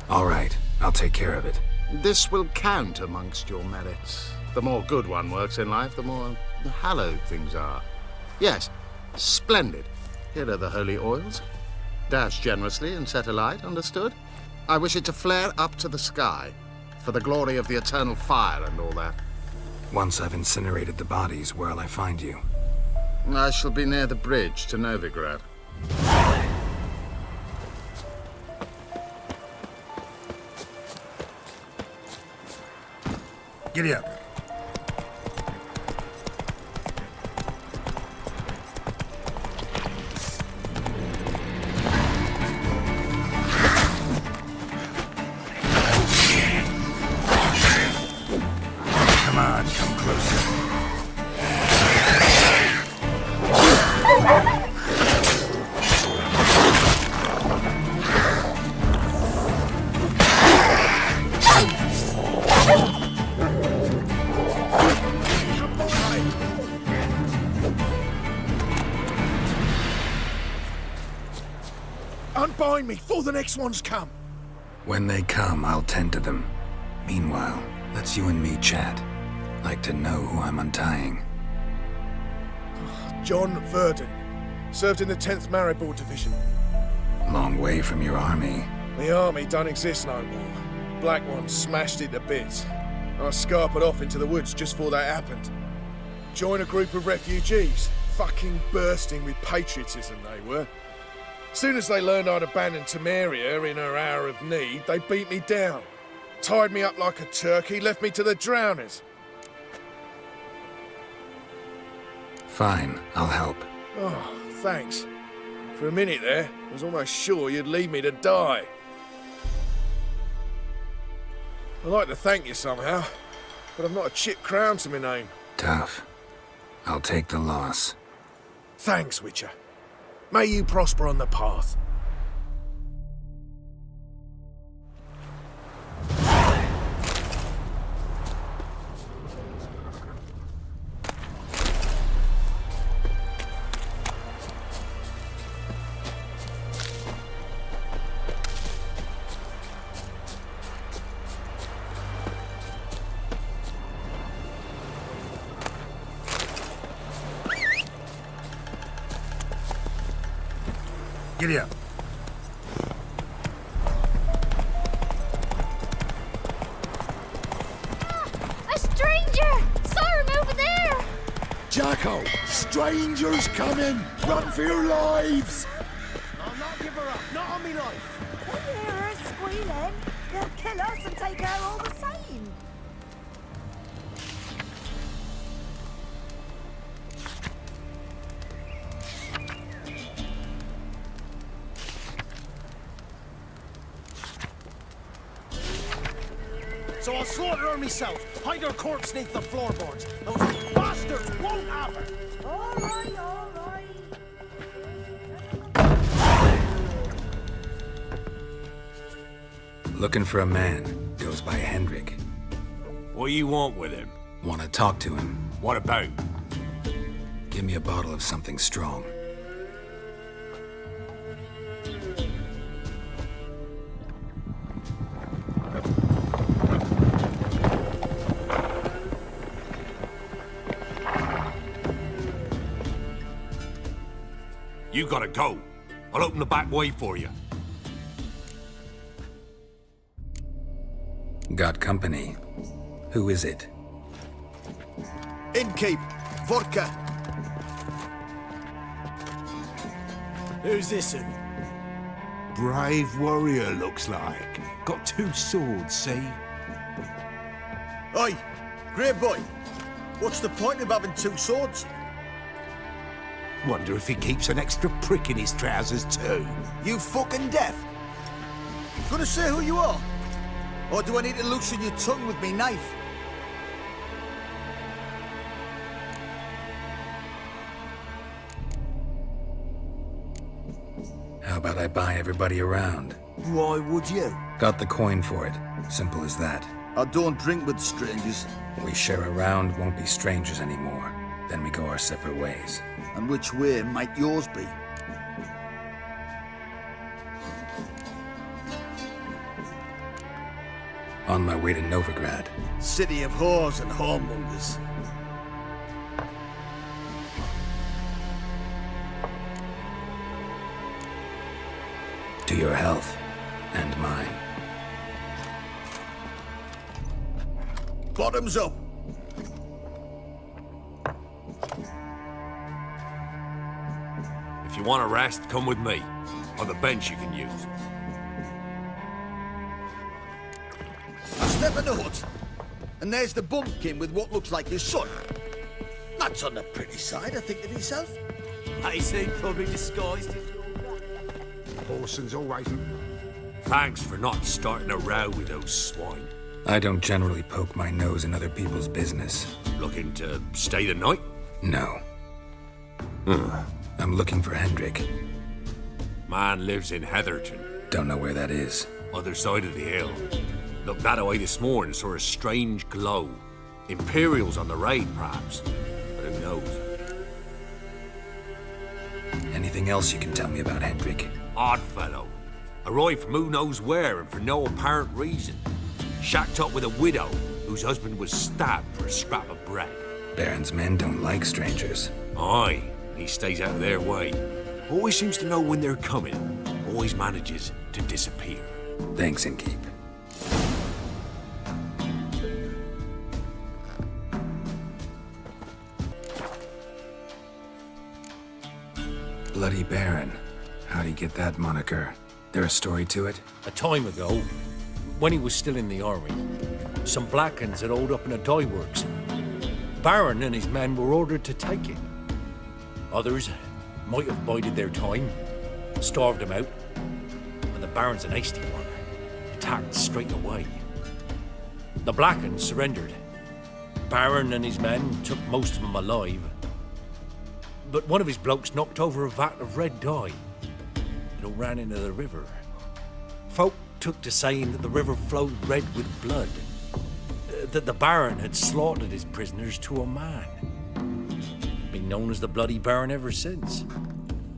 All right, I'll take care of it. This will count amongst your merits. The more good one works in life, the more hallowed things are. Yes, splendid. Here are the holy oils. Dash generously and set alight, understood? I wish it to flare up to the sky, for the glory of the Eternal Fire and all that. Once I've incinerated the bodies, where'll I find you? I shall be near the bridge to Novigrad. Giddy up. Come on, come closer. Unbind me before the next ones come. When they come, I'll tend to them. Meanwhile, let's you and me chat. Like to know who I'm untying. John Verdon. Served in the 10th Maribor Division. Long way from your army. The army don't exist no more. Black Ones smashed it to bits. I scarpered off into the woods just before that happened. Joined a group of refugees. Fucking bursting with patriotism they were. Soon as they learned I'd abandoned Temeria in her hour of need, they beat me down. Tied me up like a turkey, left me to the drowners. Fine, I'll help. Oh, thanks. For a minute there, I was almost sure you'd leave me to die. I'd like to thank you somehow, but I've not a chip crown to my name. Tough. I'll take the loss. Thanks, Witcher. May you prosper on the path. Giddy up. A stranger! Saw him over there! Jacko! Strangers coming! Run for your lives! I'll not give her up. Not on me life. We hear her squealing. They'll kill us and take her all the same. So I'll slaughter her myself. Hide her corpse neath the floorboards. Those bastards won't have her. All right, all right. Looking for a man. Goes by Hendrik. What do you want with him? Want to talk to him. What about? Give me a bottle of something strong. You gotta go. I'll open the back way for you. Got company. Who is it? Innkeep, vodka. Who's this? Brave warrior, looks like. Got 2 swords, see? Oi, great boy. What's the point of having 2 swords? Wonder if he keeps an extra prick in his trousers too. You fucking deaf? Gonna say who you are? Or do I need to loosen your tongue with me knife? How about I buy everybody around? Why would you? Got the coin for it. Simple as that. I don't drink with strangers. We share a round, won't be strangers anymore. Then we go our separate ways. And which way might yours be? On my way to Novigrad. City of whores and whoremongers. To your health. And mine. Bottoms up! If you want a rest, come with me. On the bench you can use. I step in the hut, and there's the bumpkin with what looks like his son. That's on the pretty side, I think to myself. I see, probably disguised. Parson's always... Thanks for not starting a row with those swine. I don't generally poke my nose in other people's business. Looking to stay the night? No. I'm looking for Hendrik. Man lives in Heatherton. Don't know where that is. Other side of the hill. Looked that away this morning, saw a strange glow. Imperials on the raid, perhaps. But who knows? Anything else you can tell me about Hendrik? Odd fellow. Arrived from who knows where and for no apparent reason. Shacked up with a widow whose husband was stabbed for a scrap of bread. Baron's men don't like strangers. Aye, he stays out of their way. Always seems to know when they're coming. Always manages to disappear. Thanks, Innkeep. Bloody Baron. How'd he get that moniker? There a story to it? A time ago, when he was still in the army, some Blackens had holed up in a dye works. Baron and his men were ordered to take it. Others might have bided their time, starved him out, and the Baron's an hasty one, attacked straight away. The Blackens surrendered. Baron and his men took most of them alive, but one of his blokes knocked over a vat of red dye. It all ran into the river. Folk took to saying that the river flowed red with blood, that the Baron had slaughtered his prisoners to a man. Been known as the Bloody Baron ever since.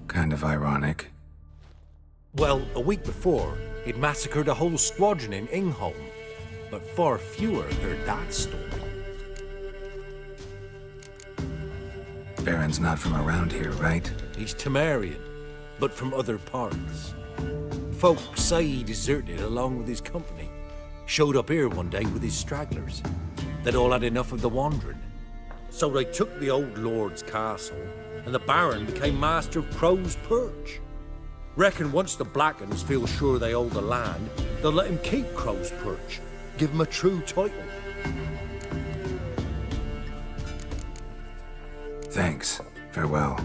Kind of ironic. Well, a week before, he'd massacred a whole squadron in Ingholm, but far fewer heard that story. Baron's not from around here, right? He's Temerian. but from other parts. Folk say he deserted along with his company. Showed up here one day with his stragglers. They'd all had enough of the wandering. So they took the old lord's castle, and the Baron became master of Crow's Perch. Reckon once the Blackens feel sure they own the land, they'll let him keep Crow's Perch. Give him a true title. Thanks. Farewell.